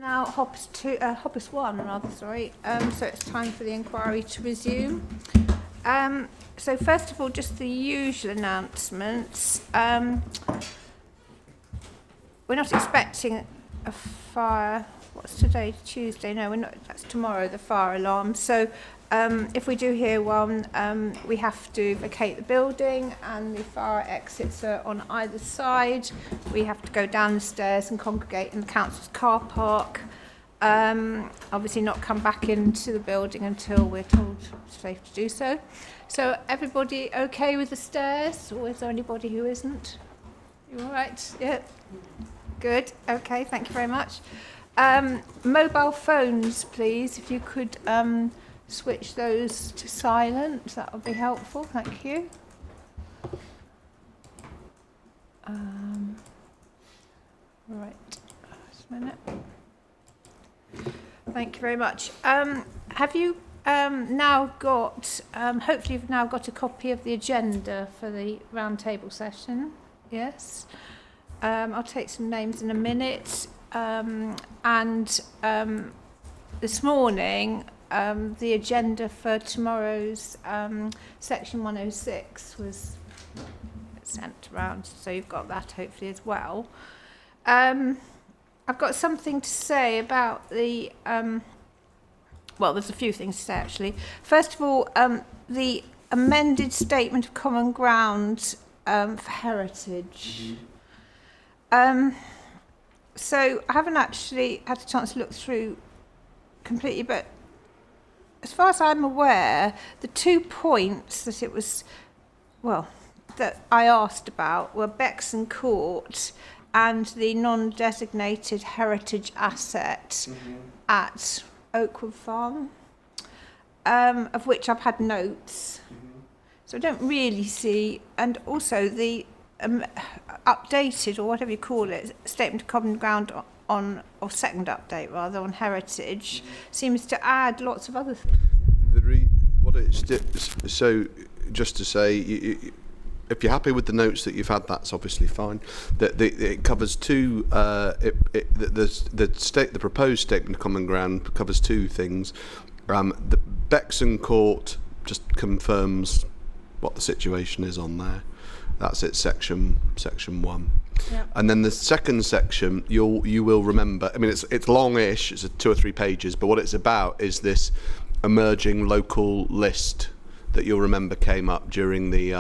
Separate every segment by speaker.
Speaker 1: Now Hoppus 1 rather, sorry. So it's time for the inquiry to resume. So first of all, just the usual announcements. We're not expecting a fire. What's today? Tuesday? No, we're not. That's tomorrow, the fire alarm. So if we do hear one, we have to vacate the building, and the fire exits are on either side. We have to go down the stairs and congregate in the council's car park. Obviously not come back into the building until we're told it's safe to do so. So everybody okay with the stairs, or is there anybody who isn't? You all right? Yeah. Good. Okay, thank you very much. Mobile phones, please, if you could switch those to silent, that would be helpful. Thank you. Right, just a minute. Thank you very much. Have you now got, hopefully you've now got a copy of the agenda for the roundtable session? Yes. I'll take some names in a minute. This morning, the agenda for tomorrow's section 106 was sent around, so you've got that hopefully as well. I've got something to say about the, well, there's a few things to say actually. First of all, the amended statement of common ground for heritage. So I haven't actually had a chance to look through completely, but as far as I'm aware, the 2 points that it was, well, that I asked about were Bexon Court and the non-designated heritage asset at Oakwood Farm, of which I've had notes. So I don't really see, and also the updated, or whatever you call it, statement of common ground on, or second update rather, on heritage, seems to add lots of other things.
Speaker 2: So just to say, if you're happy with the notes that you've had, that's obviously fine. It covers two. The proposed statement of common ground covers two things. The Bexon Court just confirms what the situation is on there. That's it, section 1. Yep. And then the second section, you will remember. I mean, it's longish. It's 2 or 3 pages, but what it's about is this emerging local list that you'll remember came up during the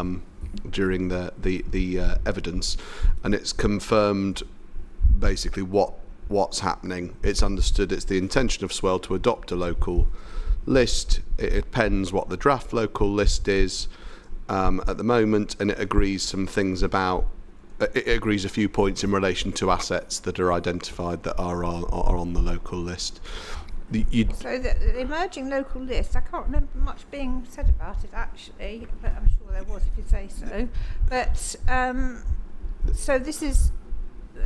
Speaker 2: evidence, and it's confirmed basically what's happening. It's understood it's the intention of Swell to adopt a local list. It depends what the draft local list is at the moment, and it agrees some things about. It agrees a few points in relation to assets that are identified that are on the local list.
Speaker 1: So the emerging local list, I can't remember much being said about it actually, but I'm sure there was if you say so. But so this is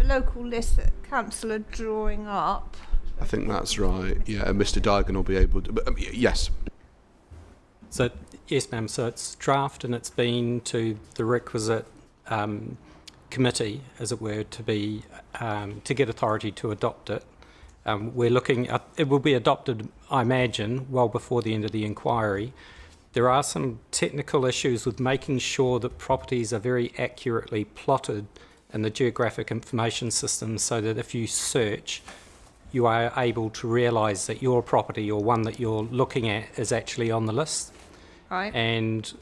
Speaker 1: a local list that council are drawing up.
Speaker 2: I think that's right. Yeah, and Mr. Digan will be able to. But, yes.
Speaker 3: So yes, ma'am. So it's draft, and it's been to the requisite committee, as it were, to get authority to adopt it. We're looking at, it will be adopted, I imagine, well before the end of the inquiry. There are some technical issues with making sure that properties are very accurately plotted in the geographic information system, so that if you search, you are able to realise that your property or one that you're looking at is actually on the list.
Speaker 1: Right.
Speaker 3: And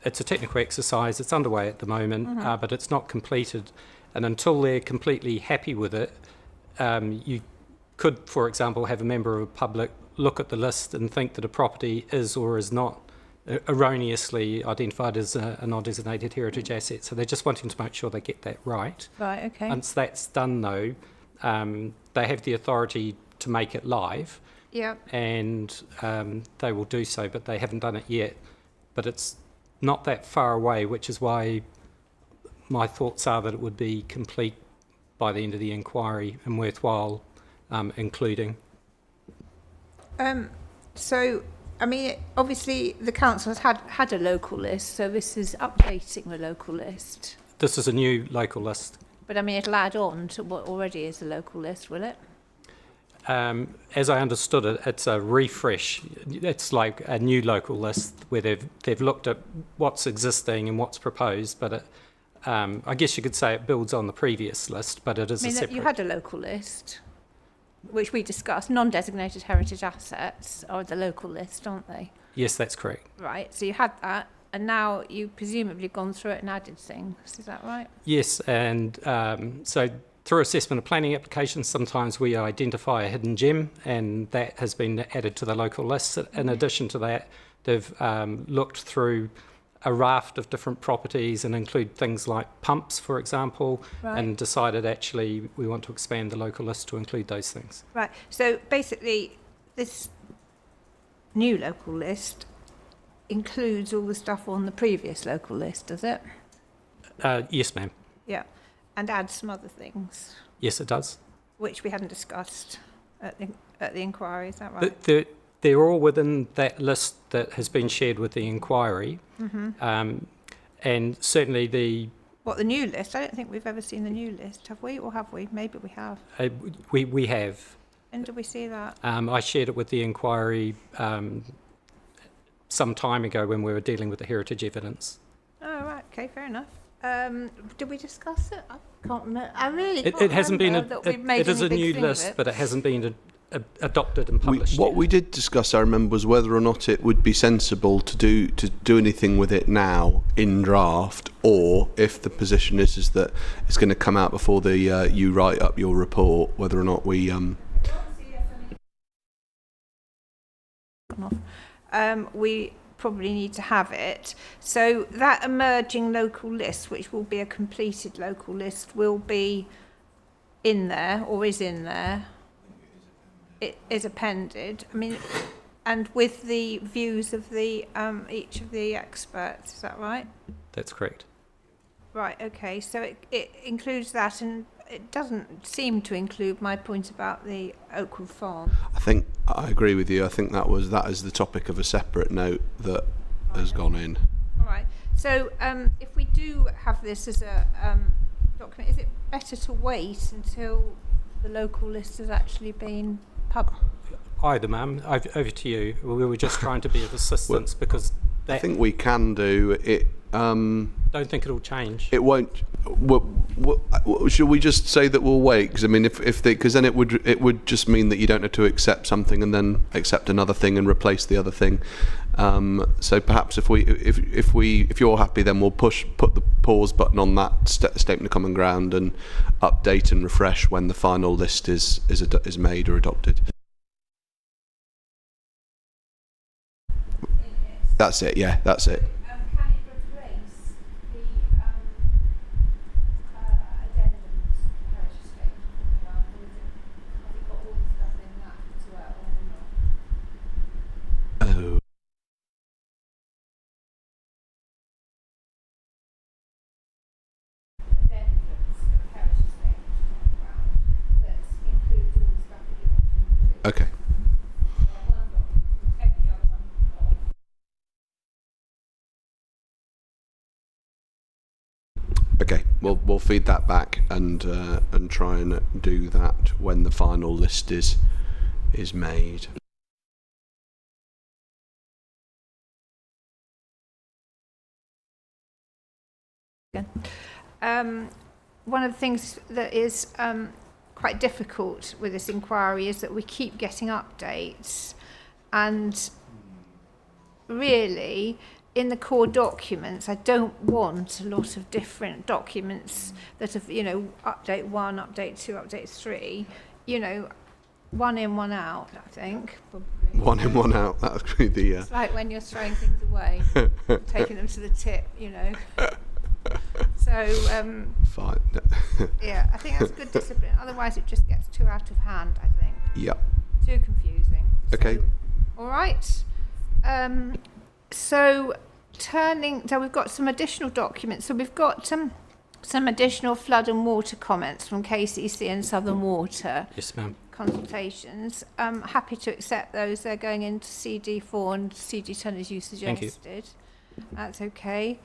Speaker 3: it's a technical exercise. It's underway at the moment, but it's not completed. And until they're completely happy with it, you could, for example, have a member of the public look at the list and think that a property is or is not erroneously identified as a non-designated heritage asset. So they're just wanting to make sure they get that right.
Speaker 1: Right, okay.
Speaker 3: Once that's done, though, they have the authority to make it live.
Speaker 1: Yeah.
Speaker 3: And they will do so, but they haven't done it yet. But it's not that far away, which is why my thoughts are that it would be complete by the end of the inquiry and worthwhile including.
Speaker 1: So, I mean, obviously the council has had a local list, so this is updating the local list.
Speaker 3: This is a new local list.
Speaker 1: But I mean, it'll add on to what already is the local list, will it?
Speaker 3: As I understood it, it's a refresh. It's like a new local list where they've looked at what's existing and what's proposed, but I guess you could say it builds on the previous list, but it is a separate...
Speaker 1: You had a local list, which we discussed. Non-designated heritage assets are the local list, aren't they?
Speaker 3: Yes, that's correct.
Speaker 1: Right, so you had that, and now you presumably gone through it and added things. Is that right?
Speaker 3: Yes, and so through assessment of planning applications, sometimes we identify a hidden gem, and that has been added to the local list. In addition to that, they've looked through a raft of different properties and include things like pumps, for example,
Speaker 1: Right.
Speaker 3: and decided actually we want to expand the local list to include those things.
Speaker 1: Right, so basically this new local list includes all the stuff on the previous local list, does it?
Speaker 3: Yes, ma'am.
Speaker 1: Yeah, and adds some other things,
Speaker 3: Yes, it does.
Speaker 1: which we hadn't discussed at the inquiry, is that right?
Speaker 3: They're all within that list that has been shared with the inquiry. And certainly the
Speaker 1: What, the new list? I don't think we've ever seen the new list, have we? Or have we? Maybe we have.
Speaker 3: we have.
Speaker 1: When did we see that?
Speaker 3: I shared it with the inquiry some time ago when we were dealing with the heritage evidence.
Speaker 1: Oh, right, okay, fair enough. Did we discuss it? I can't remember. I really can't
Speaker 3: It hasn't been
Speaker 1: remember that we've made
Speaker 3: it is
Speaker 1: any
Speaker 3: a
Speaker 1: big
Speaker 3: new
Speaker 1: thing of
Speaker 3: list,
Speaker 1: it.
Speaker 3: but it hasn't been adopted and published
Speaker 2: What
Speaker 3: yet.
Speaker 2: we did discuss, I remember, was whether or not it would be sensible to do anything with it now in draft, or if the position is that it's going to come out before the you write up your report, whether or not we
Speaker 1: we probably need to have it. So that emerging local list, which will be a completed local list, will be in there, or is in there. It is appended. I mean, and with the views of the each of the experts. Is that right?
Speaker 3: That's correct.
Speaker 1: Right. Okay. So it includes that, and it doesn't seem to include my point about the Oakwood Farm.
Speaker 2: I think I agree with you. I think that is the topic of a separate note that has gone in.
Speaker 1: All right. So if we do have this as a document, is it better to wait until the local list has actually been published?
Speaker 3: Either, ma'am. Over to you. We were just trying to be of assistance because
Speaker 2: I think we can do it.
Speaker 3: don't think it'll change.
Speaker 2: It won't. Should we just say that we'll wait? Because I mean, because then it would just mean that you don't have to accept something and then accept another thing and replace the other thing. So perhaps if you're happy, then we'll put the pause button on that statement of common ground and update and refresh when the final list is made or adopted. That's it. Yeah, that's it.
Speaker 1: Can it replace the addendums heritage statement? Has it got all the stuff in that as well, or not?
Speaker 2: Oh.
Speaker 1: Addendums of heritage statement that includes all the stuff that you want to include.
Speaker 2: Okay.
Speaker 1: One document, take the other one off.
Speaker 2: Okay, we'll feed that back and try and do that when the final list is made.
Speaker 1: One of the things that is quite difficult with this inquiry is that we keep getting updates, and really in the core documents I don't want a lot of different documents that have, update 1, update 2, update 3, one in, one out, I think, probably.
Speaker 2: One in, one out. That would be the.
Speaker 1: It's like when you're throwing things away, taking them to the tip, So,
Speaker 2: Fine.
Speaker 1: yeah, I think that's good discipline. Otherwise, it just gets too out of hand, I think.
Speaker 2: Yep.
Speaker 1: Too confusing.
Speaker 2: Okay.
Speaker 1: So, all right. So we've got some additional documents. So we've got some additional flood and water comments from KCC and Southern Water.
Speaker 3: Yes, ma'am.
Speaker 1: Consultations. Happy to accept those. They're going into CD4 and CD10 as you suggested.
Speaker 3: Thank you.
Speaker 1: That's okay.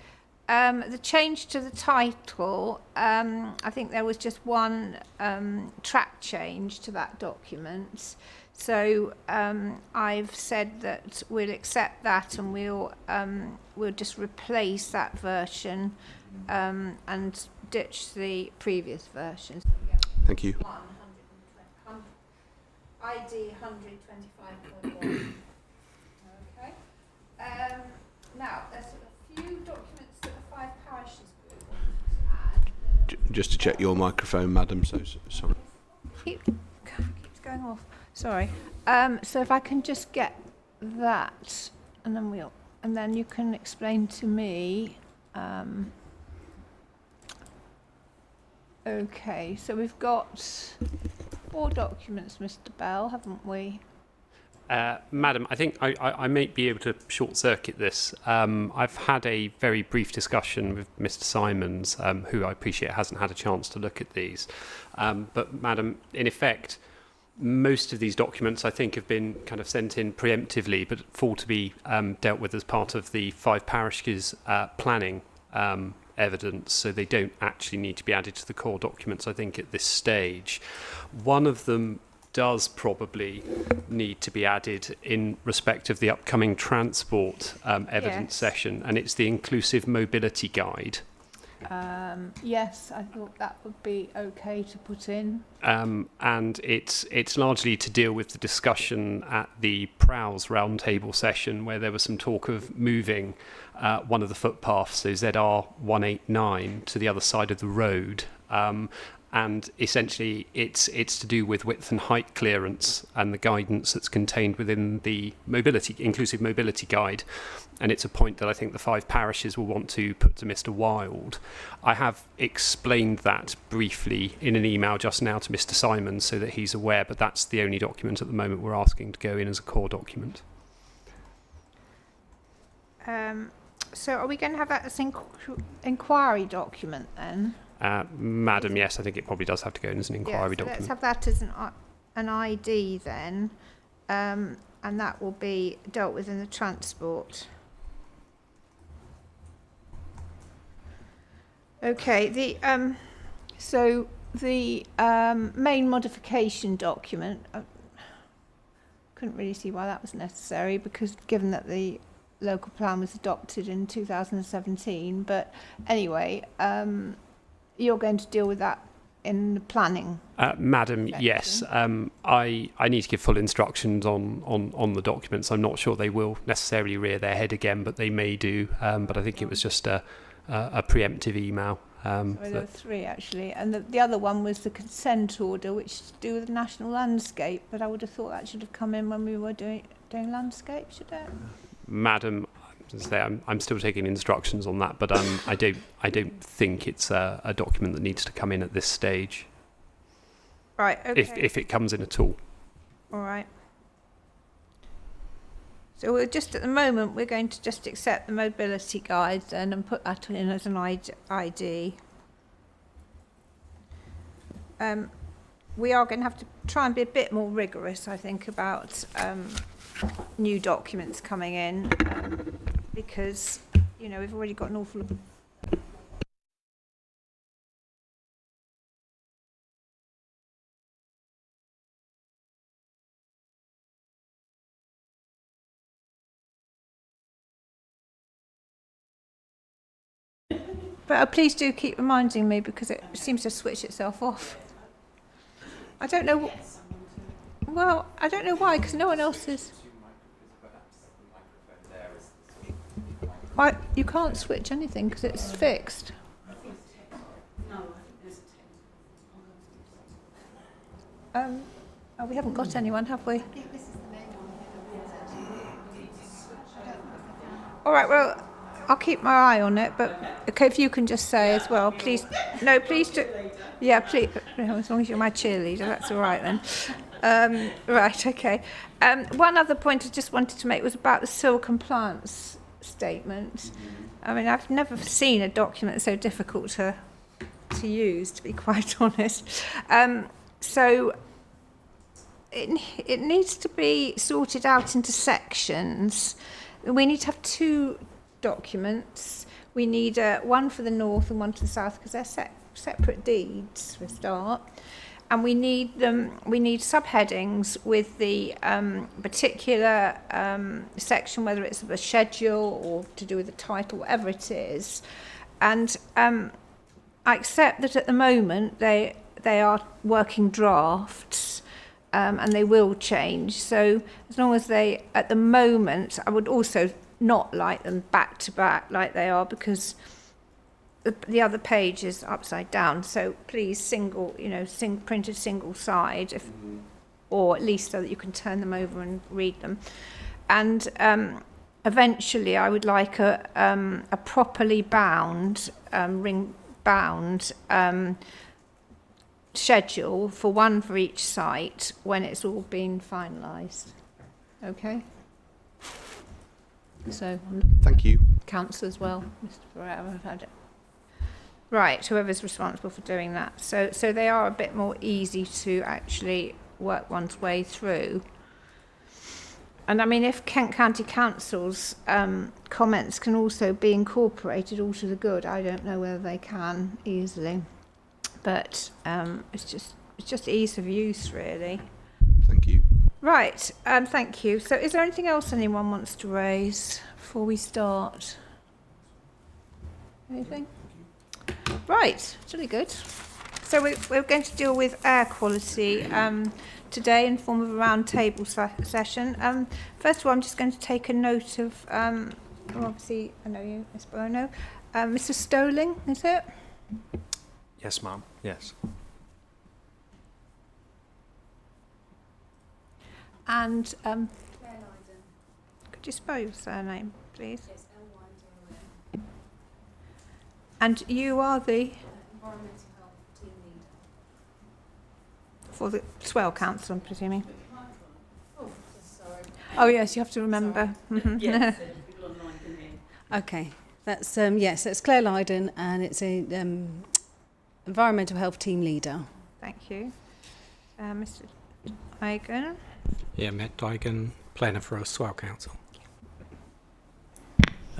Speaker 1: The change to the title, I think there was just one track change to that document. So I've said that we'll accept that and we'll just replace that version and ditch the previous version.
Speaker 2: Thank you.
Speaker 1: ID 125.1. Okay. Now, there's a few documents that the 5 parishes group wanted to add.
Speaker 2: Just to check your microphone, madam. So sorry.
Speaker 1: Keeps going off. Sorry. So if I can just get that, and then you can explain to me. Okay. So we've got 4 documents, Mr. Bell, haven't we?
Speaker 4: Madam, I think I might be able to short-circuit this. I've had a very brief discussion with Mr. Simons, who I appreciate hasn't had a chance to look at these. But, Madam, in effect, most of these documents, I think, have been kind of sent in preemptively, but fall to be dealt with as part of the 5 parishes planning evidence, so they don't actually need to be added to the core documents, I think, at this stage. One of them does probably need to be added in respect of the upcoming transport evidence session, and it's the Inclusive Mobility Guide.
Speaker 1: Yes, I thought that would be okay to put in.
Speaker 4: And it's largely to deal with the discussion at the Prowse roundtable session, where there was some talk of moving one of the footpaths, so ZR 189, to the other side of the road. And essentially, it's to do with width and height clearance and the guidance that's contained within the Inclusive Mobility Guide. And it's a point that I think the 5 parishes will want to put to Mr. Wilde. I have explained that briefly in an email just now to Mr. Simons so that he's aware, but that's the only document at the moment we're asking to go in as a core document.
Speaker 1: So are we going to have that as an inquiry document then?
Speaker 4: Madam, yes, I think it probably does have to go in as an inquiry document.
Speaker 1: Let's have that as an ID then, and that will be dealt with in the transport. Okay, so the main modification document, I couldn't really see why that was necessary, because given that the local plan was adopted in 2017, but anyway, you're going to deal with that in the planning?
Speaker 4: Madam, yes. I need to give full instructions on the documents. I'm not sure they will necessarily rear their head again, but they may do. But I think it was just a preemptive email.
Speaker 1: Sorry, there were 3 actually, and the other one was the consent order, which is to do with the national landscape, but I would have thought that should have come in when we were doing landscape, should it?
Speaker 4: Madam, I'm still taking instructions on that, but I don't think it's a document that needs to come in at this stage.
Speaker 1: Right. Okay.
Speaker 4: If it comes in at all.
Speaker 1: All right. So we're just at the moment we're going to just accept the mobility guide then and put that in as an ID. We are going to have to try and be a bit more rigorous, I think, about new documents coming in, because we've already got an awful lot. But please do keep reminding me, because it seems to switch itself off. I don't know. Well, I don't know why, because no one else is. Why you can't switch anything because it's fixed. We haven't got anyone, have we? All right. Well, I'll keep my eye on it. But okay, if you can just say as well, please. No, please do. Yeah, please. As long as you're my cheerleader, that's all right then. Right. Okay. One other point I just wanted to make was about the soil compliance statement. I mean, I've never seen a document so difficult to use, to be quite honest. So it needs to be sorted out into sections. We need to have 2 documents. We need one for the north and one to the south because they're separate deeds for a start. And we need subheadings with the particular section, whether it's of a schedule or to do with the title, whatever it is. And I accept that at the moment they are working drafts and they will change. So as long as they, at the moment, I would also not like them back to back like they are because the other page is upside down, so please printed single side, or at least so that you can turn them over and read them. And eventually, I would like a properly bound, ring-bound schedule for one for each site when it's all been finalised. Okay. So I'm looking
Speaker 2: Thank you.
Speaker 1: at council as well, Mr. Ferreira. I've had it. Right, whoever's responsible for doing that. So they are a bit more easy to actually work one's way through. And I mean, if Kent County Council's comments can also be incorporated all to the good, I don't know whether they can easily. But it's just ease of use, really.
Speaker 2: Thank you.
Speaker 1: Right, thank you. So is there anything else anyone wants to raise before we start? Anything? Right, it's really good. So we're going to deal with air quality today in form of a round table session. First of all, I'm just going to take a note of, obviously, I know you, Ms. Bono. Mr. Stoling, is it?
Speaker 5: Yes, ma'am. Yes.
Speaker 1: And could you spell your surname, please?
Speaker 6: Yes, L-Y-D-O-N.
Speaker 1: And you are the
Speaker 6: Environmental Health Team Leader.
Speaker 1: for the Swell Council, I'm presuming.
Speaker 6: Oh, sorry.
Speaker 1: Oh yes, you have to remember. Mhm.
Speaker 6: Yes, people online can hear.
Speaker 7: Okay, that's yes, so it's Claire Lydon and it's a environmental health team leader.
Speaker 1: Thank you, Mr. Egan.
Speaker 3: Yeah, Matt Dygan, planner for a Swell Council.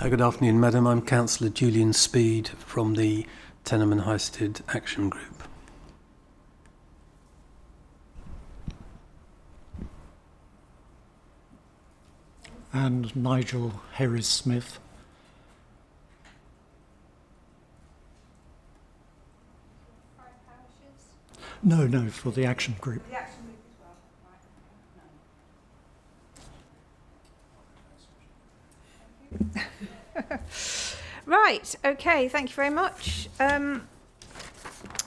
Speaker 8: Good afternoon, Madam. I'm Councillor Julian Speed from the Tenham and Highsted Action Group.
Speaker 9: And Nigel Harris-Smith. No, for the Action Group.
Speaker 1: Right, okay, thank you very much.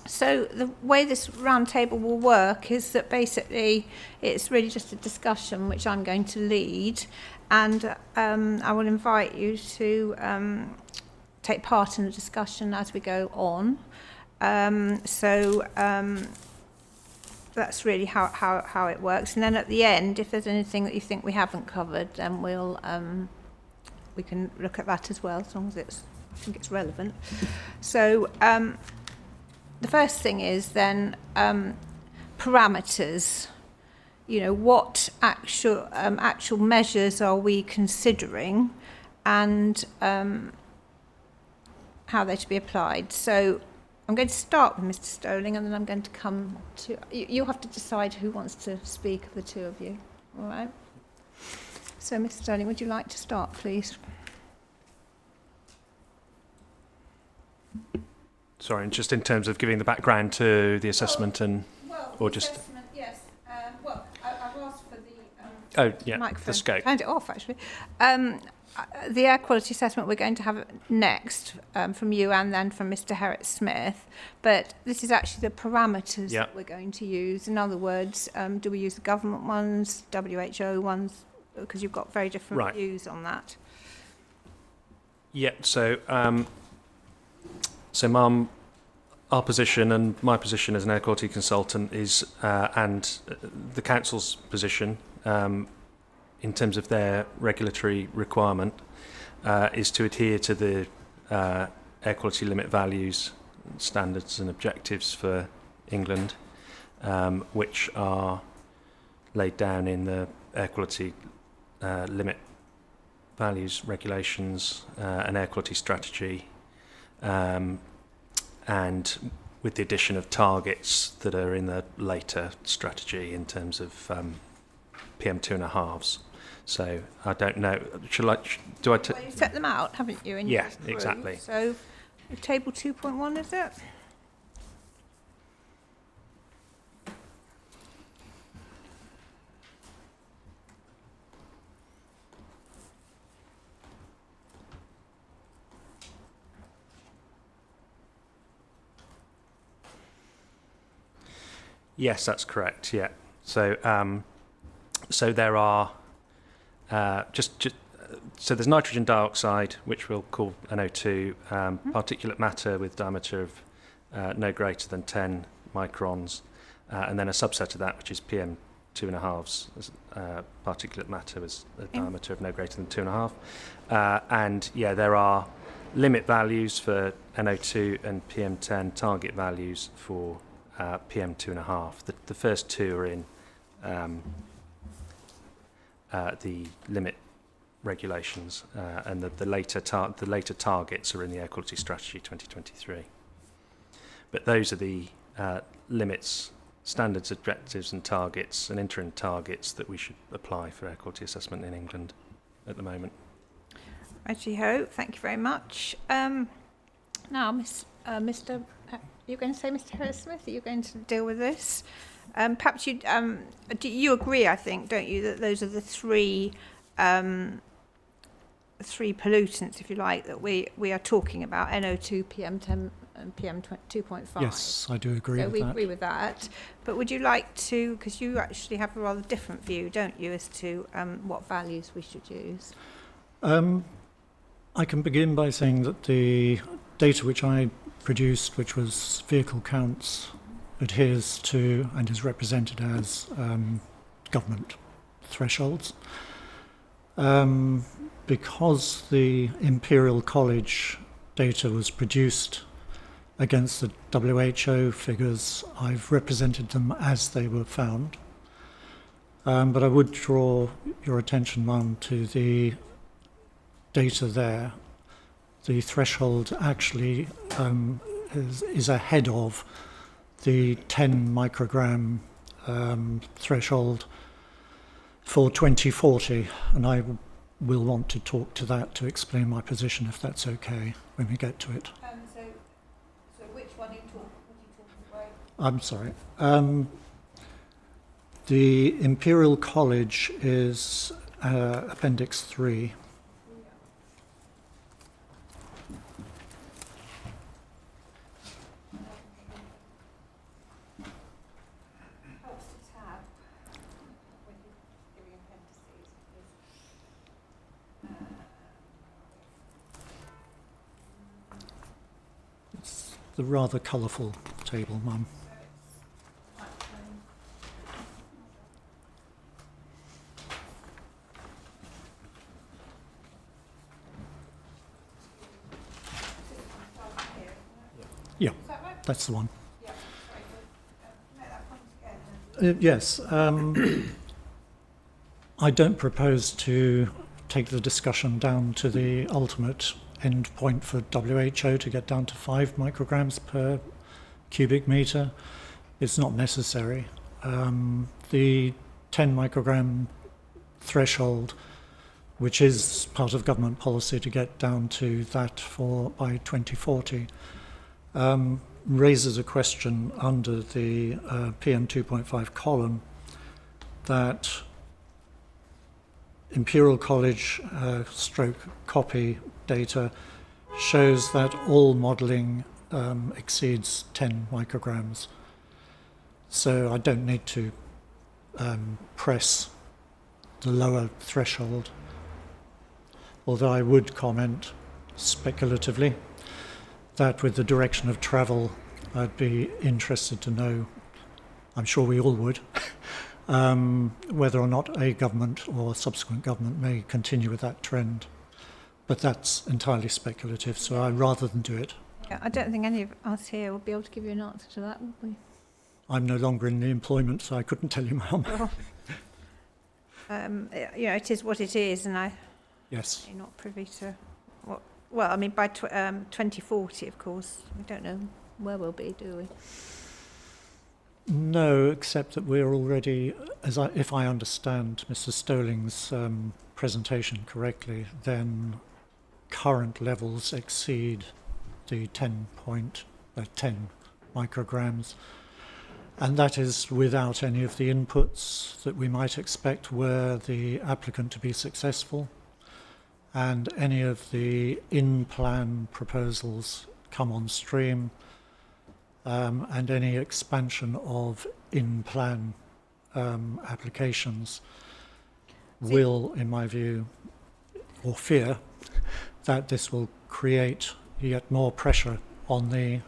Speaker 1: So the way this round table will work is that basically it's really just a discussion which I'm going to lead, and I will invite you to take part in the discussion as we go on. That's really how it works. And then at the end, if there's anything that you think we haven't covered, then we can look at that as well, as long as I think it's relevant. So the first thing is then parameters. You know, what actual measures are we considering, and how they're to be applied. So I'm going to start with Mr. Stoling, and then I'm going to come to... You'll have to decide who wants to speak of the two of you, all right? So, Mr. Stoling, would you like to start, please?
Speaker 5: Sorry, and just in terms of giving the background to the assessment or just...
Speaker 1: Assessment, yes. I've asked for the...
Speaker 5: Oh, yeah,
Speaker 1: microphone.
Speaker 5: the scope.
Speaker 1: Turned it off, actually. The air quality assessment we're going to have next from you and then from Mr. Harris-Smith, but this is actually the parameters that we're going to use. In other words, do we use the government ones, WHO ones, because you've got very different views on that.
Speaker 5: Yeah, so Mum, our position and my position as an air quality consultant is, and the council's position, in terms of their regulatory requirement, is to adhere to the air quality limit values, standards and objectives for England, which are laid down in the air quality limit values regulations and air quality strategy and with the addition of targets that are in the later strategy in terms of PM2.5s. So I don't know.
Speaker 1: Well, you set them out, haven't you? And
Speaker 5: Yeah,
Speaker 1: you've approved.
Speaker 5: exactly.
Speaker 1: So, table 2.1 is it?
Speaker 5: Yes, that's correct. Yeah. So so there are so there's nitrogen dioxide, which we'll call NO2, particulate matter with diameter of no greater than 10 microns, and then a subset of that, which is PM2.5s, particulate matter with a diameter of no greater than 2.5. And yeah, there are limit values for NO2 and PM10, target values for PM2.5. The first two are in the limit regulations, and the later targets are in the Air Quality Strategy 2023. But those are the limits, standards, objectives and targets and interim targets that we should apply for air quality assessment in England at the moment.
Speaker 1: Righty-ho, thank you very much. Now, Mr. You're going to say, Mr. Harris-Smith, are you going to deal with this? Perhaps you you agree, I think, don't you, that those are the three pollutants, if you like, that we are talking about: NO2, PM10, and PM2.5.
Speaker 9: Yes, I do agree
Speaker 1: So
Speaker 9: with
Speaker 1: we
Speaker 9: that.
Speaker 1: agree with that. But would you like to, because you actually have a rather different view, don't you, as to what values we should use?
Speaker 9: I can begin by saying that the data which I produced, which was vehicle counts, adheres to and is represented as government thresholds. Because the Imperial College data was produced against the WHO figures, I've represented them as they were found. But I would draw your attention, Mum, to the data there. The threshold actually is ahead of the 10 microgram threshold for 2040, and I will want to talk to that to explain my position, if that's okay, when we get to it.
Speaker 1: So which one are you talking about?
Speaker 9: I'm sorry. The Imperial College is Appendix 3.
Speaker 1: Helps to tab when you're giving appendices.
Speaker 9: It's the rather colourful table, Mum. Yeah, that's the one. Yes, I don't propose to take the discussion down to the ultimate end point for WHO to get down to 5 micrograms per cubic metre. It's not necessary. The 10 microgram threshold, which is part of government policy to get down to that by 2040, raises a question under the PM2.5 column that Imperial College stroke copy data shows that all modelling exceeds 10 micrograms. So I don't need to press the lower threshold, although I would comment speculatively that with the direction of travel, I'd be interested to know, I'm sure we all would, whether or not a government or subsequent government may continue with that trend. But that's entirely speculative, so I'd rather than do it.
Speaker 1: Yeah, I don't think any of us here will be able to give you an answer to that, would we?
Speaker 9: I'm no longer in the employment, so I couldn't tell you, Mum.
Speaker 1: You know, it is what it is, and
Speaker 9: Yes.
Speaker 1: I'm not privy to what Well, I mean, by 2040, of course. We don't know where we'll be, do we?
Speaker 9: No, except that we're already, if I understand Mr. Stoling's presentation correctly, then current levels exceed the 10 micrograms. And that is without any of the inputs that we might expect were the applicant to be successful, and any of the in-plan proposals come on stream, and any expansion of in-plan applications will, in my view, or fear, that this will create yet more pressure on the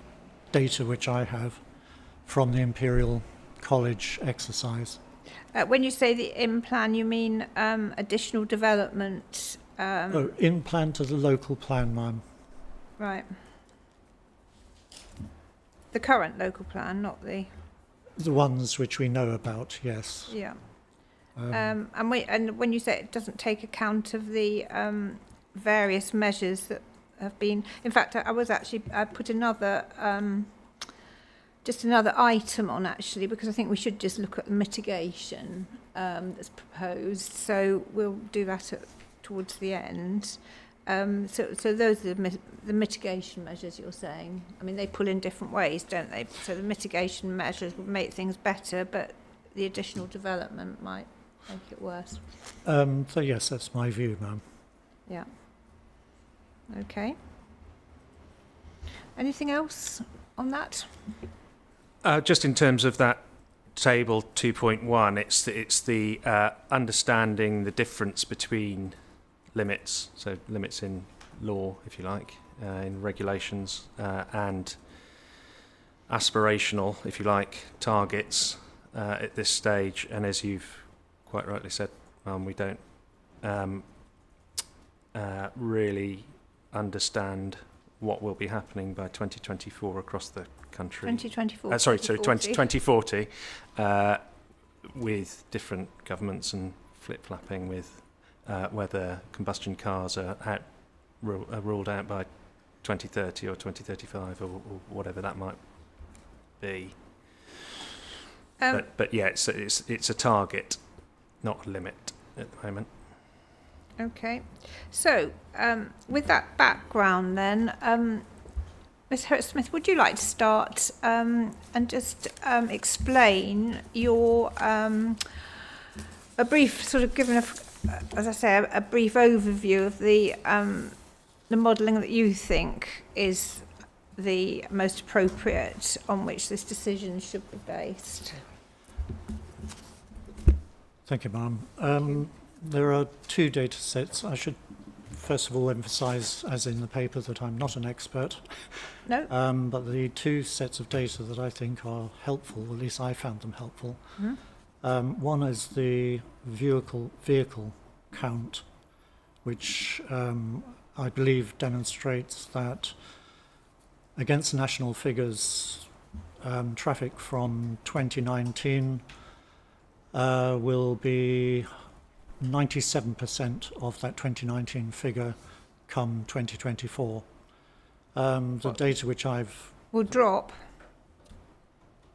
Speaker 9: data which I have from the Imperial College exercise.
Speaker 1: When you say the in-plan, you mean additional development?
Speaker 9: In-plan to the local plan, ma'am.
Speaker 1: Right. The current local plan, not the...
Speaker 9: The ones which we know about, yes.
Speaker 1: Yeah. And when you say it doesn't take account of the various measures that have been... In fact, I put another... just another item on, actually, because I think we should just look at the mitigation that's proposed. So we'll do that towards the end. So those are the mitigation measures you're saying. I mean, they pull in different ways, don't they? So the mitigation measures would make things better, but the additional development might make it worse.
Speaker 9: So yes, that's my view, ma'am.
Speaker 1: Yeah. Okay. Anything else on that?
Speaker 5: Just in terms of that table 2.1, it's the understanding the difference between limits, so limits in law, if you like, in regulations, and aspirational, if you like, targets at this stage. And as you've quite rightly said, we don't really understand what will be happening by 2024 across the country.
Speaker 1: 2024.
Speaker 5: 2040, with different governments and flip-flapping with whether combustion cars are ruled out by 2030 or 2035 or whatever that might be. But yeah, it's a target, not a limit at the moment.
Speaker 1: Okay. So, with that background then, Ms. Hurst-Smith, would you like to start and just explain your, a brief, sort of given, as I say, a brief overview of the modelling that you think is the most appropriate on which this decision should be based?
Speaker 9: Thank you, ma'am. There are two data sets. I should first of all emphasise, as in the paper, that I'm not an expert.
Speaker 1: No.
Speaker 9: But the two sets of data that I think are helpful, at least I found them helpful. Mm-hmm. One is the vehicle count, which I believe demonstrates that against national figures, traffic from 2019 will be 97% of that 2019 figure come 2024. The data which I've...
Speaker 1: Will drop.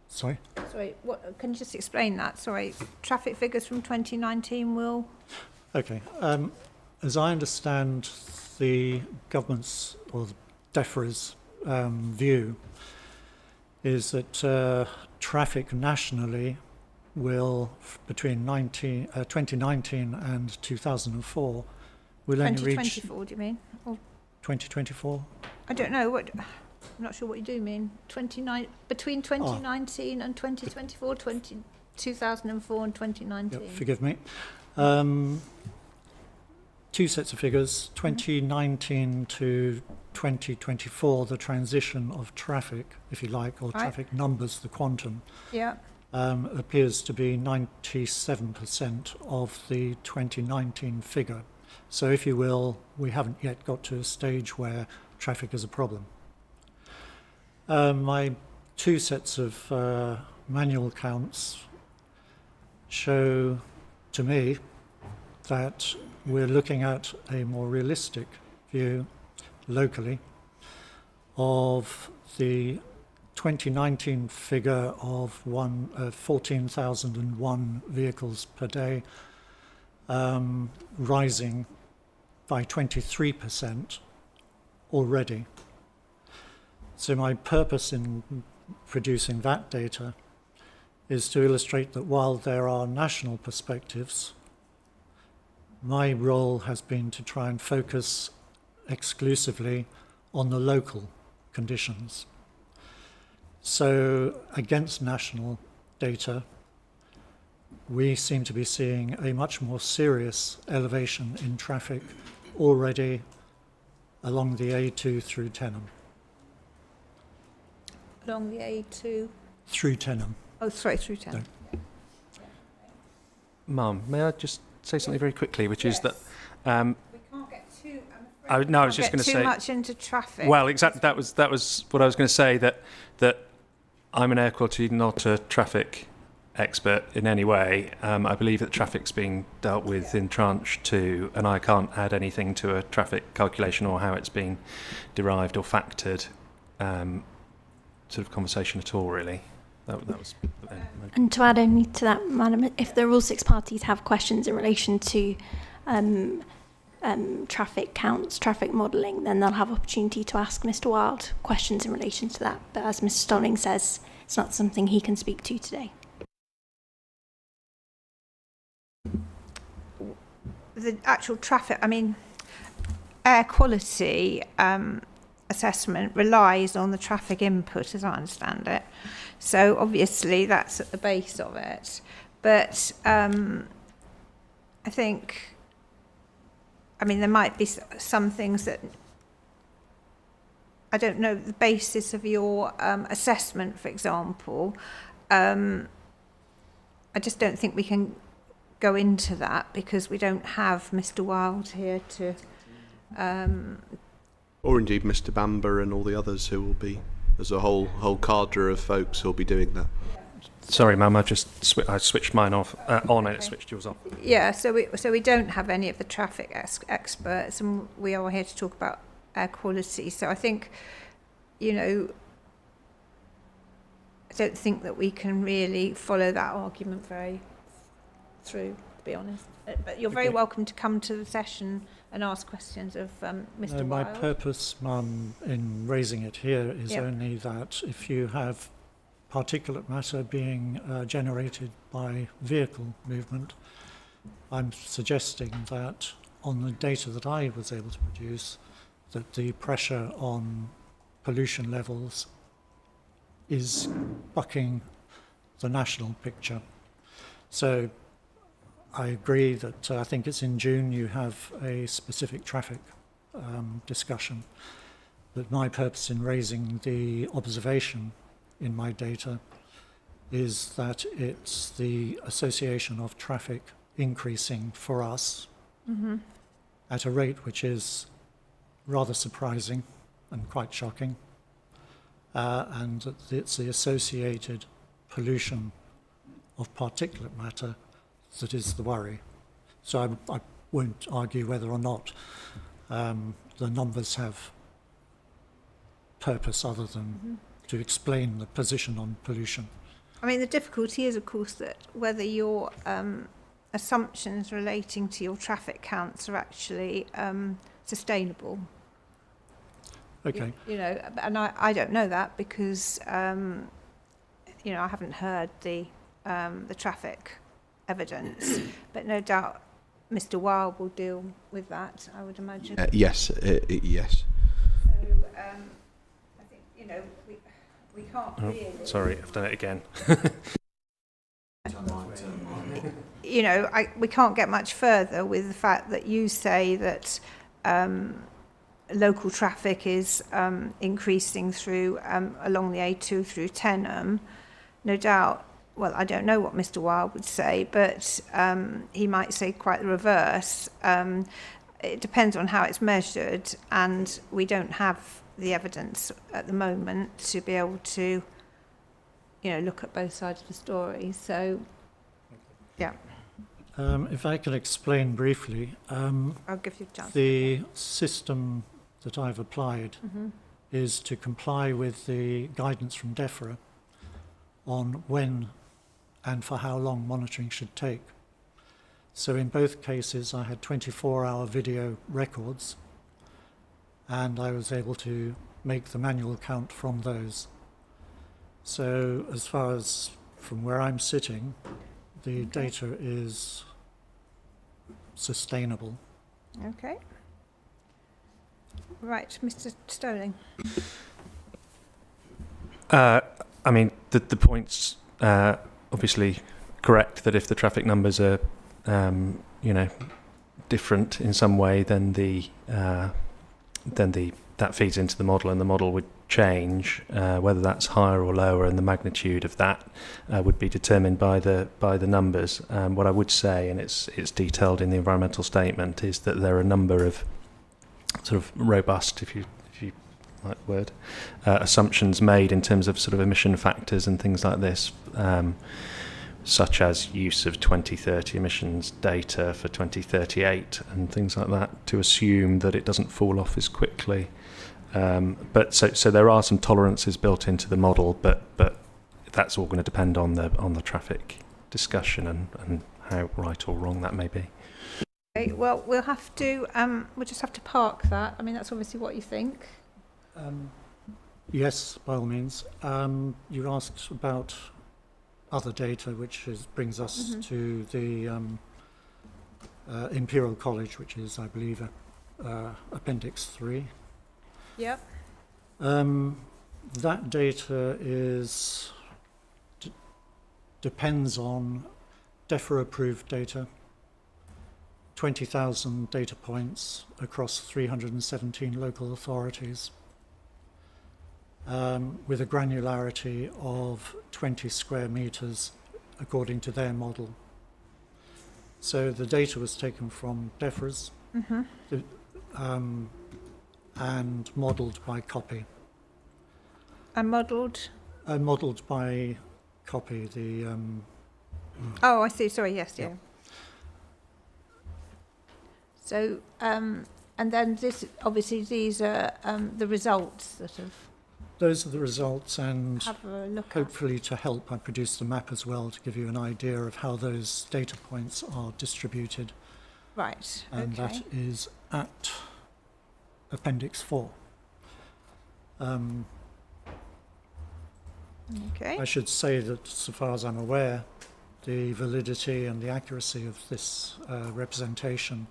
Speaker 9: Sorry?
Speaker 1: Sorry, what, can you just explain that? Sorry, traffic figures from 2019 will...
Speaker 9: Okay. As I understand the government's, or DEFRA's view, is that traffic nationally will, between 2019 and 2004, will only reach...
Speaker 1: 2024, do you mean? Or
Speaker 9: 2024?
Speaker 1: I don't know. I'm not sure what you do mean. Between 2019 and 2024, 2004 and 2019.
Speaker 9: Yep, forgive me. Two sets of figures, 2019 to 2024, the transition of traffic, if you like, or traffic numbers, the quantum, appears to be 97% of the 2019 figure. So, if you will, we haven't yet got to a stage where traffic is a problem. My two sets of manual counts show to me that we're looking at a more realistic view locally of the 2019 figure of 14,001 vehicles per day, rising by 23% already. So my purpose in producing that data is to illustrate that while there are national perspectives, my role has been to try and focus exclusively on the local conditions. So against national data, we seem to be seeing a much more serious elevation in traffic already along the A2 through Tenham.
Speaker 1: Along the A2.
Speaker 9: Through Tenham.
Speaker 1: Oh, sorry, through 10.
Speaker 9: No.
Speaker 5: Ma'am, may I just say something very quickly, which is that
Speaker 1: We can't get too. I'm afraid
Speaker 5: no, I
Speaker 1: we
Speaker 5: was just
Speaker 1: can't
Speaker 5: going to
Speaker 1: get
Speaker 5: say.
Speaker 1: too much into traffic.
Speaker 5: Well, exactly. That was what I was going to say. That I'm an air quality, not a traffic expert in any way. I believe that traffic's being dealt with in tranche 2, and I can't add anything to a traffic calculation or how it's being derived or factored sort of conversation at all, really. That was.
Speaker 10: And to add only to that, Madam, if the Rule 6 parties have questions in relation to traffic counts, traffic modelling, then they'll have opportunity to ask Mr Wild questions in relation to that. But as Mr Stolling says, it's not something he can speak to today.
Speaker 1: The actual traffic, I mean, air quality assessment relies on the traffic input, as I understand it. So obviously that's at the base of it. But I think, I mean, there might be some things that, I don't know, the basis of your assessment, for example. I just don't think we can go into that because we don't have Mr Wild here to...
Speaker 2: Or indeed Mr Bamber and all the others who will be, there's a whole cadre of folks who'll be doing that.
Speaker 5: Sorry, ma'am. I switched mine off on and it switched yours off.
Speaker 1: Yeah, so we don't have any of the traffic experts, and we are here to talk about air quality. So I think, you know, I don't think that we can really follow that argument very through, to be honest. But you're very welcome to come to the session and ask questions of Mr.
Speaker 9: No, my
Speaker 1: Wild.
Speaker 9: purpose, Mum, in raising it here is
Speaker 1: Yep.
Speaker 9: only that if you have particulate matter being generated by vehicle movement, I'm suggesting that on the data that I was able to produce, that the pressure on pollution levels is bucking the national picture. So I agree that I think it's in June you have a specific traffic discussion, but my purpose in raising the observation in my data is that it's the association of traffic increasing for us at a rate which is rather surprising and quite shocking, and that it's the associated pollution of particulate matter that is the worry. So I won't argue whether or not the numbers have purpose other than to explain the position on pollution.
Speaker 1: I mean, the difficulty is, of course, that whether your assumptions relating to your traffic counts are actually sustainable.
Speaker 9: Okay.
Speaker 1: You know, and I don't know that because, you know, I haven't heard the traffic evidence, but no doubt Mr. Wild will deal with that, I would imagine.
Speaker 2: Yes, yes.
Speaker 1: So I think, you know, we can't really...
Speaker 5: Sorry, I've done it again.
Speaker 1: You know, we can't get much further with the fact that you say that local traffic is increasing through along the A2 through Tenham. No doubt, well, I don't know what Mr. Wild would say, but he might say quite the reverse. It depends on how it's measured, and we don't have the evidence at the moment to be able to, you know, look at both sides of the story. So, yeah.
Speaker 9: If I can explain briefly,
Speaker 1: I'll give you a chance.
Speaker 9: the system that I've applied is to comply with the guidance from DEFRA on when and for how long monitoring should take. So in both cases, I had 24-hour video records, and I was able to make the manual count from those. So as far as from where I'm sitting, the data is sustainable.
Speaker 1: Okay. Right, Mr. Stoning.
Speaker 5: I mean, the point's obviously correct that if the traffic numbers are, different in some way, then that feeds into the model, and the model would change. Whether that's higher or lower, and the magnitude of that would be determined by the numbers. What I would say, and it's detailed in the environmental statement, is that there are a number of sort of robust, if you like the word, assumptions made in terms of sort of emission factors and things like this, such as use of 2030 emissions data for 2038 and things like that, to assume that it doesn't fall off as quickly. But so there are some tolerances built into the model, but that's all going to depend on the traffic discussion and how right or wrong that may be.
Speaker 1: Okay, well, we'll just have to park that. I mean, that's obviously what you think.
Speaker 9: Yes, by all means. You asked about other data, which brings us to the Imperial College, which is, I believe, Appendix 3.
Speaker 1: Yep.
Speaker 9: That data depends on DEFRA-approved data, 20,000 data points across 317 local authorities, with a granularity of 20 square metres according to their model. So the data was taken from DEFRA's and modelled by copy.
Speaker 1: And modelled?
Speaker 9: Modelled by copy, the...
Speaker 1: Oh, I see. Sorry, yes, yeah.
Speaker 9: Yeah.
Speaker 1: So, and then these are the results that have...
Speaker 9: Those are the results, and
Speaker 1: have a look
Speaker 9: hopefully to help, I produced the map as well to give you an idea of how those data points are distributed.
Speaker 1: Right,
Speaker 9: And
Speaker 1: okay.
Speaker 9: that is at Appendix 4.
Speaker 1: Okay.
Speaker 9: I should say that, so far as I'm aware, the validity and the accuracy of this representation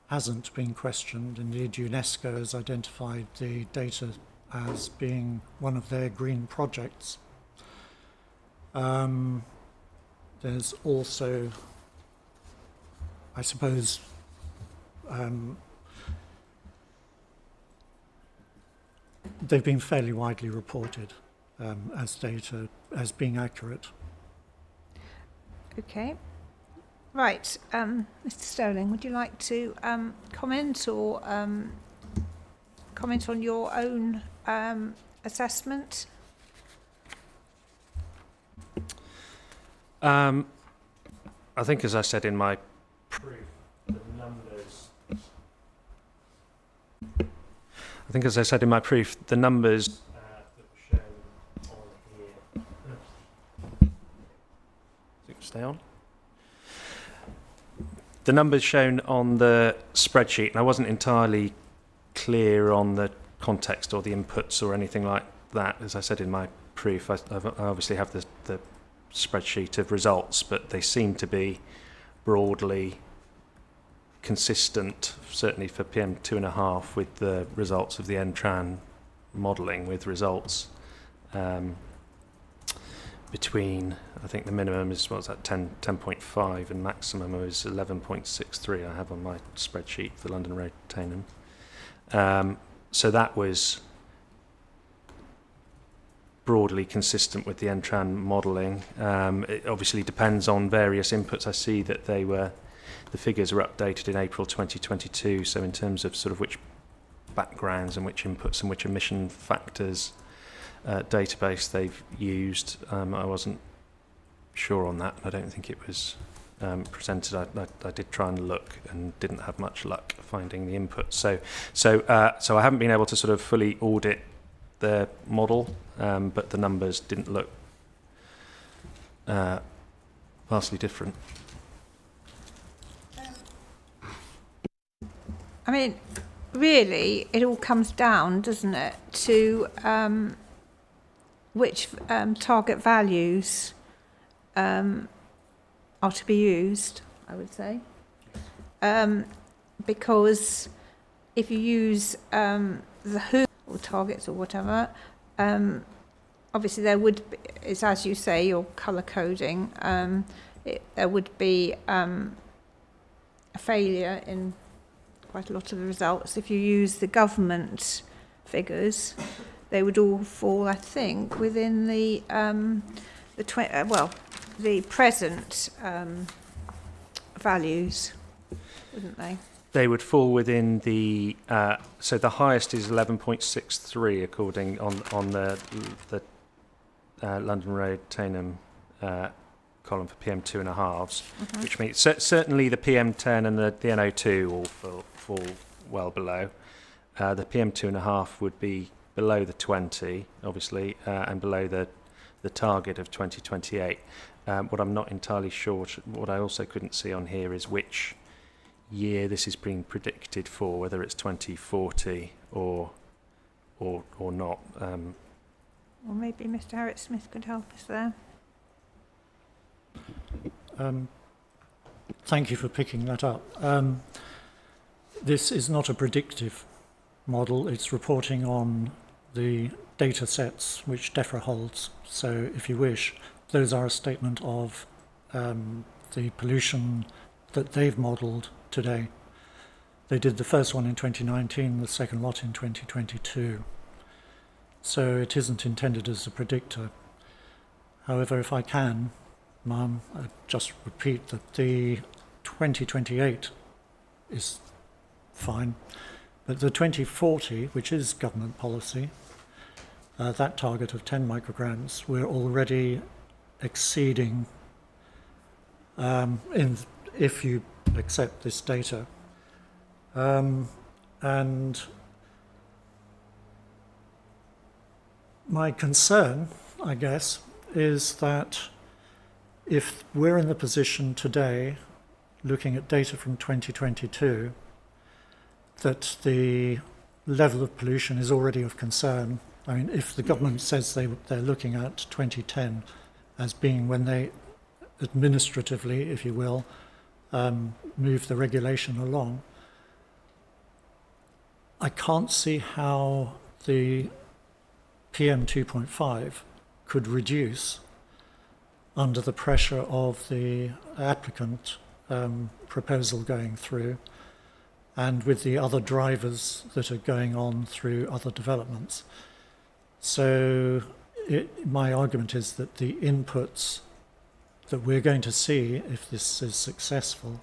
Speaker 9: hasn't been questioned. Indeed, UNESCO has identified the data as being one of their green projects. There's also, I suppose, they've been fairly widely reported as data as being accurate.
Speaker 1: Okay. Right, Mr. Stoling, would you like to comment or comment on your own assessment?
Speaker 5: I think, as I said in my proof, the numbers. The numbers that were shown on here. Stay on. The numbers shown on the spreadsheet, and I wasn't entirely clear on the context or the inputs or anything like that. As I said in my proof, I obviously have the spreadsheet of results, but they seem to be broadly consistent, certainly for PM2.5, with the results of the NTRAN modelling, with results between, I think the minimum is, what's that, 10.5, and maximum is 11.63 I have on my spreadsheet for London Road Tainham. So that was broadly consistent with the NTRAN modelling. It obviously depends on various inputs. I see that the figures are updated in April 2022, so in terms of sort of which backgrounds and which inputs and which emission factors database they've used, I wasn't sure on that. I don't think it was presented, I did try and look and didn't have much luck finding the input. So I haven't been able to sort of fully audit the model, but the numbers didn't look vastly different.
Speaker 1: I mean, really, it all comes down, doesn't it, to which target values are to be used, I would say. Because if you use the WHO or targets or whatever, obviously there would be, it's as you say, your colour coding, there would be a failure in quite a lot of the results. If you use the government figures, they would all fall, I think, within the present values, wouldn't they?
Speaker 5: They would fall within the so the highest is 11.63 according on the London Road Tainham column for PM2.5s, which means certainly the PM10 and the NO2 all fall well below. The PM2.5 would be below the 20, obviously, and below the target of 2028. What I'm not entirely sure, what I also couldn't see on here is which year this is being predicted for, whether it's 2040 or not.
Speaker 1: Well, maybe Mr. Harriet-Smith could help us there.
Speaker 9: Thank you for picking that up. This is not a predictive model. It's reporting on the data sets which DEFRA holds. So if you wish, those are a statement of the pollution that they've modelled today. They did the first one in 2019, the second lot in 2022. So it isn't intended as a predictor. However, if I can, Ma'am, I'd just repeat that the 2028 is fine, but the 2040, which is government policy, that target of 10 micrograms, we're already exceeding, if you accept this data. And my concern, I guess, is that if we're in the position today, looking at data from 2022, that the level of pollution is already of concern. I mean, if the government says they're looking at 2010 as being when they administratively, if you will, move the regulation along, I can't see how the PM 2.5 could reduce under the pressure of the applicant proposal going through and with the other drivers that are going on through other developments. So my argument is that the inputs that we're going to see, if this is successful,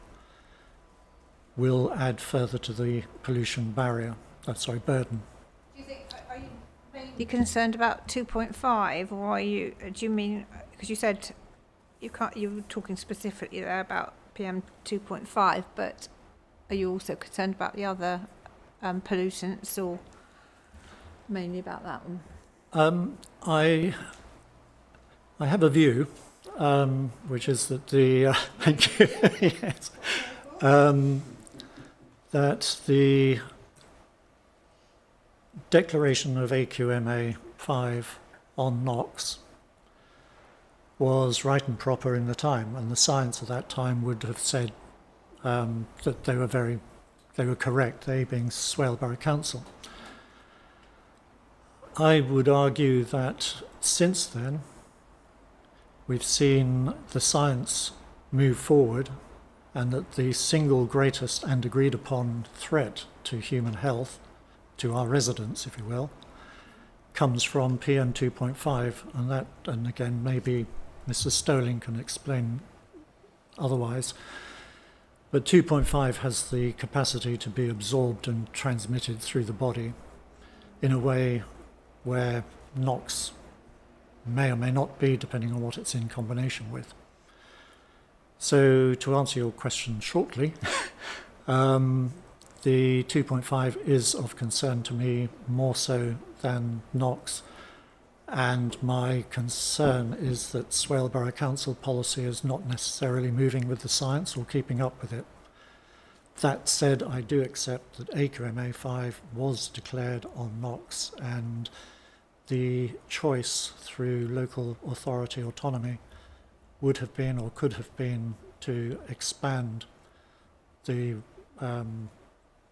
Speaker 9: will add further to the pollution barrier, burden.
Speaker 1: Do you think, are you mainly concerned about 2.5, or do you mean, because you said you were talking specifically there about PM 2.5, but are you also concerned about the other pollutants, or mainly about that one?
Speaker 9: I have a view, which is that the thank you, yes, that the declaration of AQMA 5 on NOx was right and proper in the time, and the science at that time would have said that they were correct, they being Swale Borough Council. I would argue that since then we've seen the science move forward, and that the single greatest and agreed upon threat to human health, to our residents, if you will, comes from PM 2.5, and again, maybe Mr. Stoling can explain otherwise, but 2.5 has the capacity to be absorbed and transmitted through the body in a way where NOx may or may not be, depending on what it's in combination with. So to answer your question shortly, the 2.5 is of concern to me more so than NOx, and my concern is that Swale Borough Council policy is not necessarily moving with the science or keeping up with it. That said, I do accept that AQMA 5 was declared on NOx, and the choice through local authority autonomy would have been or could have been to expand the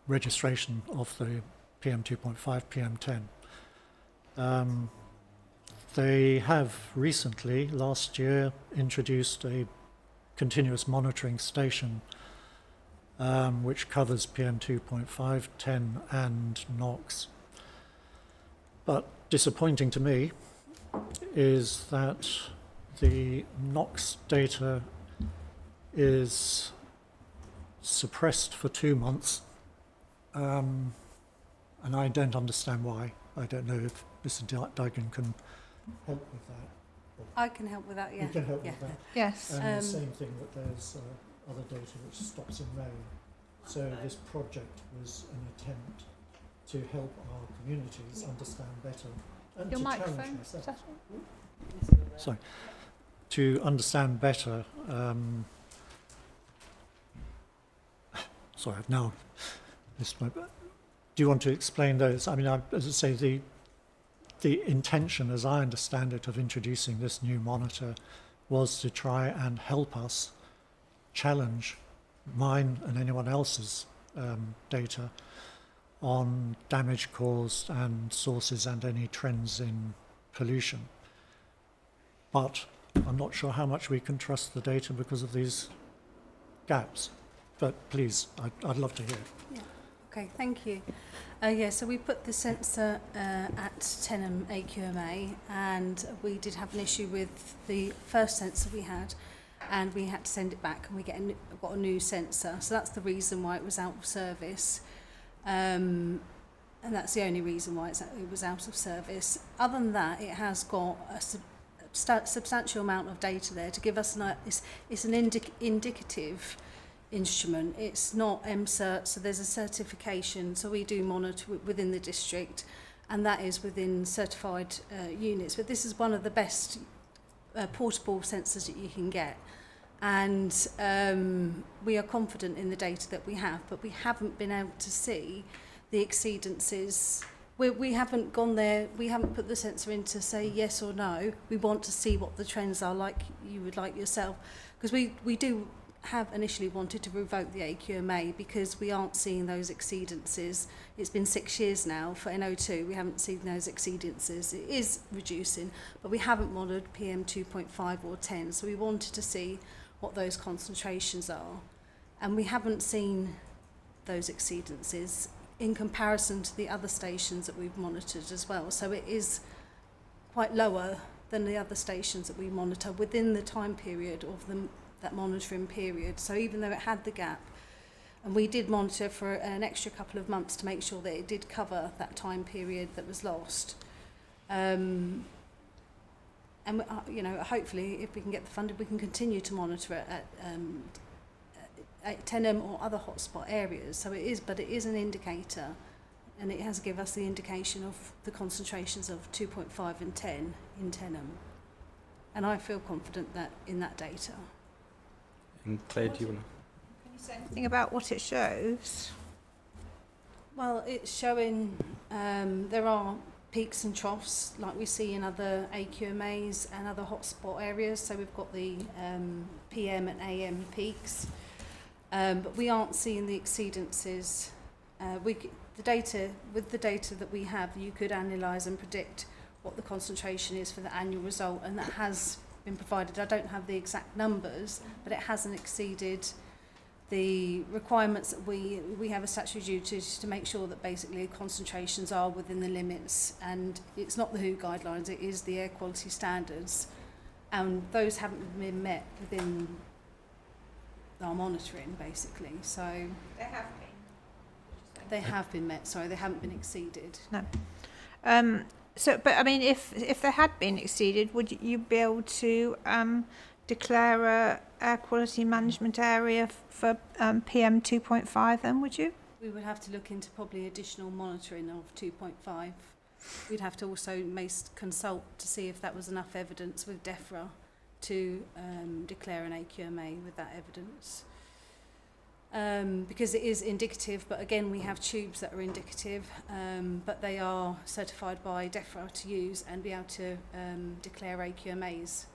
Speaker 9: registration of the PM 2.5, PM 10. They have recently, last year, introduced a continuous monitoring station which covers PM 2.5, 10 and NOx. But disappointing to me is that the NOx data is suppressed for 2 months, and I don't understand why. I don't know if Mr. Duggan can help with that.
Speaker 7: I can help with that, yeah.
Speaker 9: You can help with that.
Speaker 1: Yes.
Speaker 9: And the same thing that there's other data which stops in May. So this project was an attempt to help our communities understand better and
Speaker 1: Your
Speaker 9: to
Speaker 1: microphone,
Speaker 9: challenge
Speaker 1: is
Speaker 9: myself.
Speaker 1: that all?
Speaker 9: Sorry. To understand better. Sorry, I've now missed my. Do you want to explain those? I mean, as I say, the intention, as I understand it, of introducing this new monitor was to try and help us challenge mine and anyone else's data on damage caused and sources and any trends in pollution. But I'm not sure how much we can trust the data because of these gaps. But please, I'd love to hear it.
Speaker 7: Yeah. Okay, thank you. So we put the sensor at Tenham AQMA, and we did have an issue with the first sensor we had, and we had to send it back, and we got a new sensor. So that's the reason why it was out of service. And that's the only reason why it was out of service. Other than that, it has got a substantial amount of data there to give us it's an indicative instrument. It's not MCERT, so there's a certification, so we do monitor within the district, and that is within certified units. But this is one of the best portable sensors that you can get, and we are confident in the data that we have, but we haven't been able to see the exceedances. We haven't gone there, we haven't put the sensor in to say yes or no. We want to see what the trends are, like you would like yourself, because we do have initially wanted to revoke the AQMA because we aren't seeing those exceedances. It's been 6 years now for NO2, we haven't seen those exceedances. It is reducing, but we haven't monitored PM 2.5 or 10, so we wanted to see what those concentrations are. And we haven't seen those exceedances in comparison to the other stations that we've monitored as well. So it is quite lower than the other stations that we monitor within the time period of that monitoring period. So even though it had the gap, and we did monitor for an extra couple of months to make sure that it did cover that time period that was lost. And hopefully if we can get the funding, we can continue to monitor it at Tenham or other hotspot areas. So it is an indicator, and it has given us the indication of the concentrations of 2.5 and 10 in Tenham. And I feel confident that in that data.
Speaker 3: And Claire, do you want to?
Speaker 1: Can you say anything about what it shows?
Speaker 7: Well, it's showing there are peaks and troughs like we see in other AQMAs and other hotspot areas. So we've got the PM and AM peaks. But we aren't seeing the exceedances. The data that we have, you could analyse and predict what the concentration is for the annual result, and that has been provided. I don't have the exact numbers, but it hasn't exceeded the requirements that we have a statutory duty to make sure that basically concentrations are within the limits, and it's not the WHO guidelines, it is the air quality standards, and those haven't been met within our monitoring basically. So
Speaker 1: They have been.
Speaker 7: they have been met, sorry, they haven't been exceeded.
Speaker 1: No. But I mean, if they had been exceeded, would you be able to declare air quality management area for PM 2.5 then, would you?
Speaker 7: We would have to look into probably additional monitoring of 2.5. We'd have to also consult to see if that was enough evidence with DEFRA to declare an AQMA with that evidence. Because it is indicative, but again we have tubes that are indicative, but they are certified by DEFRA to use and be able to declare AQMAs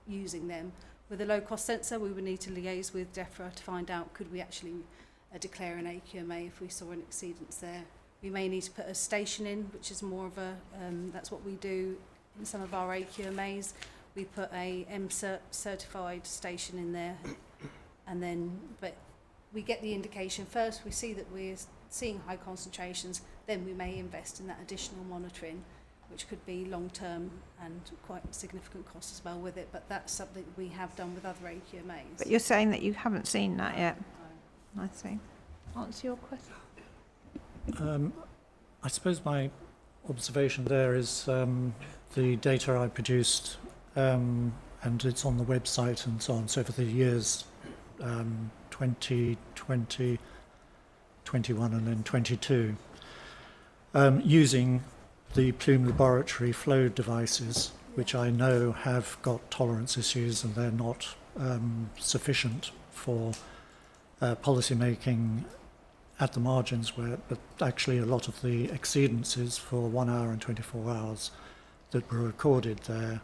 Speaker 7: using them. With a low cost sensor we would need to liaise with DEFRA to find out could we actually declare an AQMA if we saw an exceedance there. We may need to put a station in, which is more of a, that's what we do in some of our AQMAs. We put a MCERT certified station in there, and then, but we get the indication first, we see that we're seeing high concentrations, then we may invest in that additional monitoring, which could be long term and quite significant cost as well with it, but that's something we have done with other AQMAs.
Speaker 1: But you're saying that you haven't seen that yet? I see. Answer your question.
Speaker 9: I suppose my observation there is the data I produced, and it's on the website and so on. So for the years 2020, 21 and then 22, using the Plume Laboratory flow devices, which I know have got tolerance issues and they're not sufficient for policy making at the margins, but actually a lot of the exceedances for 1 hour and 24 hours that were recorded there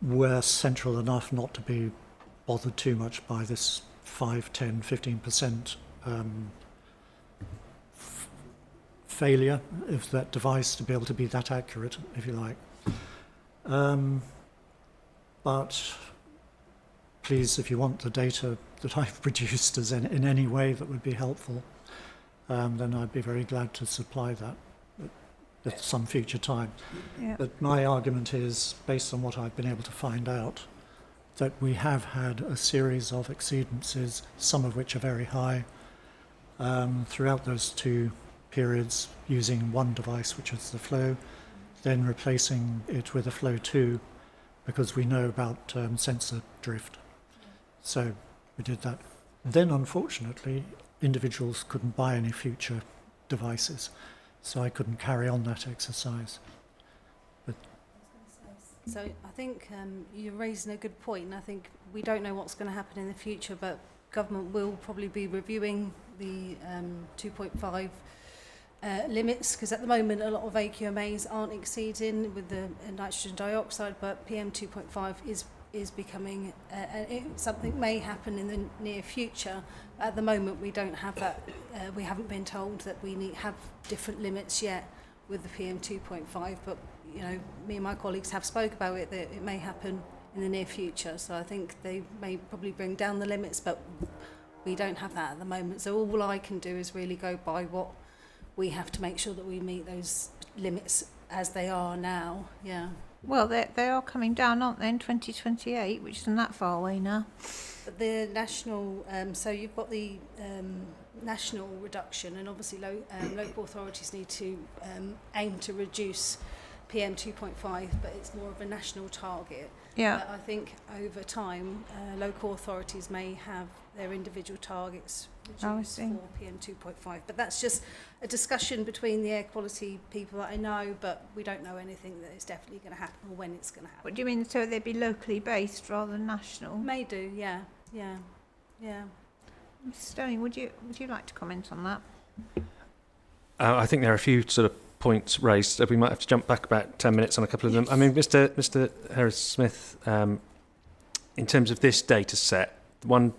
Speaker 9: were central enough not to be bothered too much by this 5, 10, 15% failure of that device to be able to be that accurate, if you like. But please, if you want the data that I've produced as in any way that would be helpful, then I'd be very glad to supply that at some future time.
Speaker 1: Yeah.
Speaker 9: But my argument is, based on what I've been able to find out, that we have had a series of exceedances, some of which are very high, throughout those 2 periods, using one device, which is the flow, then replacing it with a flow 2, because we know about sensor drift. So we did that. Then, unfortunately, individuals couldn't buy any future devices, so I couldn't carry on that exercise. But
Speaker 7: So I think you're raising a good point, and I think we don't know what's going to happen in the future, but government will probably be reviewing the 2.5 limits, because at the moment a lot of AQMAs aren't exceeding with the nitrogen dioxide, but PM 2.5 is becoming something may happen in the near future. At the moment we don't have that, we haven't been told that we have different limits yet with the PM 2.5, but you know, me and my colleagues have spoke about it, that it may happen in the near future, so I think they may probably bring down the limits, but we don't have that at the moment. So all I can do is really go by what we have to make sure that we meet those limits as they are now. Yeah.
Speaker 1: Well, they are coming down, aren't they, in 2028, which isn't that far away now.
Speaker 7: But the national, so you've got the national reduction, and obviously local authorities need to aim to reduce PM 2.5, but it's more of a national target.
Speaker 1: Yeah.
Speaker 7: But I think over time, local authorities may have their individual targets reduced for PM 2.5. But that's just a discussion between the air quality people that I know, but we don't know anything that is definitely going to happen or when it's going to happen.
Speaker 1: What do you mean, so they'd be locally based rather than national?
Speaker 7: May do, yeah.
Speaker 1: Mr. Sterling, would you like to comment on that?
Speaker 5: I think there are a few sort of points raised. We might have to jump back about 10 minutes on a couple of them. I mean, Mr. Harris-Smith, in terms of this data set, one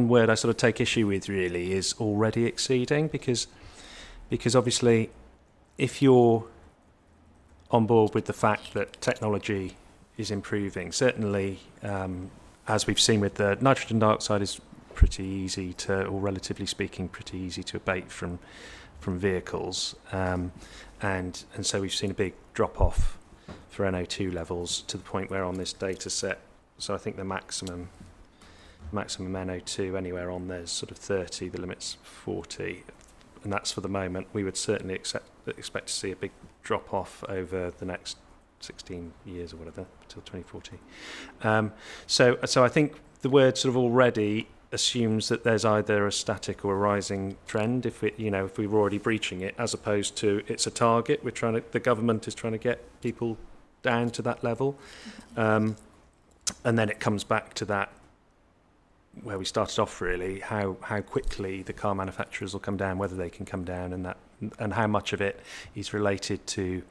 Speaker 5: word I sort of take issue with really is already exceeding, because obviously if you're on board with the fact that technology is improving, certainly as we've seen with the nitrogen dioxide is pretty easy to, or relatively speaking, pretty easy to abate from vehicles, and so we've seen a big drop off for NO2 levels to the point where on this data set, so I think the maximum NO2 anywhere on there is sort of 30, the limit's 40, and that's for the moment. We would certainly expect to see a big drop off over the next 16 years or whatever, till 2040. So I think the word sort of already assumes that there's either a static or a rising trend if we were already breaching it, as opposed to it's a target. The government is trying to get people down to that level. And then it comes back to that where we started off, really, how quickly the car manufacturers will come down, whether they can come down, and how much of it is related to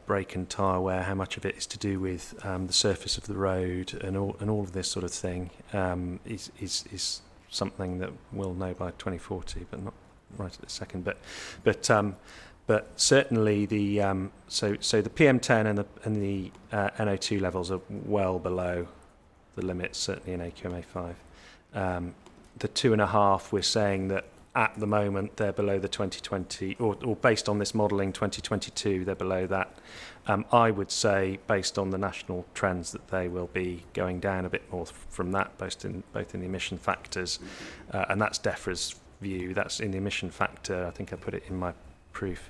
Speaker 5: brake and tyre wear, how much of it is to do with the surface of the road, and all of this sort of thing is something that we'll know by 2040, but not right at this second. But certainly the so the PM10 and the NO2 levels are well below the limits, certainly in AQMA5. The 2.5, we're saying that at the moment they're below the 2020, or based on this modelling 2022, they're below that. I would say, based on the national trends, that they will be going down a bit more from that, both in the emission factors, and that's DEFRA's view. That's in the emission factor. I think I put it in my proof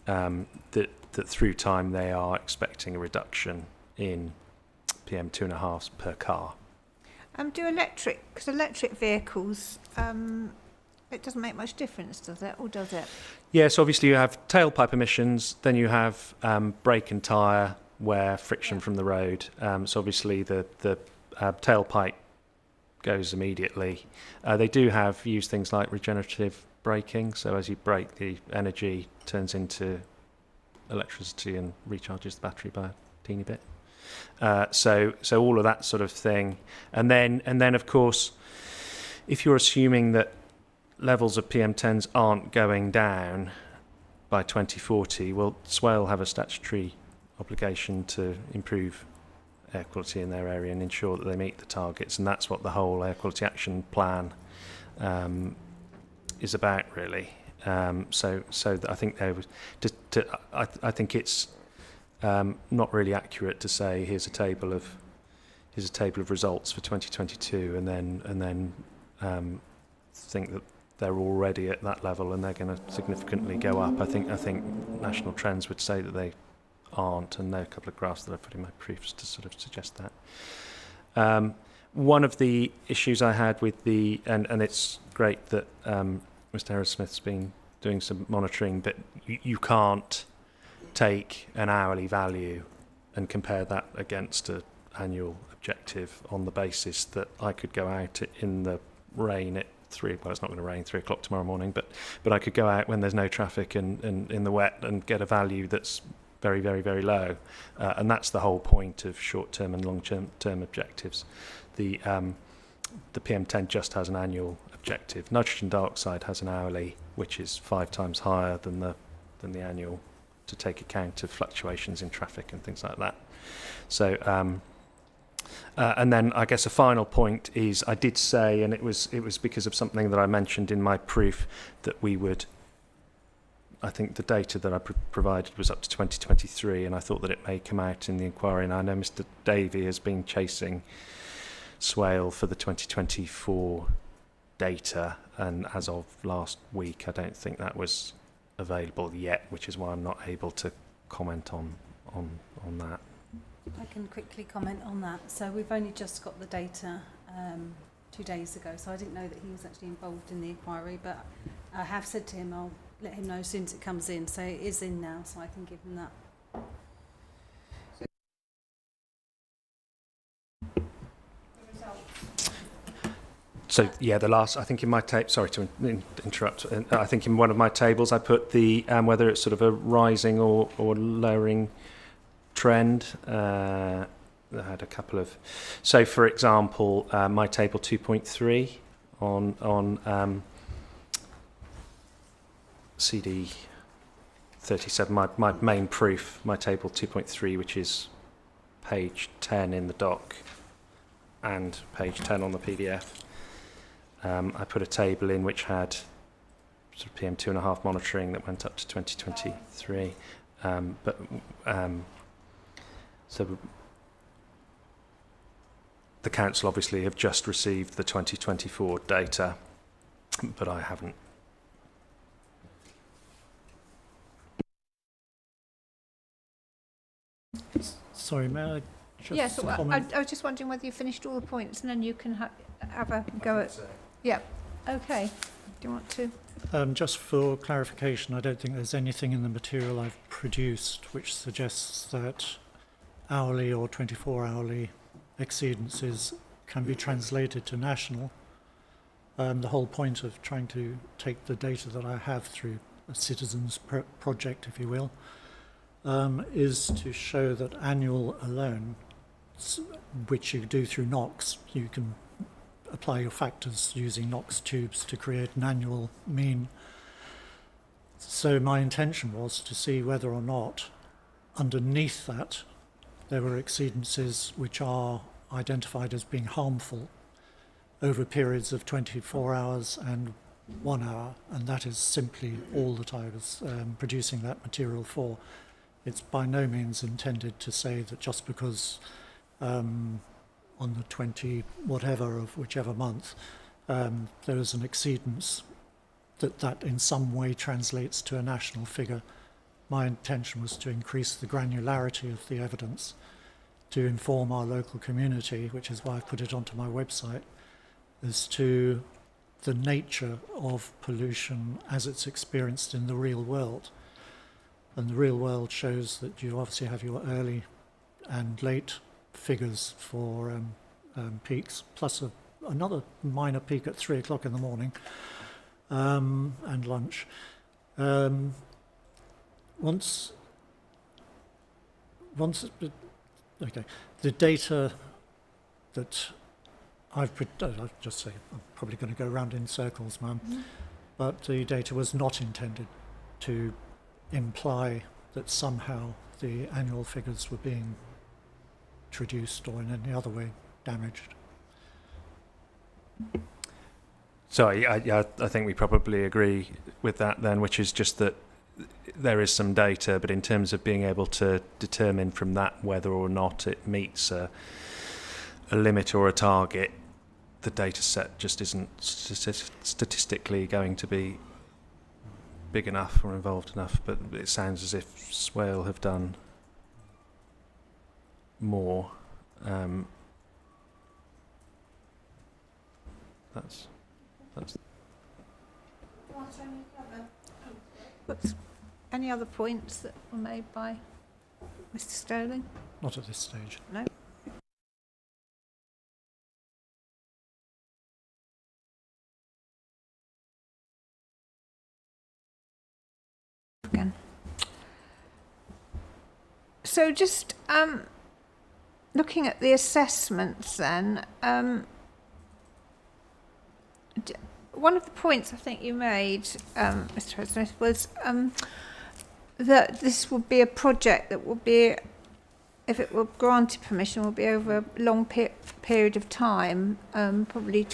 Speaker 5: that through time they are expecting a reduction in PM 2.5s per car.
Speaker 1: Do electric vehicles, it doesn't make much difference, does it, or does it?
Speaker 5: Yes, obviously you have tailpipe emissions, then you have brake and tyre wear, friction from the road. So obviously the tailpipe goes immediately. They do use things like regenerative braking, so as you brake, the energy turns into electricity and recharges the battery by a teeny bit. So all of that sort of thing, and then of course, if you're assuming that levels of PM10s aren't going down by 2040, well, SWAIL have a statutory obligation to improve air quality in their area and ensure that they meet the targets, and that's what the whole air quality action plan is about, really. So I think I think it's not really accurate to say here's a table of results for 2022 and then think that they're already at that level and they're going to significantly go up. I think national trends would say that they aren't, and there are a couple of graphs that I put in my proofs to sort of suggest that. One of the issues I had with and it's great that Mr. Harris-Smith's been doing some monitoring, but you can't take an hourly value and compare that against an annual objective on the basis that I could go out in the rain at 3, well, it's not going to rain 3 o'clock tomorrow morning, but I could go out when there's no traffic and in the wet and get a value that's very, very, very low. And that's the whole point of short-term and long-term objectives. The PM10 just has an annual objective. Nitrogen dioxide has an hourly, which is 5 times higher than the annual, to take account of fluctuations in traffic and things like that. So, and then I guess a final point is I did say, and it was because of something that I mentioned in my proof, that we would, I think the data that I provided was up to 2023, and I thought that it may come out in the inquiry. And I know Mr. Davey has been chasing SWAIL for the 2024 data, and as of last week, I don't think that was available yet, which is why I'm not able to comment on that.
Speaker 7: I can quickly comment on that. So we've only just got the data 2 days ago, so I didn't know that he was actually involved in the inquiry, but I have said to him I'll let him know as soon as it comes in. So it is in now, so I can give him that. So yeah, the last, I think in my tape, sorry to interrupt, I think in one of my tables I put the whether it's sort of a rising or lowering trend. I had a couple of, so for example, my table 2.3 on CD 37, my main proof, my table 2.3, which is page 10 in the doc and page 10 on the PDF. I put a table in which had sort of PM 2.5 monitoring that went up to 2023. So the council obviously have just received the 2024 data, but I haven't.
Speaker 9: Sorry, may I just
Speaker 1: Yes, well,
Speaker 9: comment?
Speaker 1: I was just wondering whether you finished all the points and then you can have a go at... Yeah, okay. Do you want to?
Speaker 9: Just for clarification, I don't think there's anything in the material I've produced which suggests that hourly or 24-hourly exceedances can be translated to national. The whole point of trying to take the data that I have through a citizens project, if you will, is to show that annual alone, which you do through NOx, you can apply your factors using NOx tubes to create an annual mean. So my intention was to see whether or not underneath that there were exceedances which are identified as being harmful over periods of 24 hours and 1 hour, and that is simply all that I was producing that material for. It's by no means intended to say that just because on the 20 whatever of whichever month there is an exceedance that in some way translates to a national figure. My intention was to increase the granularity of the evidence to inform our local community, which is why I put it onto my website, as to the nature of pollution as it's experienced in the real world. And the real world shows that you obviously have your early and late figures for peaks, plus another minor peak at 3 o'clock in the morning, and lunch. Okay, the data that I'll just say, I'm probably going to go around in circles, ma'am, but the data was not intended to imply that somehow the annual figures were being traduced or in any other way damaged.
Speaker 5: So I think we probably agree with that then, which is just that there is some data, but in terms of being able to determine from that whether or not it meets a limit or a target, the data set just isn't statistically going to be big enough or involved enough. But it sounds as if Swale have done more. That's
Speaker 1: Whoops. Any other points that were made by Mr. Sterling?
Speaker 9: Not at this stage.
Speaker 1: No. Again. So just looking at the assessments then, one of the points I think you made, Mr. President, was that this would be a project that would be, if it were granted permission, would be over a long period of time, probably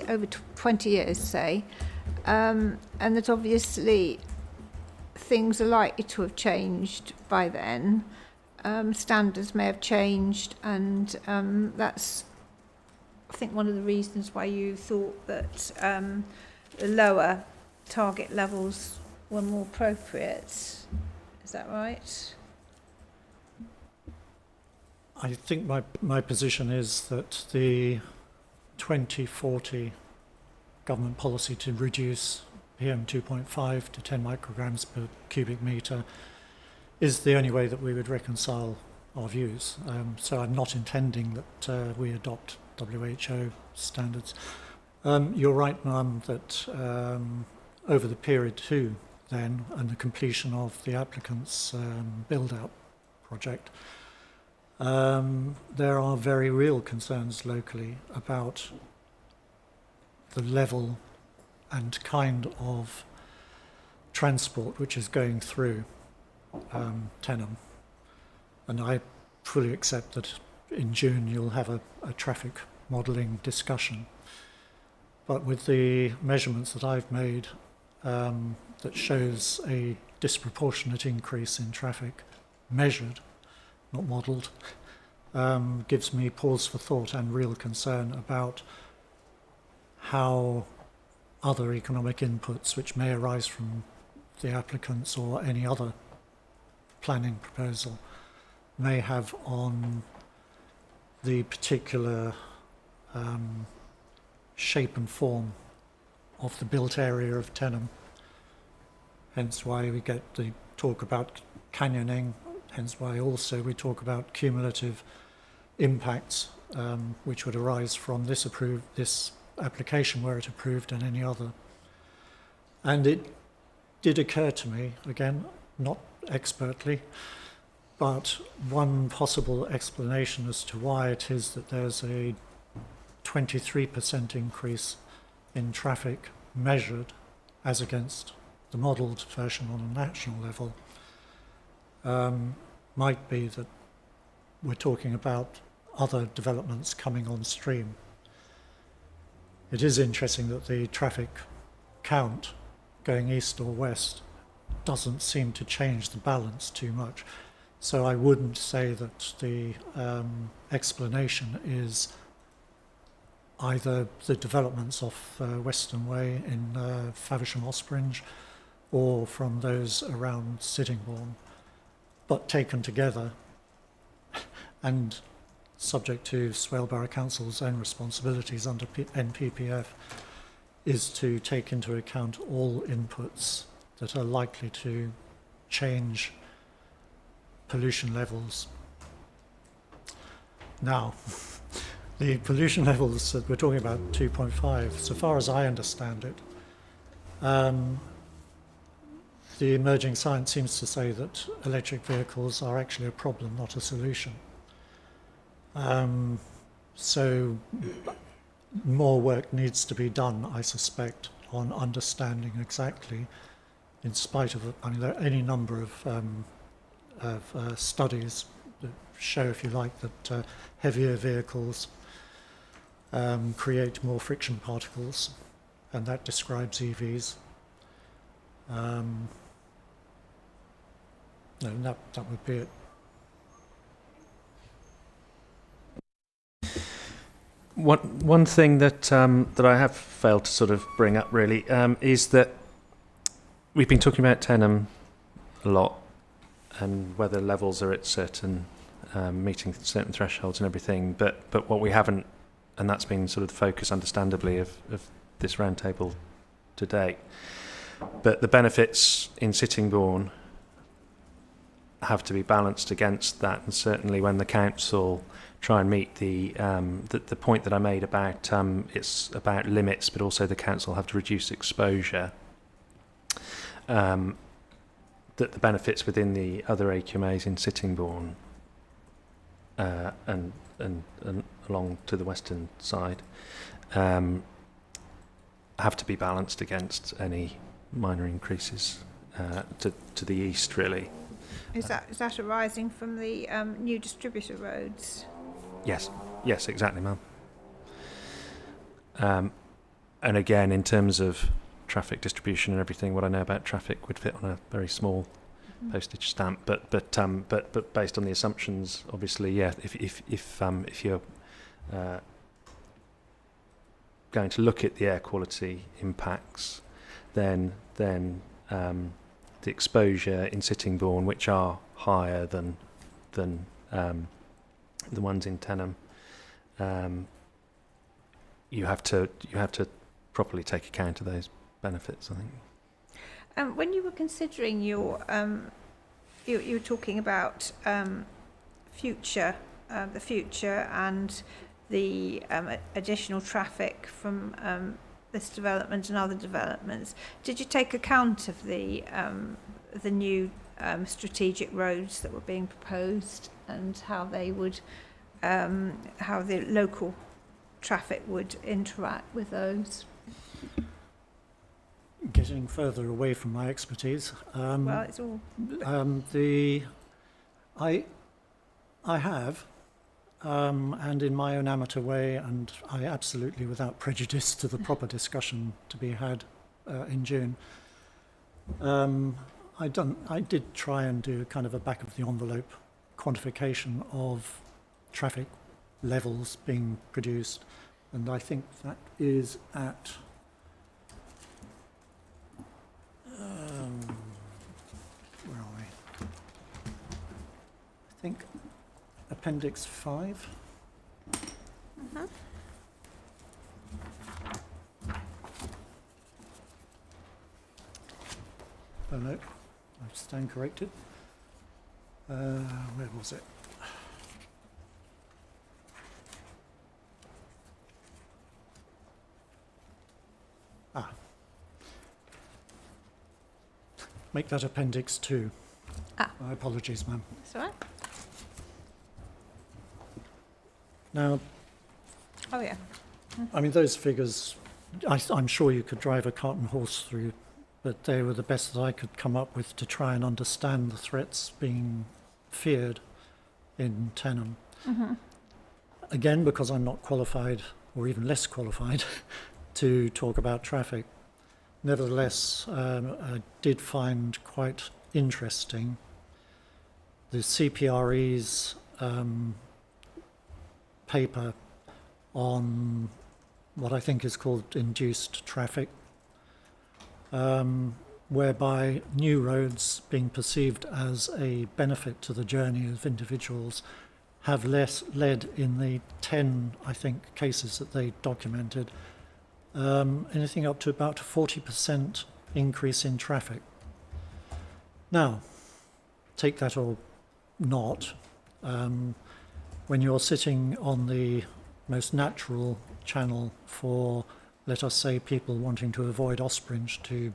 Speaker 1: over 20 years, say, and that obviously things are likely to have changed by then. Standards may have changed, and that's, I think, one of the reasons why you thought that the lower target levels were more appropriate. Is that right?
Speaker 9: I think my position is that the 2040 government policy to reduce PM 2.5 to 10 micrograms per cubic metre is the only way that we would reconcile our views. So I'm not intending that we adopt WHO standards. You're right, ma'am, that over the period too, then, and the completion of the applicant's build-out project, there are very real concerns locally about the level and kind of transport which is going through Tenham. And I fully accept that in June you'll have a traffic modelling discussion. But with the measurements that I've made that shows a disproportionate increase in traffic, measured, not modelled, gives me pause for thought and real concern about how other economic inputs which may arise from the applicants or any other planning proposal may have on the particular shape and form of the built area of Tenham. Hence why we get the talk about canyoning, hence why also we talk about cumulative impacts which would arise from this application were it approved and any other. And it did occur to me, again, not expertly, but one possible explanation as to why it is that there's a 23% increase in traffic measured as against the modelled version on a national level might be that we're talking about other developments coming on stream. It is interesting that the traffic count going east or west doesn't seem to change the balance too much. So I wouldn't say that the explanation is either the developments off Western Way in Faversham-Ospringe or from those around Sittingbourne, but taken together and subject to Swale Borough Council's own responsibilities under NPPF, is to take into account all inputs that are likely to change pollution levels. Now, the pollution levels that we're talking about, 2.5, so far as I understand it, the emerging science seems to say that electric vehicles are actually a problem, not a solution. So more work needs to be done, I suspect, on understanding exactly, in spite of, I mean, there are any number of studies that show, if you like, that heavier vehicles create more friction particles, and that describes EVs. No, that would be it.
Speaker 5: One thing that that I have failed to sort of bring up really is that we've been talking about Tenham a lot and whether levels are at certain meeting certain thresholds and everything, but what we haven't, and that's been sort of the focus, understandably, of this roundtable to date. But the benefits in Sittingbourne have to be balanced against that, and certainly when the council try and meet the point that I made about it's about limits, but also the council have to reduce exposure. That the benefits within the other AQMAs in Sittingbourne and along to the western side have to be balanced against any minor increases to the east, really.
Speaker 1: Is that arising from the new distributor roads?
Speaker 5: Yes, exactly, ma'am. And again, in terms of traffic distribution and everything, what I know about traffic would fit on a very small postage stamp. But based on the assumptions, obviously, yeah. If you're going to look at the air quality impacts, then the exposure in Sittingbourne, which are higher than the ones in Tenham, you have to properly take account of those benefits, I think.
Speaker 1: When you were considering your, you were talking about the future and the additional traffic from this development and other developments. Did you take account of the new strategic roads that were being proposed and how they would, how the local traffic would interact with those?
Speaker 9: Getting further away from my expertise.
Speaker 1: Well, it's all.
Speaker 9: I have, and in my own amateur way, and I absolutely, without prejudice to the proper discussion to be had in June. I did try and do kind of a back of the envelope quantification of traffic levels being produced, and I think that is at where are we? I think Appendix 5. Oh no, I stand corrected. Where was it? Make that Appendix 2. My apologies, ma'am.
Speaker 1: That's all right.
Speaker 9: Now,
Speaker 1: Oh, yeah.
Speaker 9: I mean, those figures, I'm sure you could drive a cart and horse through, but they were the best that I could come up with to try and understand the threats being feared in Tenham. Again, because I'm not qualified, or even less qualified, to talk about traffic. Nevertheless, I did find quite interesting the CPRE's paper on what I think is called induced traffic, whereby new roads being perceived as a benefit to the journey of individuals have led in the 10, I think, cases that they documented, anything up to about 40% increase in traffic. Now, take that or not, when you're sitting on the most natural channel for, let us say, people wanting to avoid Ospringe to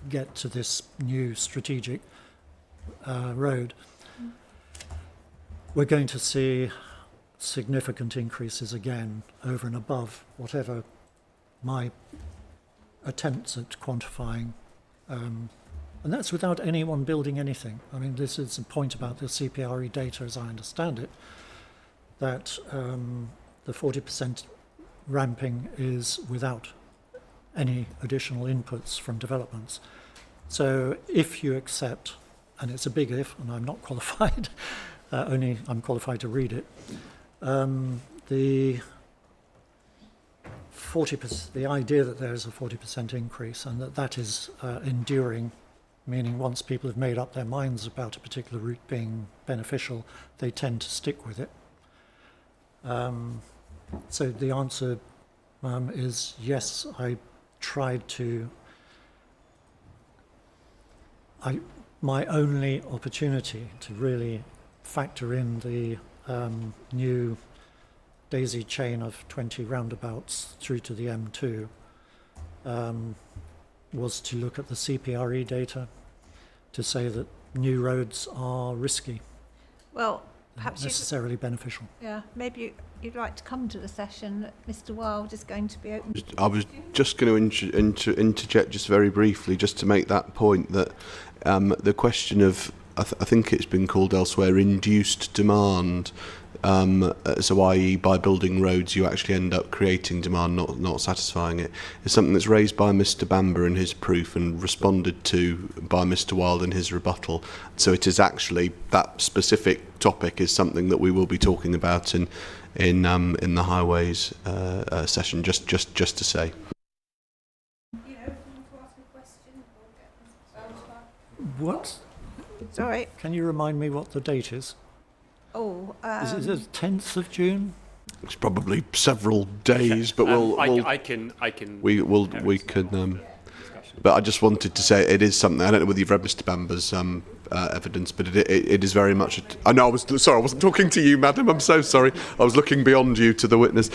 Speaker 9: get to this new strategic road, we're going to see significant increases again over and above whatever my attempts at quantifying. And that's without anyone building anything. I mean, this is the point about the CPRE data, as I understand it, that the 40% ramping is without any additional inputs from developments. So if you accept, and it's a big if, and I'm not qualified, only I'm qualified to read it, the 40%, the idea that there is a 40% increase and that is enduring, meaning once people have made up their minds about a particular route being beneficial, they tend to stick with it. So the answer is yes, I tried to. My only opportunity to really factor in the new daisy chain of 20 roundabouts through to the M2 was to look at the CPRE data to say that new roads are risky,
Speaker 1: Well, perhaps
Speaker 9: not necessarily beneficial.
Speaker 1: maybe you'd like to come to the session that Mr. Wilde is going to be open.
Speaker 2: I was just going to interject just very briefly, just to make that point that the question of, I think it's been called elsewhere, induced demand. So i.e. by building roads you actually end up creating demand, not satisfying it, is something that's raised by Mr. Bamber in his proof and responded to by Mr. Wilde in his rebuttal. So it is actually, that specific topic is something that we will be talking about in the highways session, just to say.
Speaker 9: What?
Speaker 1: Sorry.
Speaker 9: Can you remind me what the date is?
Speaker 1: Oh,
Speaker 9: Is it the 10th of June?
Speaker 2: It's probably several days, but
Speaker 4: I can.
Speaker 2: we can. But I just wanted to say it is something. I don't know whether you've read Mr. Bamber's evidence, but it is very much. I know. I wasn't talking to you, madam. I'm so sorry. I was looking beyond you to the witness.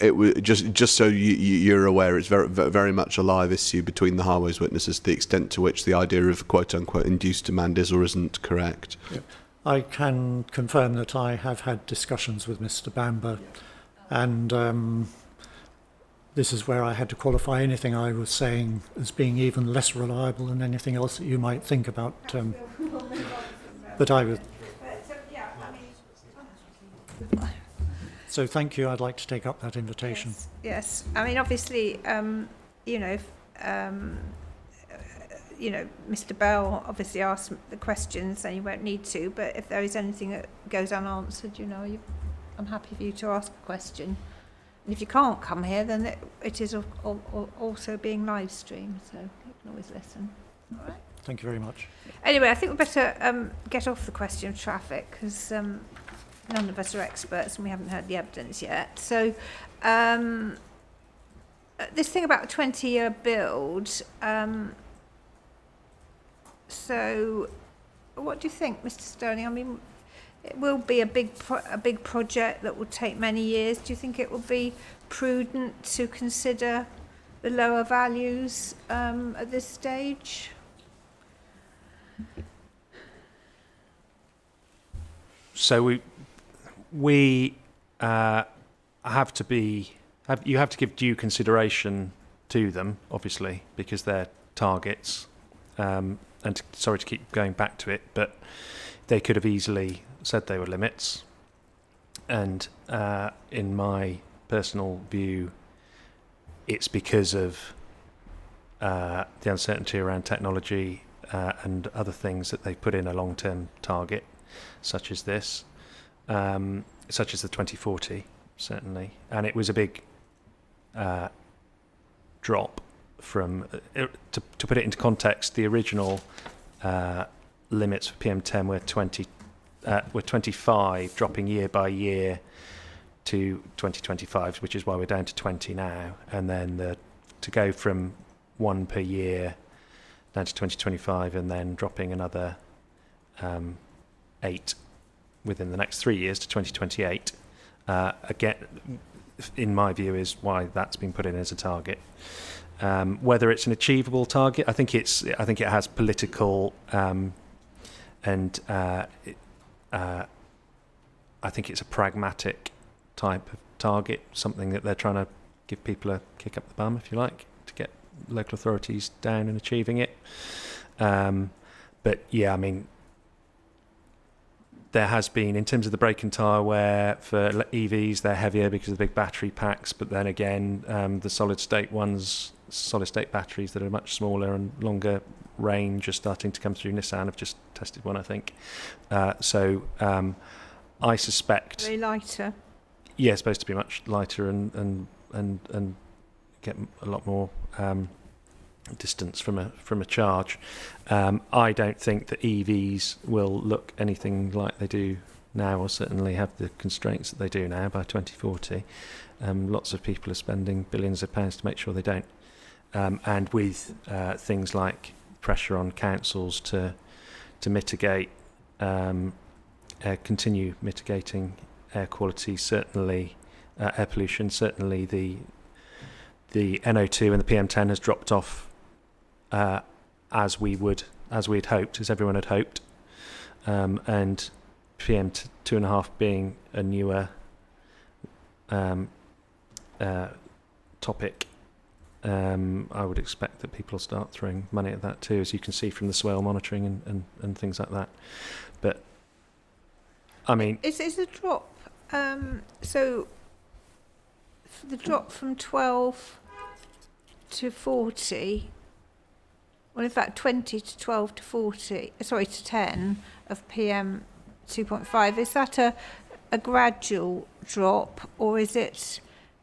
Speaker 2: It was just so you're aware. It's very much a live issue between the highways witnesses. The extent to which the idea of quote unquote induced demand is or isn't correct.
Speaker 9: Yeah. I can confirm that I have had discussions with Mr. Bamber, and this is where I had to qualify anything I was saying as being even less reliable than anything else that you might think about. But I would. So thank you. I'd like to take up that invitation.
Speaker 1: yes. I mean, obviously, Mr. Bell obviously asked the questions, and you won't need to. But if there is anything that goes unanswered, I'm happy for you to ask a question. And if you can't come here, then it is also being live streamed, so you can always listen. All right.
Speaker 9: Thank you very much.
Speaker 1: Anyway, I think we better get off the question of traffic, because none of us are experts and we haven't heard the evidence yet. So this thing about a 20-year build, so what do you think, Mr. Sterling? I mean, it will be a big project that will take many years. Do you think it will be prudent to consider the lower values at this stage?
Speaker 5: So we have to give due consideration to them, obviously, because they're targets. And sorry to keep going back to it, but they could have easily said they were limits. And in my personal view, it's because of the uncertainty around technology and other things that they put in a long-term target, such as this, such as the 2040, certainly. And it was a big drop from, to put it into context, the original limits for PM10 were 25, dropping year by year to 2025, which is why we're down to 20 now. And then to go from 1 per year down to 2025 and then dropping another 8 within the next 3 years to 2028, again, in my view, is why that's been put in as a target. Whether it's an achievable target, I think it has political and I think it's a pragmatic type of target, something that they're trying to give people a kick up the bum, if you like, to get local authorities down and achieving it. But yeah, I mean, there has been, in terms of the brake and tyre wear for EVs, they're heavier because of the big battery packs, but then again, the solid state batteries that are much smaller and longer range are starting to come through. Nissan have just tested one, I think. So I suspect...
Speaker 1: Very lighter.
Speaker 5: Yeah, it's supposed to be much lighter and get a lot more distance from a charge. I don't think that EVs will look anything like they do now, or certainly have the constraints that they do now by 2040. Lots of people are spending billions of pounds to make sure they don't. And with things like pressure on councils to mitigate, continue mitigating air quality, certainly air pollution, certainly the NO2 and the PM10 has dropped off as we'd hoped, as everyone had hoped, and PM2.5 being a newer topic. I would expect that people will start throwing money at that too, as you can see from the swale monitoring and things like that. But I mean,
Speaker 1: is a drop. So the drop from 12 to 40. Well, in fact, 20 to 12 to 40. Sorry, to 10 of PM 2.5. Is that a gradual drop, or is it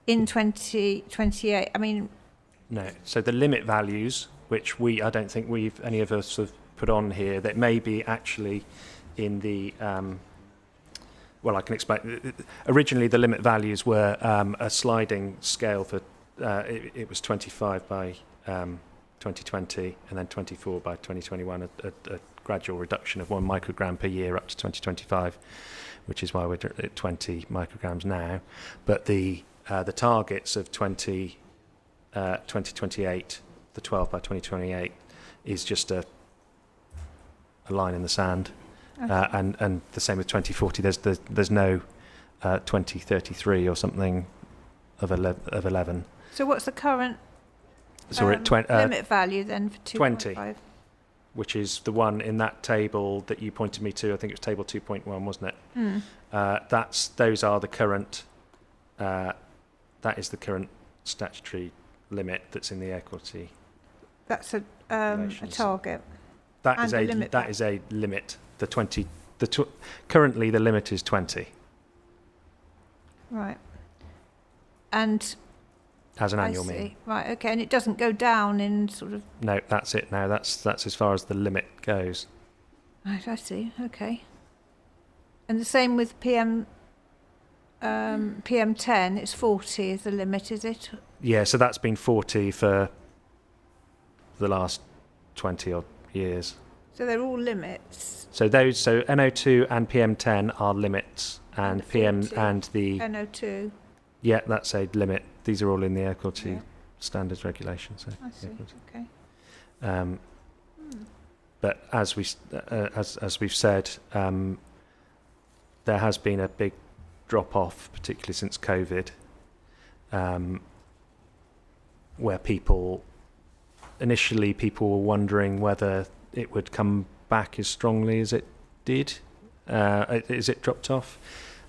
Speaker 1: in 2028? I mean.
Speaker 5: No. So the limit values, which I don't think any of us have put on here, that may be actually in the, well, I can explain. Originally, the limit values were a sliding scale for, it was 25 by 2020 and then 24 by 2021, a gradual reduction of 1 microgram per year up to 2025, which is why we're at 20 micrograms now. But the targets of 2028, the 12 by 2028, is just a line in the sand. Okay. And the same with 2040. There's no 2033 or something of 11.
Speaker 1: So what's the current
Speaker 5: so we're at
Speaker 1: limit value then for 2.5?
Speaker 5: 20, which is the one in that table that you pointed me to. I think it was table 2.1, wasn't it? Those are the current. That is the current statutory limit that's in the air quality.
Speaker 1: That's a target.
Speaker 5: That is a limit. Currently the limit is 20.
Speaker 1: Right. And
Speaker 5: as an annual mean.
Speaker 1: Right, okay, and it doesn't go down in sort of.
Speaker 5: No, that's it now. That's as far as the limit goes.
Speaker 1: Right, I see. Okay. And the same with PM10, it's 40 is the limit, is it?
Speaker 5: Yeah, so that's been 40 for the last 20 odd years.
Speaker 1: So they're all limits.
Speaker 5: So NO2 and PM10 are limits, and PM
Speaker 1: 40,
Speaker 5: and the
Speaker 1: NO2.
Speaker 5: yeah, that's a limit. These are all in the air quality
Speaker 1: Yeah.
Speaker 5: standards regulations. So,
Speaker 1: I see.
Speaker 5: air quality.
Speaker 1: Okay.
Speaker 5: But as we've said, there has been a big drop off, particularly since COVID, where initially people were wondering whether it would come back as strongly as it did. Is it dropped off?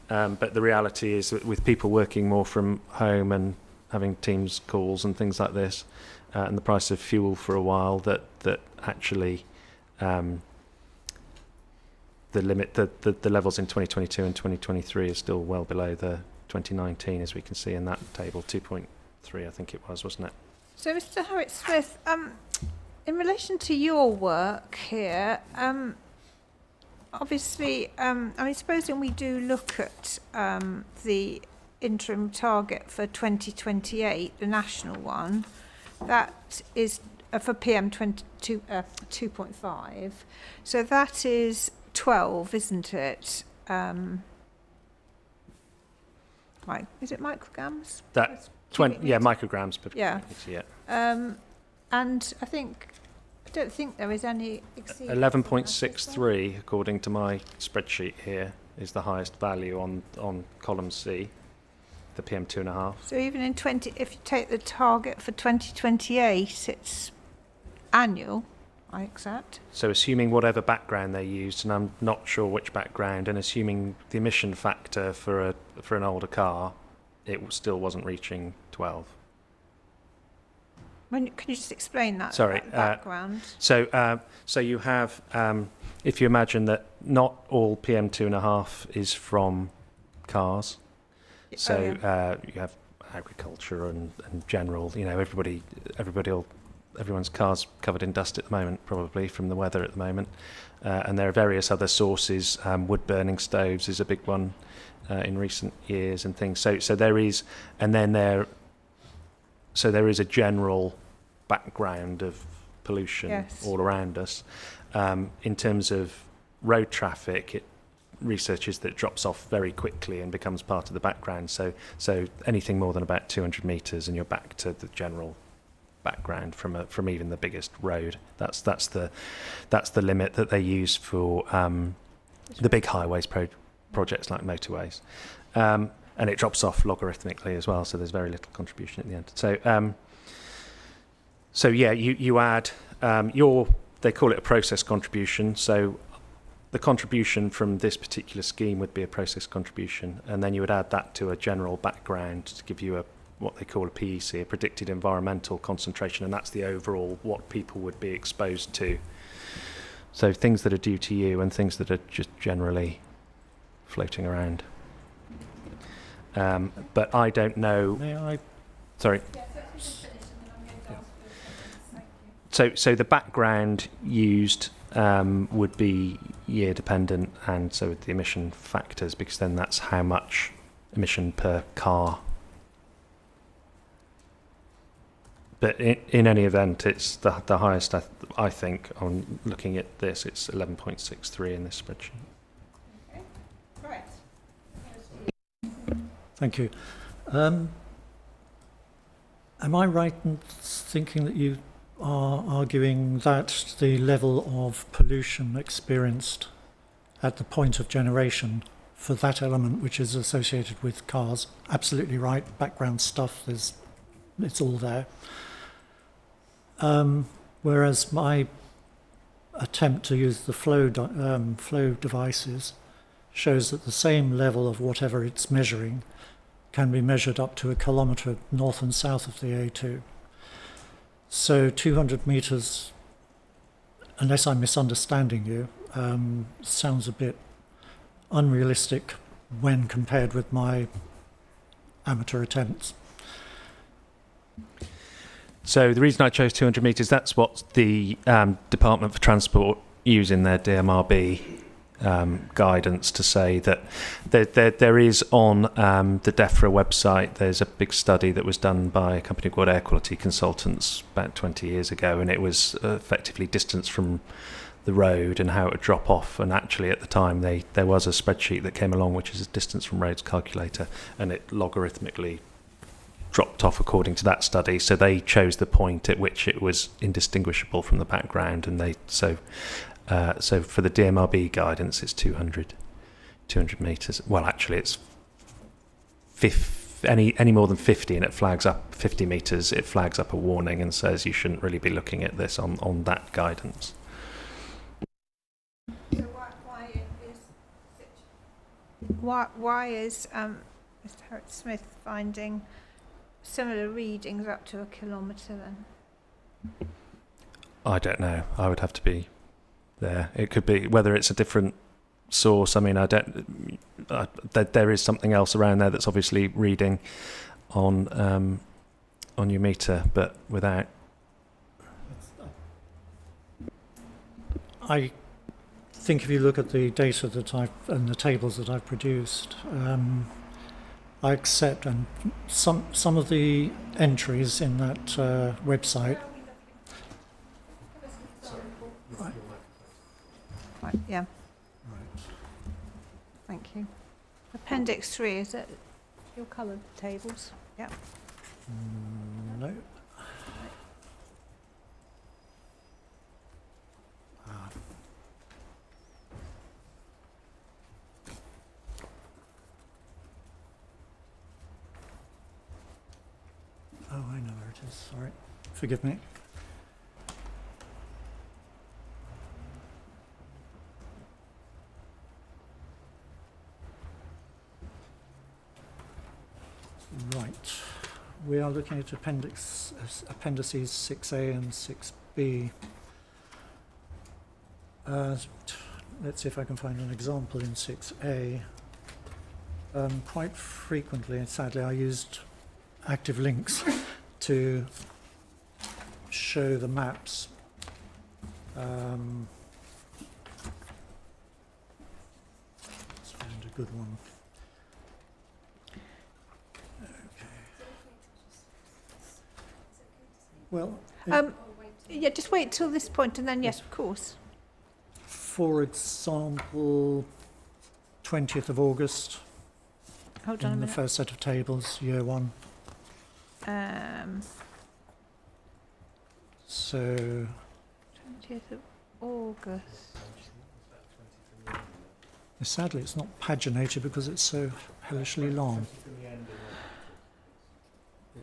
Speaker 5: But the reality is that with people working more from home and having Teams calls and things like this, and the price of fuel for a while, that actually the levels in 2022 and 2023 are still well below the 2019, as we can see in that table, 2.3, I think it was, wasn't it?
Speaker 1: So, Mr. Harriet-Smith, in relation to your work here, obviously, supposing we do look at the interim target for 2028, the national one, that is for PM 2.5. So that is 12, isn't it? Right, is it micrograms?
Speaker 5: That 20, yeah, micrograms per
Speaker 1: Yeah.
Speaker 5: meter, yeah.
Speaker 1: And I don't think there is any exceedance.
Speaker 5: 11.63, according to my spreadsheet here, is the highest value on column C, the PM 2.5.
Speaker 1: So even in if you take the target for 2028, it's annual, I accept.
Speaker 5: So assuming whatever background they used, and I'm not sure which background, and assuming the emission factor for an older car, it still wasn't reaching 12.
Speaker 1: Can you just explain that?
Speaker 5: Sorry,
Speaker 1: that background.
Speaker 5: So you have, if you imagine that not all PM 2.5 is from cars, so you have agriculture and general. You know, everyone's car's covered in dust at the moment, probably from the weather at the moment, and there are various other sources. Wood burning stoves is a big one in recent years, and things. So there is, and then there is a general background of pollution all around us. In terms of road traffic, research is that it drops off very quickly and becomes part of the background. So anything more than about 200 metres, and you're back to the general background from even the biggest road. That's the limit that they use for the big highways projects like motorways. And it drops off logarithmically as well, so there's very little contribution at the end. So yeah, you add they call it a process contribution. So the contribution from this particular scheme would be a process contribution, and then you would add that to a general background to give you what they call a PEC, a predicted environmental concentration, and that's the overall what people would be exposed to. So things that are due to you and things that are just generally floating around. But I don't know.
Speaker 9: May I?
Speaker 5: Sorry. So the background used would be year dependent, and so with the emission factors, because then that's how much emission per car. But in any event, it's the highest, I think, on looking at this, it's 11.63 in this spreadsheet.
Speaker 1: Okay. Right.
Speaker 9: Thank you. Am I right in thinking that you are arguing that the level of pollution experienced at the point of generation for that element which is associated with cars, absolutely right, background stuff, it's all there. Whereas my attempt to use the flow devices shows that the same level of whatever it's measuring can be measured up to 1 kilometre north and south of the A2. So 200 metres, unless I'm misunderstanding you, sounds a bit unrealistic when compared with my amateur attempts.
Speaker 5: So the reason I chose 200 metres, that's what the Department for Transport use in their DMRB guidance to say that there is on the DEFRA website, there's a big study that was done by a company called Air Quality Consultants about 20 years ago, and it was effectively distance from the road and how it would drop off. And actually at the time there was a spreadsheet that came along, which is a distance from roads calculator, and it logarithmically dropped off according to that study. So they chose the point at which it was indistinguishable from the background, and so for the DMRB guidance it's 200 metres. Well, actually it's any more than 50 and it flags up 50 metres, it flags up a warning and says you shouldn't really be looking at this on that guidance.
Speaker 1: So why is Mr. Harriet Smith finding similar readings up to a kilometre then?
Speaker 5: I don't know. I would have to be there. It could be whether it's a different source. I mean, there is something else around there that's obviously reading on your meter, but without.
Speaker 9: I think if you look at the data and the tables that I've produced, I accept, and some of the entries in that website.
Speaker 1: Right, yeah.
Speaker 9: Right.
Speaker 1: Thank you. Appendix 3, is it your coloured tables? Yeah.
Speaker 9: No. Ah. Oh, I know where it is. Sorry. Forgive me. Right. We are looking at appendices 6A and 6B. Let's see if I can find an example in 6A. Quite frequently, and sadly, I used active links to show the maps. Let's find a good one. Well,
Speaker 1: Yeah, just wait till this point and then yes, of course.
Speaker 9: for example, 20th of August,
Speaker 1: Hold on a
Speaker 9: in the
Speaker 1: minute.
Speaker 9: first set of tables, year one. So,
Speaker 1: 20th of August.
Speaker 9: sadly, it's not paginated because it's so hellishly long.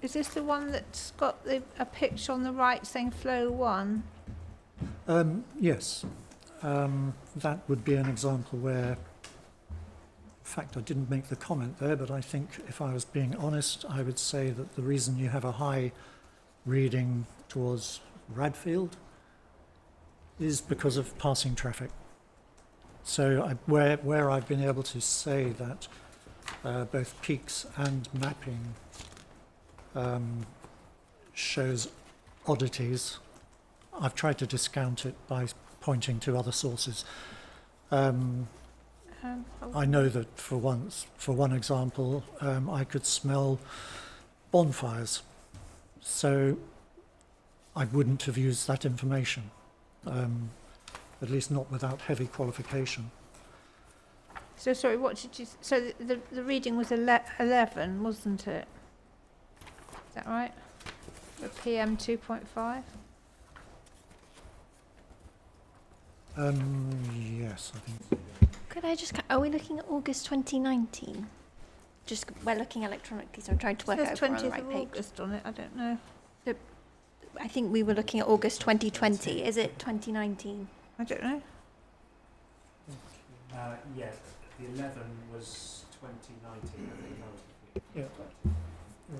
Speaker 1: Is this the one that's got a picture on the right saying flow 1?
Speaker 9: Yes, that would be an example where, in fact, I didn't make the comment there, but I think if I was being honest, I would say that the reason you have a high reading towards Radfield is because of passing traffic. So where I've been able to say that both peaks and mapping shows oddities, I've tried to discount it by pointing to other sources. I know that for one example, I could smell bonfires, so I wouldn't have used that information, at least not without heavy qualification.
Speaker 1: So sorry, what did you? So the reading was 11, wasn't it? Is that right? For PM 2.5.
Speaker 9: Yes, I think.
Speaker 10: Could I just, are we looking at August 2019? Just, we're looking electronically, so I'm trying to work
Speaker 1: It
Speaker 10: out
Speaker 1: says
Speaker 10: if we're on the
Speaker 1: 20th
Speaker 10: right
Speaker 1: of
Speaker 10: page.
Speaker 1: August on it. I don't know.
Speaker 10: I think we were looking at August 2020. Is it 2019?
Speaker 1: I don't know.
Speaker 5: Yeah, the 11 was 2019, I think.
Speaker 9: Yeah,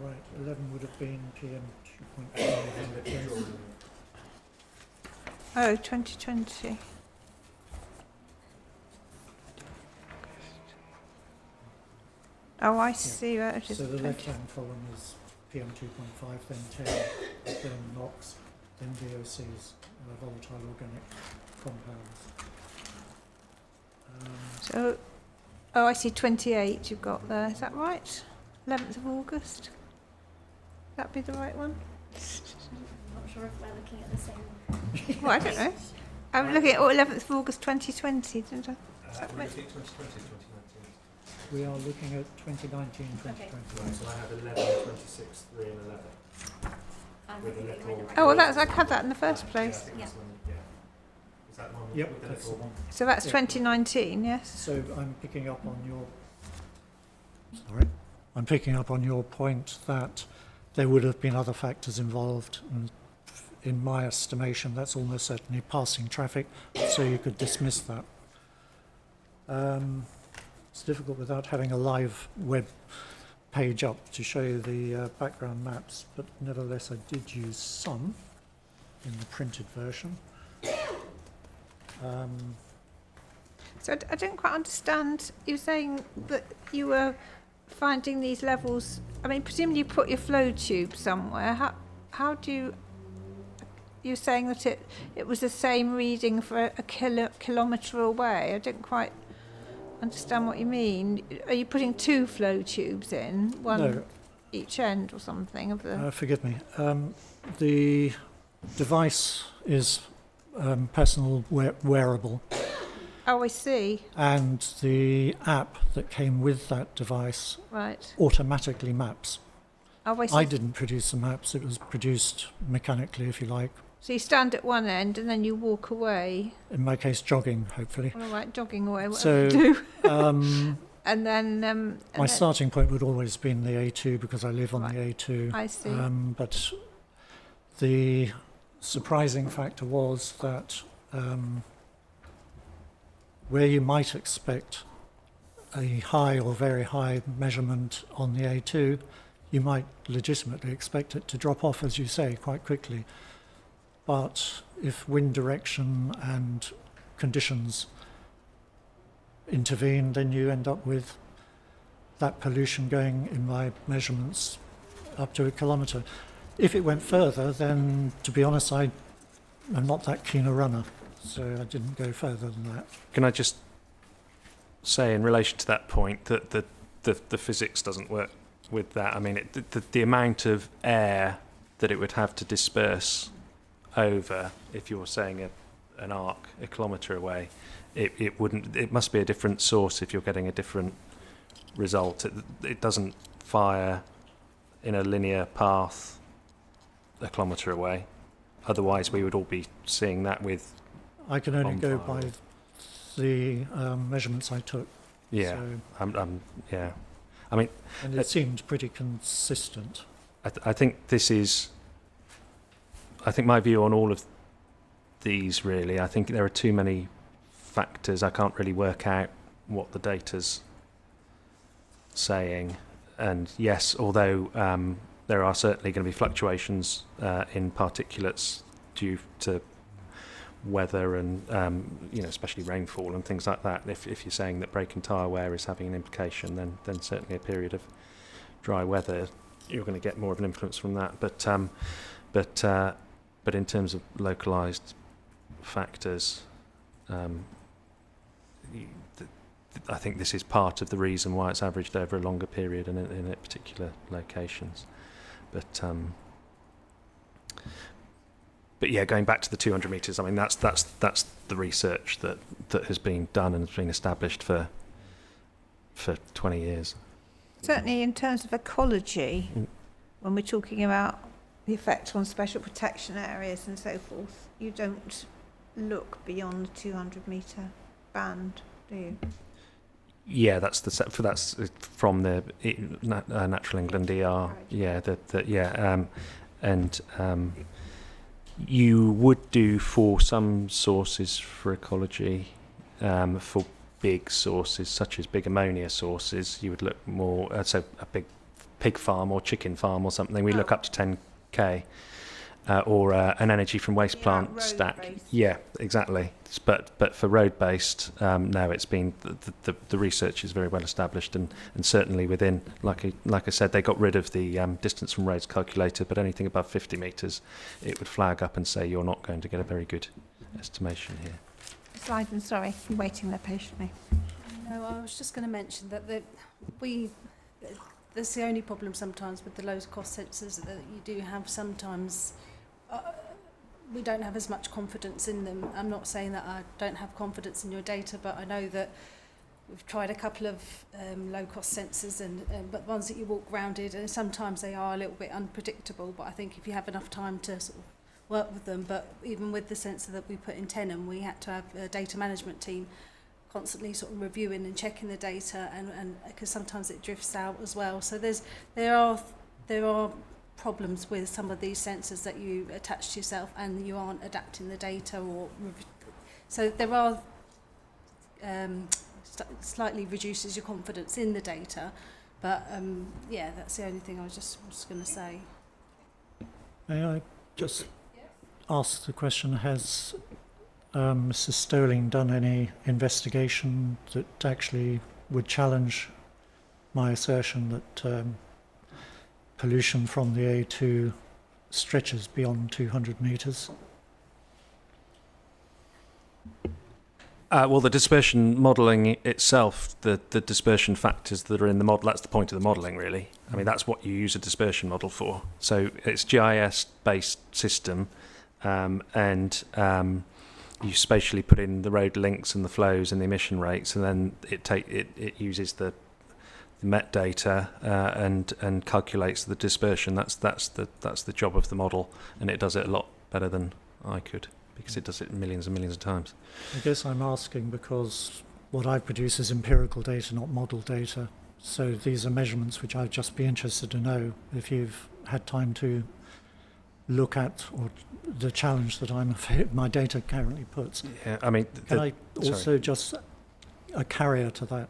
Speaker 9: right. 11 would have been PM 2.5.
Speaker 1: Oh, 2020. Oh, I see where it is.
Speaker 9: So the
Speaker 1: 20.
Speaker 9: left-hand column is PM 2.5, then 10, then NOx, then VOCs, volatile organic compounds.
Speaker 1: So, oh, I see 28 you've got there. Is that right? 11th of August? That be the right one?
Speaker 10: I'm not sure if we're looking at the same.
Speaker 1: Well, I don't know. I'm looking at 11th of August 2020, didn't I? Is that right?
Speaker 9: We are looking at 2019, 2020.
Speaker 5: So I have 11, 26, 3 and 11. With a little...
Speaker 1: Oh, well, I had that in the first place.
Speaker 10: Yeah.
Speaker 5: Is that one
Speaker 9: Yep,
Speaker 5: with the
Speaker 9: that's the
Speaker 5: little...
Speaker 9: one.
Speaker 1: So that's
Speaker 9: Yeah.
Speaker 1: 2019, yes?
Speaker 9: So I'm picking up on your... Sorry. I'm picking up on your point that there would have been other factors involved, and in my estimation, that's almost certainly passing traffic, so you could dismiss that. It's difficult without having a live web page up to show you the background maps, but nevertheless I did use some in the printed version.
Speaker 1: So I don't quite understand. You were saying that you were finding these levels. I mean, presumably you put your flow tube somewhere. How do you? You're saying that it was the same reading for a kilometre away. I don't quite understand what you mean. Are you putting two flow tubes in, one
Speaker 9: No.
Speaker 1: each end or something of the?
Speaker 9: Forgive me. The device is personal wearable,
Speaker 1: Oh, I see.
Speaker 9: and the app that came with that device
Speaker 1: Right.
Speaker 9: automatically maps.
Speaker 1: Oh, I see.
Speaker 9: I didn't produce the maps, it was produced mechanically, if you like.
Speaker 1: So you stand at one end and then you walk away.
Speaker 9: In my case, jogging, hopefully.
Speaker 1: All right, jogging away, whatever
Speaker 9: So,
Speaker 1: you do.
Speaker 9: Um,
Speaker 1: And then.
Speaker 9: my starting point would always have been the A2 because I live on
Speaker 1: Right.
Speaker 9: the A2.
Speaker 1: I see.
Speaker 9: But the surprising factor was that where you might expect a high or very high measurement on the A2, you might legitimately expect it to drop off, as you say, quite quickly. But if wind direction and conditions intervene, then you end up with that pollution going, in my measurements, up to 1 kilometre. If it went further, then, to be honest, I'm not that keen a runner, so I didn't go further than that.
Speaker 5: Can I just say in relation to that point that the physics doesn't work with that? I mean, the amount of air that it would have to disperse over, if you're saying an arc 1 kilometre away, it wouldn't. It must be a different source if you're getting a different result. It doesn't fire in a linear path 1 kilometre away. Otherwise, we would all be seeing that with.
Speaker 9: I can only go
Speaker 5: bonfire.
Speaker 9: by the measurements I took.
Speaker 5: Yeah,
Speaker 9: So,
Speaker 5: yeah. I mean,
Speaker 9: and it seemed pretty consistent.
Speaker 5: I think this is. I think my view on all of these, really, I think there are too many factors. I can't really work out what the data's saying. And yes, although there are certainly going to be fluctuations in particulates due to weather and especially rainfall and things like that. If you're saying that brake and tyre wear is having an implication, then certainly a period of dry weather, you're going to get more of an influence from that. But in terms of localised factors, I think this is part of the reason why it's averaged over a longer period and in particular locations. But yeah, going back to the 200 metres, I mean that's the research that has been done and has been established for 20 years.
Speaker 1: Certainly in terms of ecology, when we're talking about the effect on special protection areas and so forth, you don't look beyond the 200 metre band, do you?
Speaker 5: Yeah, that's from the Natural England ER.
Speaker 1: Right.
Speaker 5: Yeah, you would do for some sources for ecology, for big sources such as big ammonia sources, you would look more. So a big pig farm or chicken farm or something, we look up to 10k. Or an energy from waste plant stack.
Speaker 1: road-based.
Speaker 5: Yeah, exactly. But for road-based, no, it's been the research is very well established and certainly within, like I said, they got rid of the distance from roads calculator, but anything above 50 metres, it would flag up and say you're not going to get a very good estimation here.
Speaker 1: Slide, I'm sorry, I'm waiting there patiently.
Speaker 7: No, I was just going to mention that there's the only problem sometimes with the low cost sensors that you do have sometimes. We don't have as much confidence in them. I'm not saying that I don't have confidence in your data, but I know that we've tried a couple of low-cost sensors, but ones that you walk grounded, and sometimes they are a little bit unpredictable. But I think if you have enough time to sort of work with them, but even with the sensor that we put in Tenham, we had to have a data management team constantly sort of reviewing and checking the data, and because sometimes it drifts out as well. So there are problems with some of these sensors that you attach to yourself and you aren't adapting the data, so there are slightly reduces your confidence in the data, but yeah, that's the only thing I was going to say.
Speaker 9: May I just ask the question, has Mrs. Stoling done any investigation that actually would challenge my assertion that pollution from the A2 stretches beyond 200 metres?
Speaker 5: Well, the dispersion modelling itself, the dispersion factors that are in the model, that's the point of the modelling, really. I mean, that's what you use a dispersion model for. So it's GIS-based system, and you spatially put in the road links and the flows and the emission rates, and then it uses the metadata and calculates the dispersion. That's the job of the model, and it does it a lot better than I could, because it does it millions and millions of times.
Speaker 9: I guess I'm asking because what I produce is empirical data, not model data. So these are measurements which I'd just be interested to know if you've had time to look at, or the challenge that my data currently puts.
Speaker 5: Yeah, I mean,
Speaker 9: can I also just a carrier to that?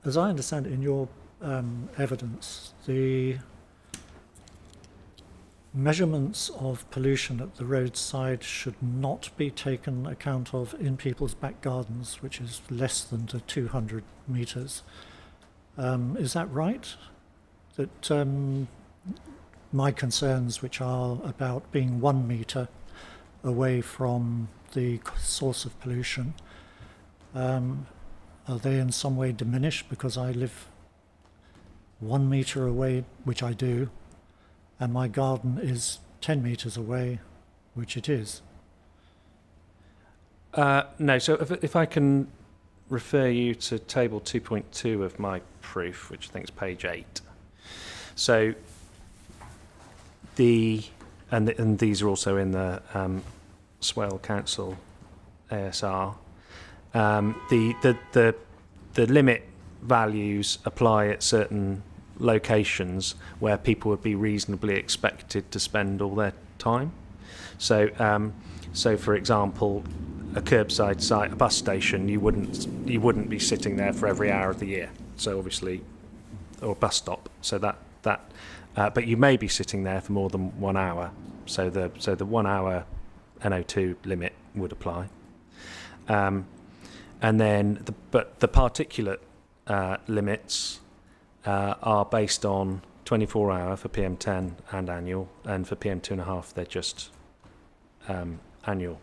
Speaker 9: As I understand it, in your evidence, the measurements of pollution at the roadside should not be taken account of in people's back gardens, which is less than the 200 metres. Is that right? That my concerns, which are about being 1 metre away from the source of pollution, are they in some way diminished because I live 1 metre away, which I do, and my garden is 10 metres away, which it is?
Speaker 5: No, so if I can refer you to table 2.2 of my proof, which I think is page 8. So and these are also in the Swale Council ASR. The limit values apply at certain locations where people would be reasonably expected to spend all their time. So for example, a curbside site, a bus station, you wouldn't be sitting there for every hour of the year. So obviously, or a bus stop. So but you may be sitting there for more than 1 hour. So the 1 hour NO2 limit would apply. And then the particulate limits are based on 24-hour for PM10 and annual, and for PM2.5 they're just annual.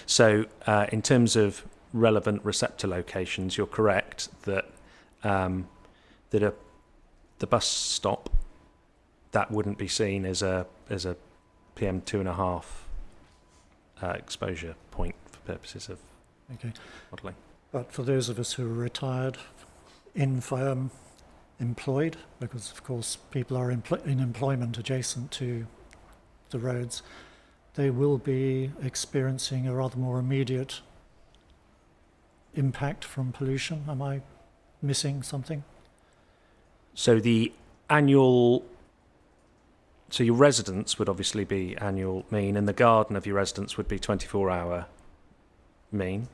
Speaker 5: So in terms of relevant receptor locations, you're correct that the bus stop, that wouldn't be seen as a PM2.5 exposure point for purposes of modelling.
Speaker 9: But for those of us who are retired, infirm, employed, because of course people are in employment adjacent to the roads, they will be experiencing a rather more immediate impact from pollution. Am I missing something?
Speaker 5: So so your residence would obviously be annual mean, and the garden of your residence would be 24-hour mean.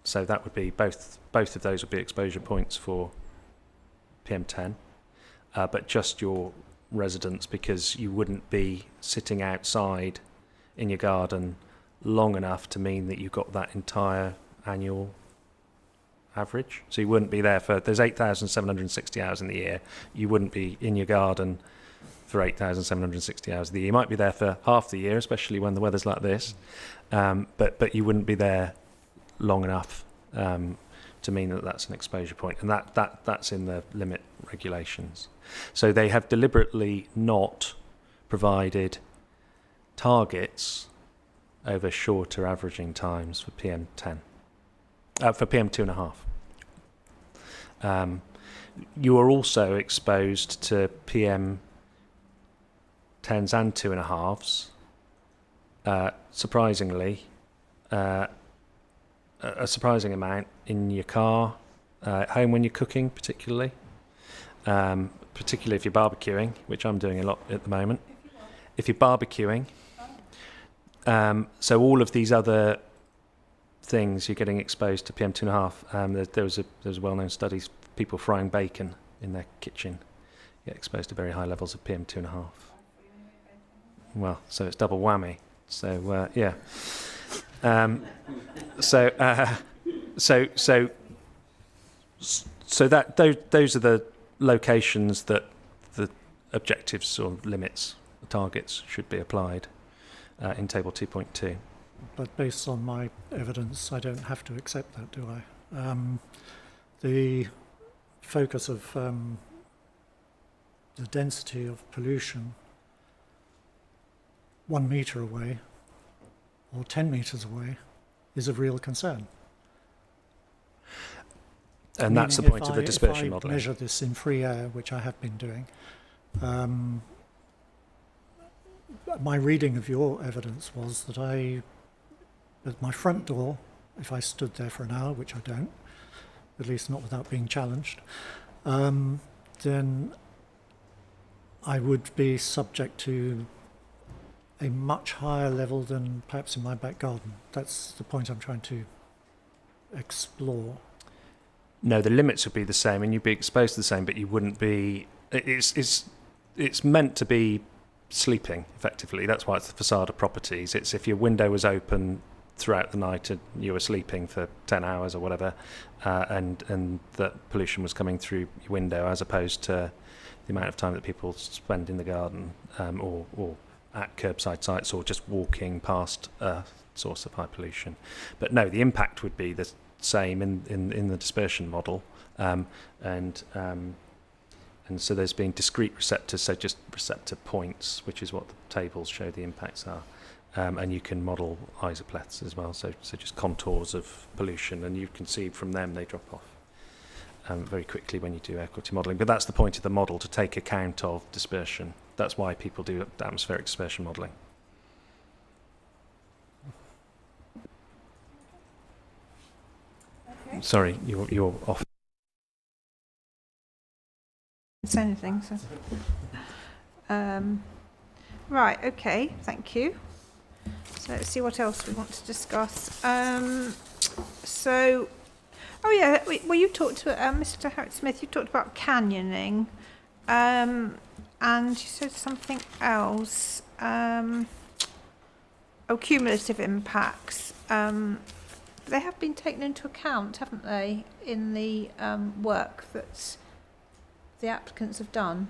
Speaker 5: So that would be both of those would be exposure points for PM10, but just your residence, because you wouldn't be sitting outside in your garden long enough to mean that you've got that entire annual average. So you wouldn't be there there's 8,760 hours in the year. You wouldn't be in your garden for 8,760 hours of the year. You might be there for half the year, especially when the weather's like this, but you wouldn't be there long enough to mean that that's an exposure point, and that's in the limit regulations. So they have deliberately not provided targets over shorter averaging times for PM10, for PM2.5. You are also exposed to PM10s and 2.5s. Surprisingly, a surprising amount in your car, at home when you're cooking, particularly if you're barbecuing, which I'm doing a lot at the moment. If you're barbecuing, so all of these other things, you're getting exposed to PM2.5. There was a well-known studies, people frying bacon in their kitchen get exposed to very high levels of PM2.5. Well, so it's double whammy. So yeah. So that those are the locations that the objectives or limits, the targets should be applied in Table 2.2.
Speaker 9: But based on my evidence, I don't have to accept that, do I? The focus of the density of pollution 1 metre away or 10 metres away is of real concern.
Speaker 5: And that's the
Speaker 9: Meaning
Speaker 5: point of the dispersion
Speaker 9: if I
Speaker 5: modelling.
Speaker 9: measure this in free air, which I have been doing, my reading of your evidence was that at my front door, if I stood there for an hour, which I don't, at least not without being challenged, then I would be subject to a much higher level than perhaps in my back garden. That's the point I'm trying to explore.
Speaker 5: No, the limits would be the same, and you'd be exposed to the same, but you wouldn't be. It's meant to be sleeping effectively. That's why it's the facade of properties. It's if your window was open throughout the night and you were sleeping for 10 hours or whatever, and that pollution was coming through your window, as opposed to the amount of time that people spend in the garden or at curbside sites or just walking past a source of high pollution. But no, the impact would be the same in the dispersion model, and so there's been discrete receptors, so just receptor points, which is what the tables show the impacts are, and you can model isopleths as well, so just contours of pollution, and you can see from them they drop off very quickly when you do air quality modelling. But that's the point of the model, to take account of dispersion. That's why people do atmospheric dispersion modelling.
Speaker 1: Okay.
Speaker 5: Sorry, you're off.
Speaker 1: Say anything. So. Right. Okay. Thank you. So let's see what else we want to discuss. So, oh yeah. Well, you talked to Mr. Harriet Smith. You talked about canyoning, and you said something else. Cumulative impacts. They have been taken into account, haven't they, in the work that the applicants have done?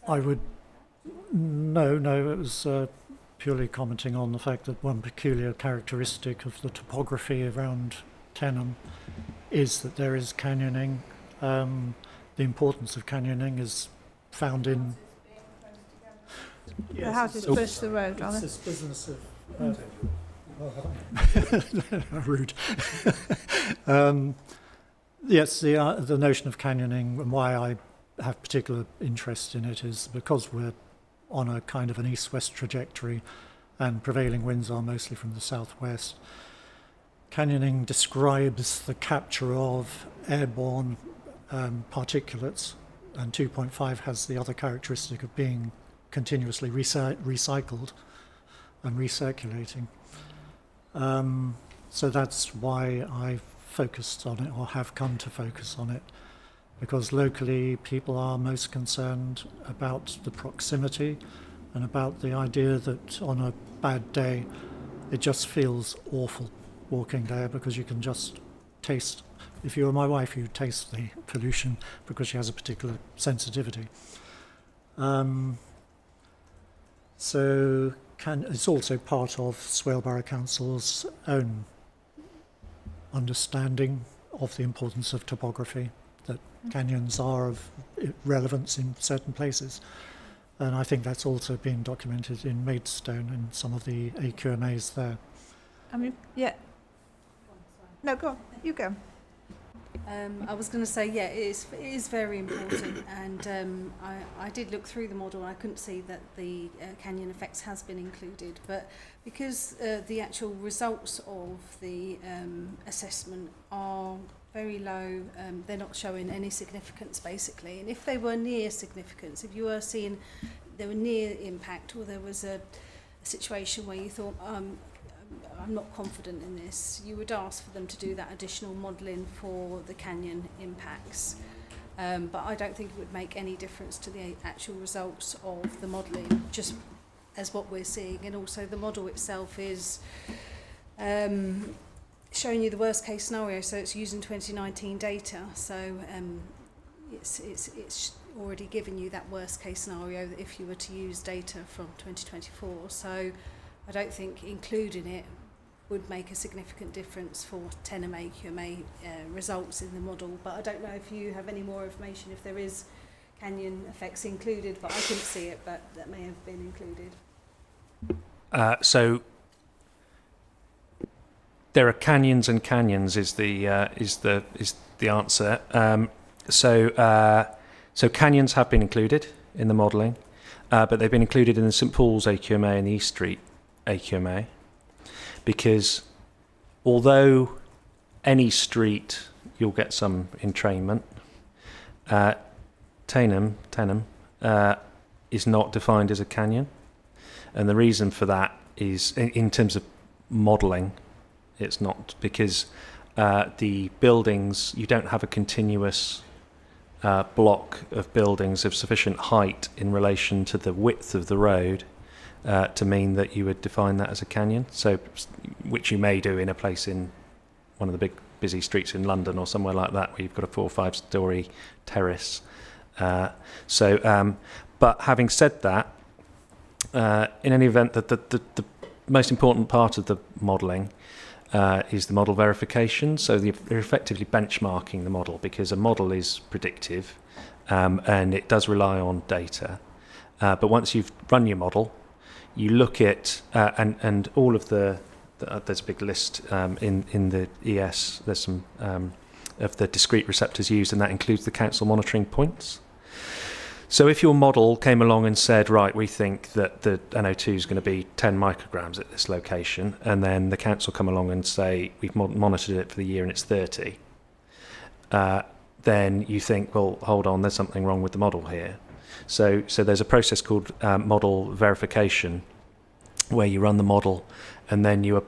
Speaker 9: I would... No, it was purely commenting on the fact that one peculiar characteristic of the topography around Tenham is that there is canyoning. The importance of canyoning is found in...
Speaker 1: The houses close to the road, are
Speaker 9: It's
Speaker 1: they?
Speaker 9: this business of... rude. Yes, the notion of canyoning, and why I have particular interest in it, is because we're on a kind of an east-west trajectory and prevailing winds are mostly from the southwest. Canyoning describes the capture of airborne particulates, and 2.5 has the other characteristic of being continuously recycled and recirculating. So that's why I focused on it, or have come to focus on it, because locally people are most concerned about the proximity and about the idea that on a bad day it just feels awful walking there, because you can just taste, if you were my wife, you'd taste the pollution because she has a particular sensitivity. So it's also part of Swale Borough Council's own understanding of the importance of topography, that canyons are of relevance in certain places. And I think that's also been documented in Maidstone and some of the AQMAs there.
Speaker 1: I mean, yeah. No, go on. You go.
Speaker 7: I was going to say, yeah, it is very important, and I did look through the model and I couldn't see that the canyon effects has been included, but because the actual results of the assessment are very low, they're not showing any significance basically, and if they were near significance, if you were seeing they were near impact, or there was a situation where you thought, I'm not confident in this, you would ask for them to do that additional modelling for the canyon impacts. But I don't think it would make any difference to the actual results of the modelling, just as what we're seeing. And also the model itself is showing you the worst case scenario, so it's using 2019 data. So it's already given you that worst case scenario if you were to use data from 2024. So I don't think including it would make a significant difference for Tenham AQMA results in the model, but I don't know if you have any more information if there is canyon effects included, but I couldn't see it, but that may have been included.
Speaker 5: So there are canyons and canyons is the answer. So canyons have been included in the modelling, but they've been included in the St Paul's AQMA and the East Street AQMA, because although any street you'll get some entrainment, Tenham is not defined as a canyon, and the reason for that is in terms of modelling, it's not, because the buildings, you don't have a continuous block of buildings of sufficient height in relation to the width of the road to mean that you would define that as a canyon. So, which you may do in a place in one of the big busy streets in London or somewhere like that, where you've got a 4 or 5 story terrace. But having said that, in any event, that the most important part of the modelling is the model verification. So they're effectively benchmarking the model, because a model is predictive and it does rely on data. But once you've run your model, you look at and all of there's a big list in the ES. There's some of the discrete receptors used, and that includes the council monitoring points. So if your model came along and said, right, we think that the NO2 is going to be 10 micrograms at this location, and then the council come along and say, we've monitored it for the year and it's 30, then you think, well, hold on, there's something wrong with the model here. So there's a process called model verification, where you run the model and then you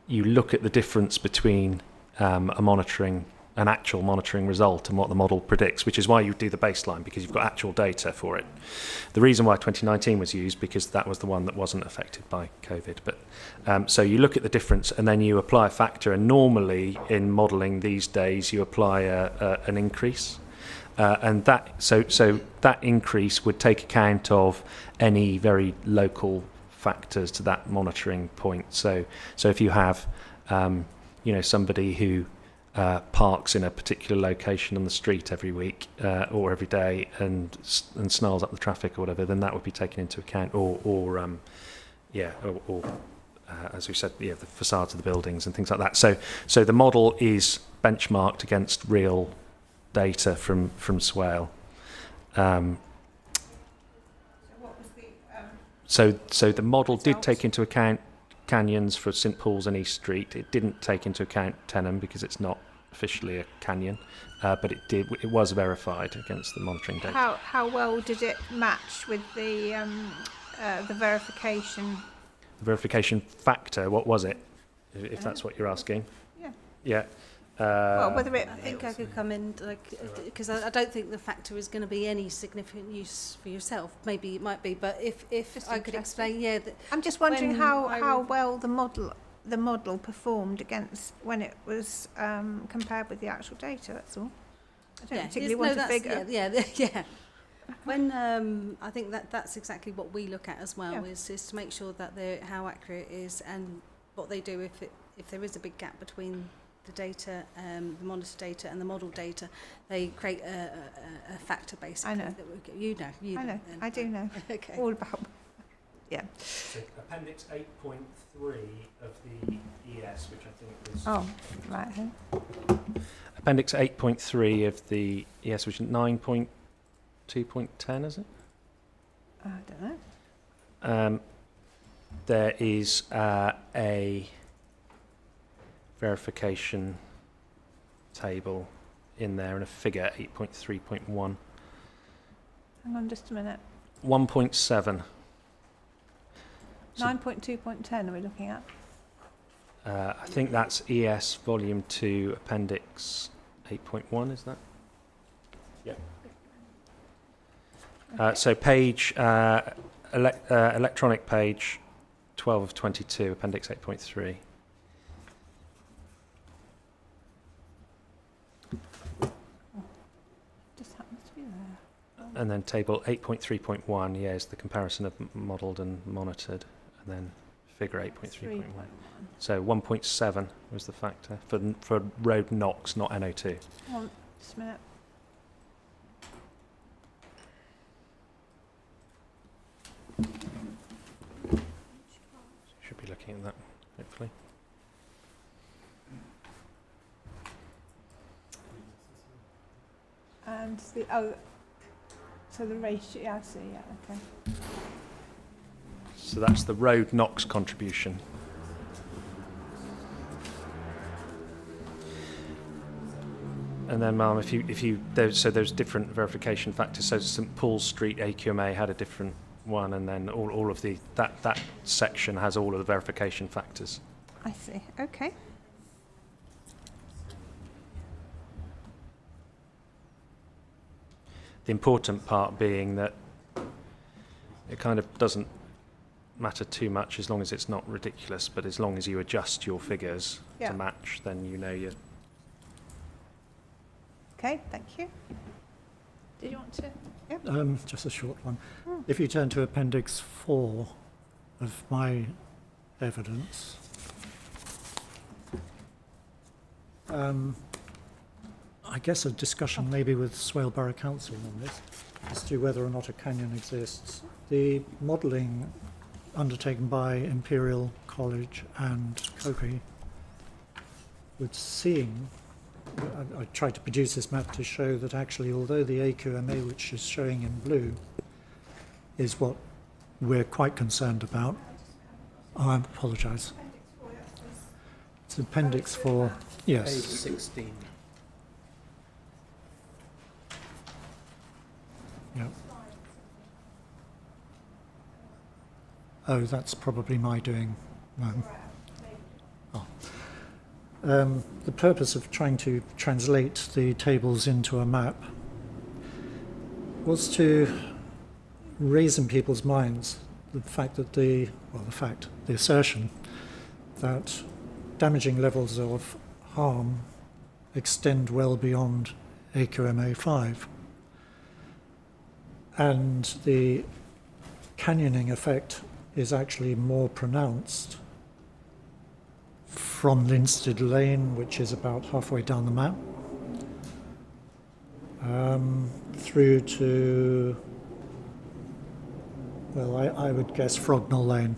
Speaker 5: look at the difference between an actual monitoring result and what the model predicts, which is why you do the baseline, because you've got actual data for it. The reason why 2019 was used, because that was the one that wasn't affected by COVID. But so you look at the difference and then you apply a factor, and normally in modelling these days you apply an increase. And that that increase would take account of any very local factors to that monitoring point. So if you have somebody who parks in a particular location on the street every week or every day and snarls up the traffic or whatever, then that would be taken into account. Or as we said, the facades of the buildings and things like that. So the model is benchmarked against real data from Swale. So the model did take into account canyons for St Paul's and East Street. It didn't take into account Tenham because it's not officially a canyon, but it was verified against the monitoring data.
Speaker 1: How well did it match with the verification?
Speaker 5: The verification factor, what was it? If that's what you're asking. Yeah.
Speaker 1: Well, whether
Speaker 7: I think I could come in, because I don't think the factor is going to be any significant use for yourself. Maybe it might be, but if I could explain,
Speaker 1: I'm just wondering how well the model performed against when it was compared with the actual data. That's all. I don't particularly want to figure.
Speaker 7: When I think that's exactly what we look at as well,
Speaker 1: Yeah.
Speaker 7: is to make sure that they're how accurate it is and what they do if there is a big gap between the data, the monitor data and the model data, they create a factor basically.
Speaker 1: I know.
Speaker 7: That we, you know.
Speaker 1: I know.
Speaker 7: then.
Speaker 1: I do know.
Speaker 7: Okay.
Speaker 1: All about. Yeah.
Speaker 5: So Appendix 8.3 of the ES, which I think is...
Speaker 1: Oh, right.
Speaker 5: Appendix 8.3 of the ES, which is 9.2.10, is it?
Speaker 1: I don't know.
Speaker 5: There is a verification table in there and a figure 8.3.1.
Speaker 1: Hang on just a minute.
Speaker 5: 1.7. So,
Speaker 1: 9.2.10 are we looking at?
Speaker 5: I think that's ES Volume 2, Appendix 8.1, is that? Yeah. So page, electronic page 12 of 22, Appendix 8.3.
Speaker 1: Just happens to be there.
Speaker 5: And then table 8.3.1, yeah, is the comparison of modelled and monitored. And then figure 8.3.1. So 1.7 was the factor for road NOx, not NO2.
Speaker 1: Hang on just a minute.
Speaker 5: Should be looking at that, hopefully.
Speaker 1: And so the ratio, yeah, I see, yeah, okay.
Speaker 5: So that's the road NOx contribution. And then, Ma'am, there's different verification factors. So St Paul's Street AQMA had a different one, and then all of that section has all of the verification factors.
Speaker 1: I see, okay.
Speaker 5: The important part being that it kind of doesn't matter too much as long as it's not ridiculous, but as long as you adjust your figures to match, then you know you're...
Speaker 1: Okay, thank you. Did you want to? Yeah.
Speaker 9: Just a short one. If you turn to Appendix 4 of my evidence, I guess a discussion maybe with Swale Borough Council on this as to whether or not a canyon exists. The modelling undertaken by Imperial College and COPE would seem, I tried to produce this map to show that actually although the AQMA, which is showing in blue, is what we're quite concerned about. Oh, I apologise. It's Appendix 4, yes.
Speaker 8: Page 16.
Speaker 9: Yeah. Oh, that's probably my doing. The purpose of trying to translate the tables into a map was to raise in people's minds the assertion that damaging levels of harm extend well beyond AQMA 5. And the canyoning effect is actually more pronounced from Linstead Lane, which is about halfway down the map, through to, well, I would guess Frognall Lane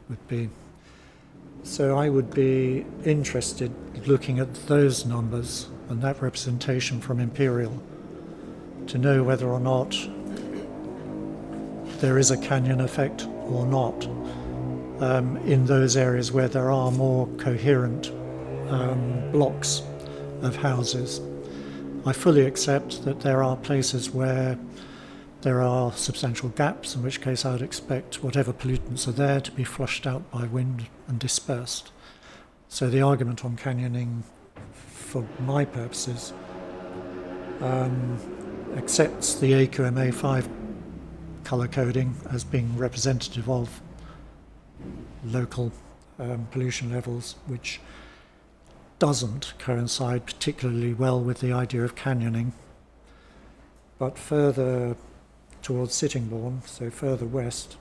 Speaker 9: would be. So I would be interested looking at those numbers and that representation from Imperial to know whether or not there is a canyon effect or not in those areas where there are more coherent blocks of houses. I fully accept that there are places where there are substantial gaps, in which case I would expect whatever pollutants are there to be flushed out by wind and dispersed. So the argument on canyoning, for my purposes, accepts the AQMA 5 colour coding as being representative of local pollution levels, which doesn't coincide particularly well with the idea of canyoning. But further towards Sittingbourne, so further west,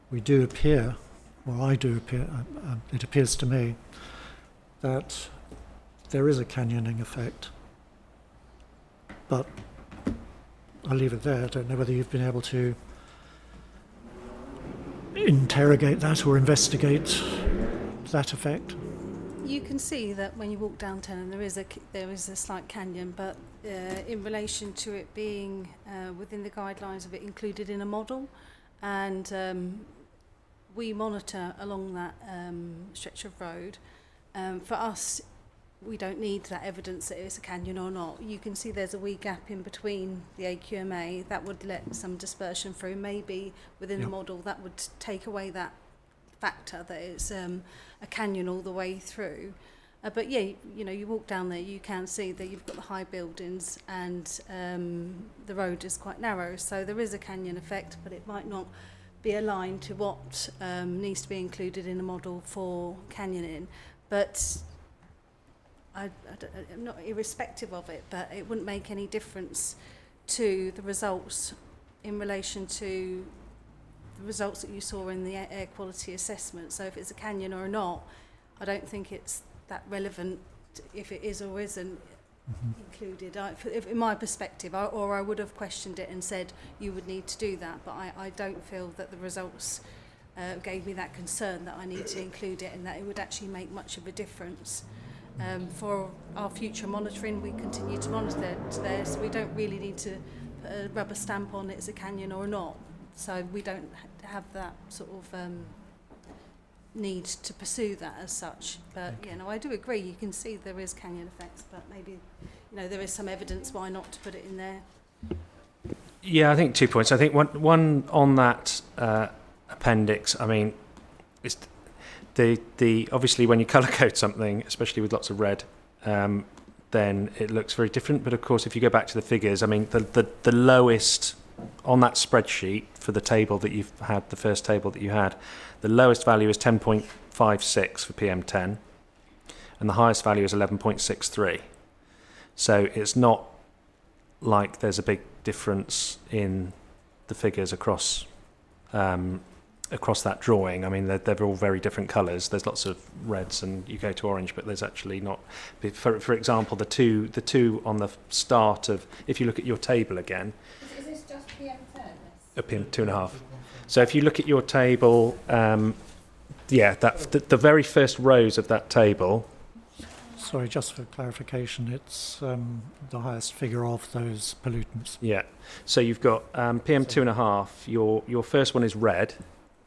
Speaker 9: we do appear, well, I do appear, it appears to me, that there is a canyoning effect. But I'll leave it there. I don't know whether you've been able to interrogate that or investigate that effect.
Speaker 7: You can see that when you walk down Tenham, there is a slight canyon, but in relation to it being within the guidelines of it included in a model, and we monitor along that stretch of road. For us, we don't need that evidence that it's a canyon or not. You can see there's a wee gap in between the AQMA that would let some dispersion through. Maybe within the model that would take away that factor that it's a canyon all the way through. But yeah, you know, you walk down there, you can see that you've got the high buildings and the road is quite narrow. So there is a canyon effect, but it might not be aligned to what needs to be included in a model for canyoning. But I'm not irrespective of it, but it wouldn't make any difference to the results in relation to the results that you saw in the air quality assessment. So if it's a canyon or not, I don't think it's that relevant if it is or isn't included. In my perspective, or I would have questioned it and said you would need to do that, but I don't feel that the results gave me that concern that I need to include it and that it would actually make much of a difference. For our future monitoring, we continue to monitor it there, so we don't really need to put a rubber stamp on it's a canyon or not. So we don't have that sort of need to pursue that as such. But you know, I do agree. You can see there is canyon effects, but maybe there is some evidence why not to put it in there.
Speaker 5: Yeah, I think 2 points. I think one on that appendix. I mean, it's the obviously when you colour code something, especially with lots of red, then it looks very different. But of course, if you go back to the figures, I mean, the lowest on that spreadsheet for the table that you've had, the first table that you had, the lowest value is 10.56 for PM10, and the highest value is 11.63. So it's not like there's a big difference in the figures across that drawing. I mean, they're all very different colours. There's lots of reds, and you go to orange, but there's actually not. For example, the two on the start of, if you look at your table again.
Speaker 6: Is this just PM10?
Speaker 5: PM2.5. So if you look at your table, the very first rows of that table.
Speaker 9: Sorry, just for clarification, it's the highest figure of those pollutants.
Speaker 5: Yeah. So you've got PM2.5. Your first one is red.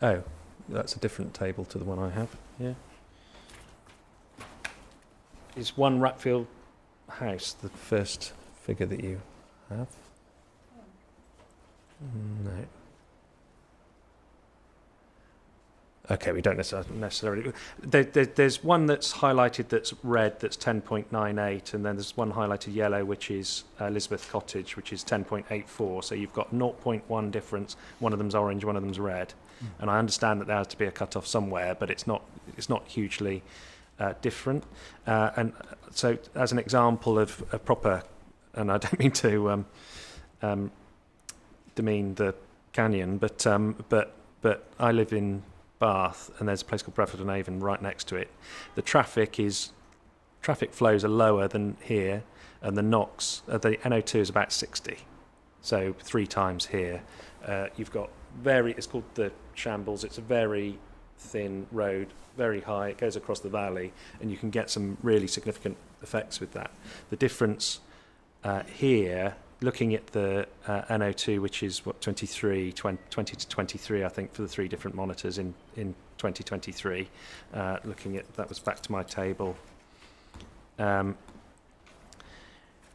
Speaker 5: Oh, that's a different table to the one I have. Yeah. Is one Ratfield house the first figure that you have? No. Okay, we don't necessarily. There's one that's highlighted that's red, that's 10.98, and then there's one highlighted yellow, which is Elizabeth Cottage, which is 10.84. So you've got 0.1 difference. One of them's orange, one of them's red. And I understand that there has to be a cut-off somewhere, but it's not hugely different. And so, as an example of a proper, and I don't mean to demean the canyon, but I live in Bath, and there's a place called Bradford on Avon right next to it. The traffic flows are lower than here, and the NOx, the NO2 is about 60, so 3 times here. You've got it's called the Shambles. It's a very thin road, very high. It goes across the valley, and you can get some really significant effects with that. The difference here, looking at the NO2, which is 20 to 23, I think, for the 3 different monitors in 2023. Looking at that was back to my table. There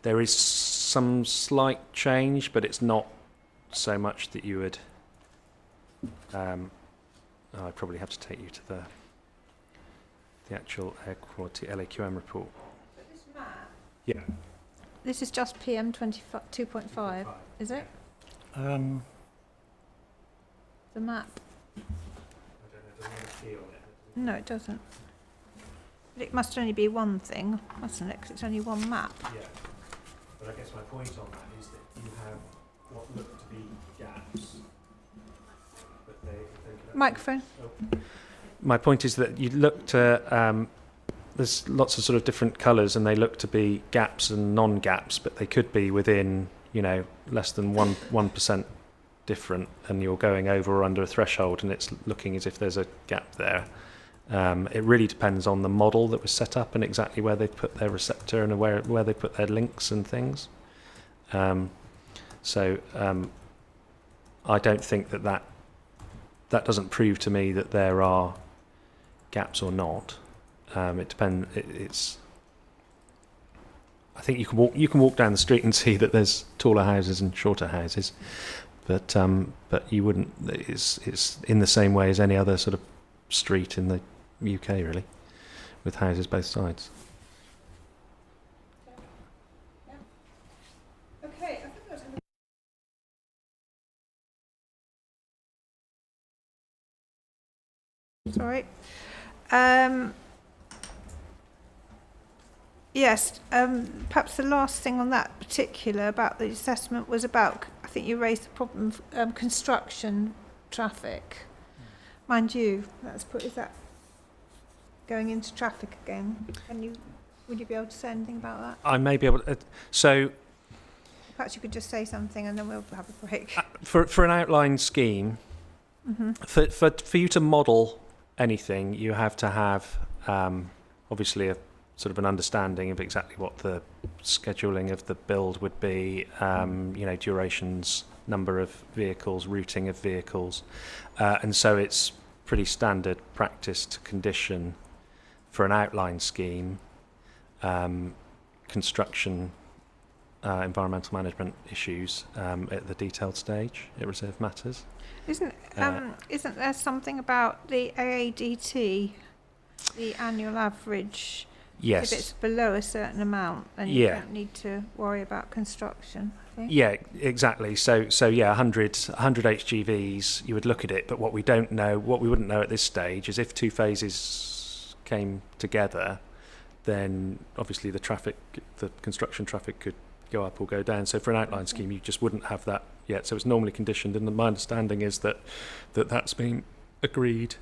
Speaker 5: is some slight change, but it's not so much that you would. I'd probably have to take you to the actual air quality LAQM report.
Speaker 1: But this map,
Speaker 5: Yeah.
Speaker 1: this is just PM 2.5, is it? The map. No, it doesn't. But it must only be one thing, mustn't it? Because it's only one map.
Speaker 5: Yeah. But I guess my point on that is that have what look to be gaps. But they could
Speaker 1: Microphone.
Speaker 5: My point is that you look to, there's lots of sort of different colours and they look to be gaps and non-gaps, but they could be within, less than 1% different, and you're going over or under a threshold and it's looking as if there's a gap there. It really depends on the model that was set up and exactly where they put their receptor and where they put their links and things. So I don't think that doesn't prove to me that there are gaps or not. It depends. I think you can walk down the street and see that there's taller houses and shorter houses, but you wouldn't. It's in the same way as any other sort of street in the UK, really, with houses both sides.
Speaker 1: Okay, I think that's sorry. Yes, perhaps the last thing on that particular about the assessment was about, I think you raised the problem of construction traffic. Mind you, is that going into traffic again? Would you be able to say anything about that?
Speaker 5: I may be able to. So
Speaker 1: Perhaps you could just say something and then we'll have a break.
Speaker 5: for an outline scheme, for you to model anything, you have to have obviously a sort of an understanding of exactly what the scheduling of the build would be, durations, number of vehicles, routing of vehicles, and so it's pretty standard practice to condition for an outline scheme construction environmental management issues at the detailed stage at reserve matters.
Speaker 1: Isn't there something about the AADT, the annual average?
Speaker 5: Yes.
Speaker 1: If it's below a certain amount, then you don't need to worry about construction, I think.
Speaker 5: Yeah, exactly. So 100 HGVs, you would look at it, but what we wouldn't know at this stage is if two phases came together, then obviously the construction traffic could go up or go down. So for an outline scheme, you just wouldn't have that yet. So it's normally conditioned, and my understanding is that's been agreed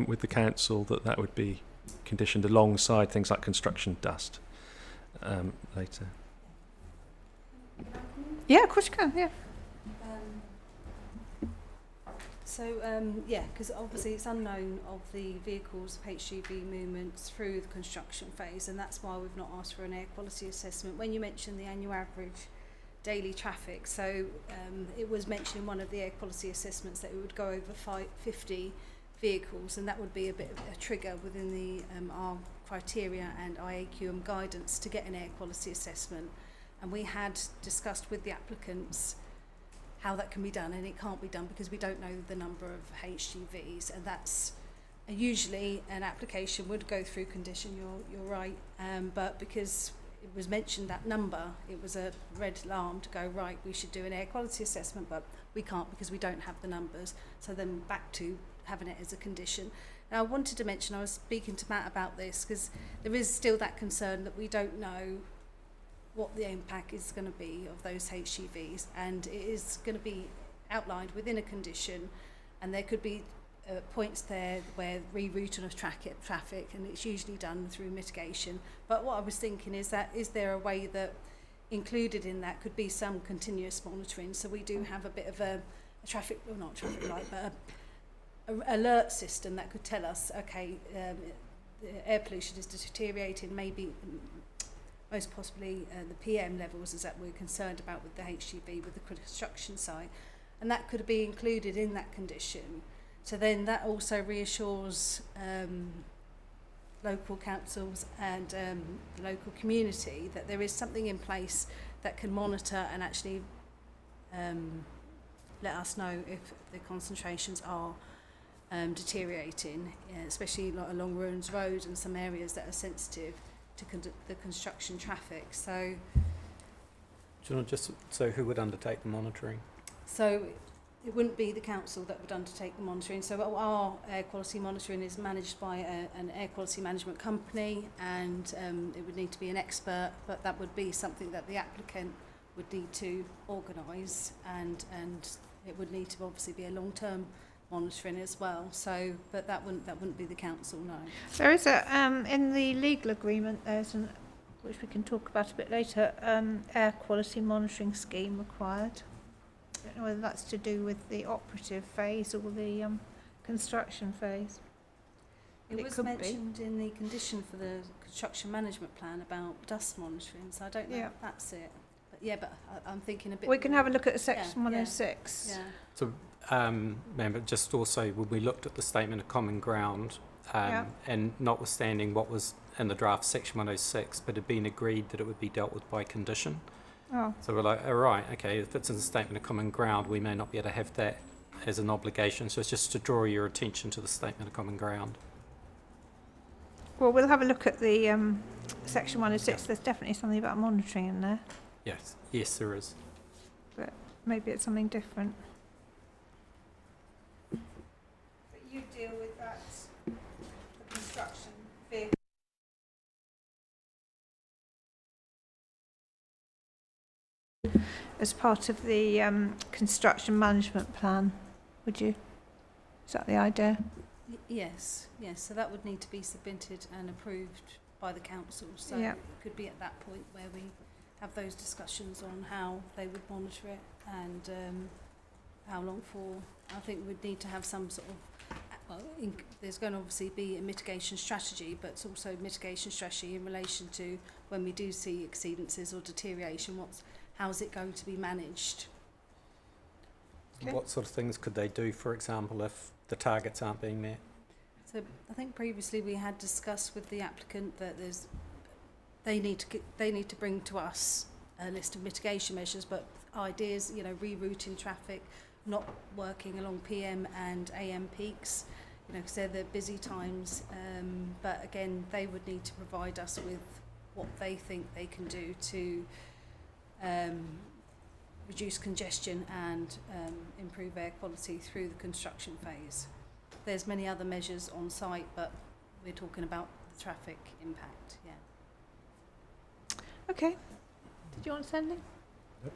Speaker 5: with the council that would be conditioned alongside things like construction dust later.
Speaker 1: Yeah, of course you can, yeah.
Speaker 7: Because obviously it's unknown of the vehicles, HGV movements through the construction phase, and that's why we've not asked for an air quality assessment. When you mentioned the annual average daily traffic, so it was mentioned in one of the air quality assessments that it would go over 50 vehicles, and that would be a bit of a trigger within the our criteria and IAQM guidance to get an air quality assessment. And we had discussed with the applicants how that can be done, and it can't be done because we don't know the number of HGVs, and that's usually an application would go through condition, you're right, but because it was mentioned that number, it was a red alarm to go, right, we should do an air quality assessment, but we can't because we don't have the numbers. So then back to having it as a condition. Now I wanted to mention, I was speaking to Matt about this because there is still that concern that we don't know what the impact is going to be of those HGVs, and it is going to be outlined within a condition, and there could be points there where rerouting of traffic, and it's usually done through mitigation. But what I was thinking is there a way that included in that could be some continuous monitoring, so we do have a bit of a traffic, well not traffic light, but a alert system that could tell us, okay, the air pollution is deteriorating, maybe most possibly the PM levels is that we're concerned about with the HGV, with the construction site, and that could be included in that condition. So then that also reassures local councils and the local community that there is something in place that can monitor and actually let us know if the concentrations are deteriorating, especially along Ruins Road and some areas that are sensitive to the construction traffic. So,
Speaker 3: Do you know, so who would undertake the monitoring?
Speaker 7: So it wouldn't be the council that would undertake the monitoring. So our air quality monitoring is managed by an air quality management company, and it would need to be an expert, but that would be something that the applicant would need to organise, and it would need to obviously be a long-term monitoring as well. So, but that wouldn't be the council, no.
Speaker 1: There is a in the legal agreement. There's an, which we can talk about a bit later. Air quality monitoring scheme required. I don't know whether that's to do with the operative phase or the construction phase.
Speaker 7: It was
Speaker 1: could be.
Speaker 7: mentioned in the condition for the construction management plan about dust monitoring, so I don't know
Speaker 1: Yeah.
Speaker 7: if that's it. But yeah, but I'm thinking a bit
Speaker 1: We can
Speaker 7: more.
Speaker 1: have a look at section
Speaker 7: Yeah,
Speaker 1: 106.
Speaker 7: Yeah.
Speaker 3: So, remember, just also when we looked at the statement of common ground,
Speaker 1: Yeah.
Speaker 3: and notwithstanding what was in the draft section 106, but had been agreed that it would be dealt with by condition.
Speaker 1: Oh,
Speaker 3: So we're like, all right, okay, if it's in the statement of common ground, we may not be able to have that as an obligation. So it's just to draw your attention to the statement of common ground.
Speaker 1: well, we'll have a look at the section 106. There's definitely something about monitoring in there.
Speaker 3: Yes, there is.
Speaker 1: Maybe it's something different. But you deal with that, the construction vehicle. As part of the construction management plan, would you? Is that the idea?
Speaker 7: Yes. So that would need to be submitted and approved by the council. So
Speaker 1: Yeah.
Speaker 7: it could be at that point where we have those discussions on how they would monitor it and how long for. I think we'd need to have some sort of. There's going to obviously be a mitigation strategy, but it's also mitigation strategy in relation to when we do see exceedances or deterioration. How's it going to be managed?
Speaker 1: Okay.
Speaker 3: What sort of things could they do, for example, if the targets aren't being met?
Speaker 7: So I think previously we had discussed with the applicant that they need to bring to us a list of mitigation measures, but ideas, rerouting traffic, not working along PM and AM peaks, because they're the busy times. But again, they would need to provide us with what they think they can do to reduce congestion and improve air quality through the construction phase. There's many other measures on site, but we're talking about the traffic impact, yeah.
Speaker 1: Okay. Did you want to say anything?
Speaker 9: Yep.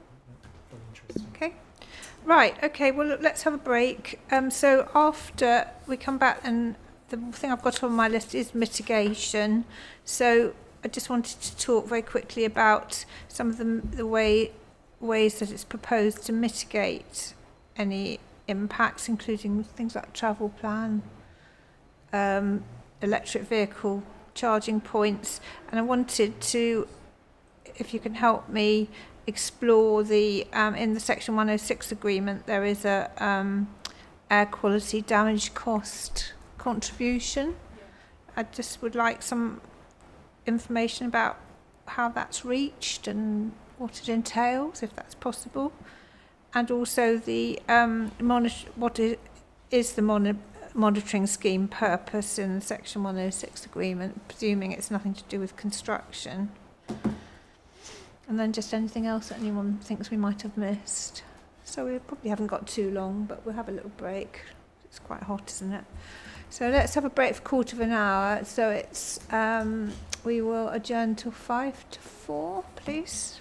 Speaker 9: Very interesting.
Speaker 1: Okay. Right, okay, well, look, let's have a break. So after we come back, and the thing I've got on my list is mitigation. So I just wanted to talk very quickly about some of the ways that it's proposed to mitigate any impacts, including things like travel plan, electric vehicle charging points. And I wanted to, if you can help me, explore the in the section 106 agreement there is a air quality damage cost contribution. I just would like some information about how that's reached and what it entails, if that's possible, and also the is the monitoring scheme purpose in the section 106 agreement, presuming it's nothing to do with construction. And then just anything else that anyone thinks we might have missed. So we probably haven't got too long, but we'll have a little break. It's quite hot, isn't it? So let's have a break for a quarter of an hour. So it's we will adjourn till 5 to 4, please.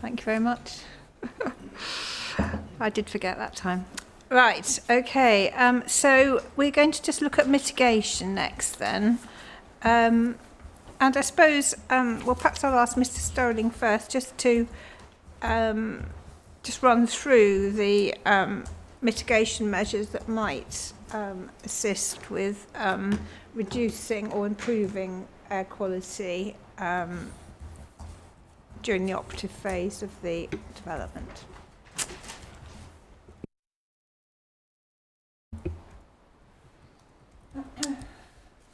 Speaker 1: Thank you very much. I did forget that time. Right, okay. So we're going to just look at mitigation next then. And I suppose, well, perhaps I'll ask Mr. Sterling first just to just run through the mitigation measures that might assist with reducing or improving air quality during the operative phase of the development.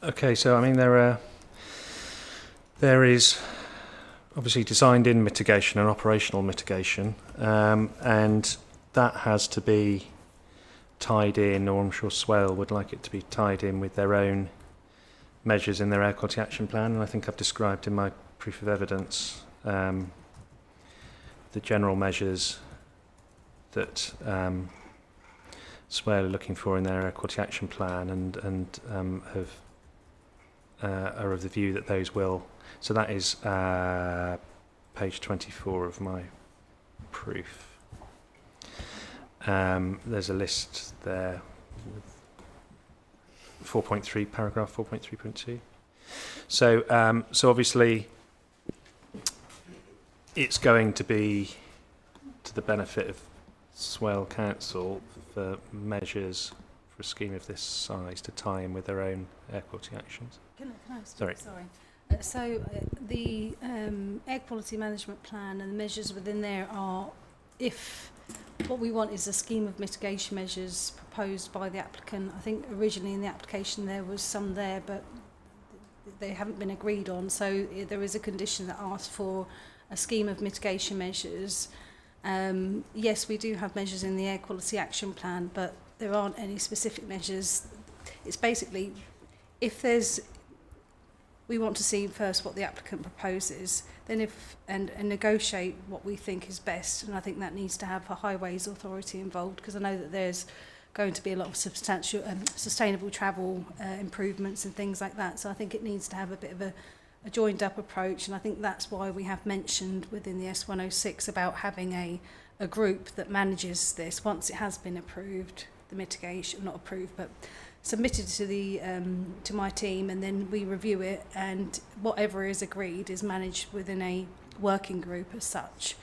Speaker 5: Okay, so I mean there is obviously designed-in mitigation and operational mitigation, and that has to be tied in, or I'm sure Swale would like it to be tied in with their own measures in their air quality action plan, and I think I've described in my proof of evidence the general measures that Swale are looking for in their air quality action plan, and are of the view that those will. So that is page 24 of my proof. There's a list there with 4.3, paragraph 4.3.2. So obviously it's going to be to the benefit of Swale Council for measures for a scheme of this size to tie in with their own air quality actions.
Speaker 7: Can I
Speaker 5: Sorry.
Speaker 7: The air quality management plan and the measures within there are, if what we want is a scheme of mitigation measures proposed by the applicant. I think originally in the application there was some there, but they haven't been agreed on. So there is a condition that asks for a scheme of mitigation measures. Yes, we do have measures in the air quality action plan, but there aren't any specific measures. It's basically, we want to see first what the applicant proposes, then and negotiate what we think is best, and I think that needs to have a highways authority involved, because I know that there's going to be a lot of substantial sustainable travel improvements and things like that, so I think it needs to have a bit of a joined up approach, and I think that's why we have mentioned within the S106 about having a group that manages this once it has been approved, the mitigation, not approved, but submitted to the to my team, and then we review it, and whatever is agreed is managed within a working group as such.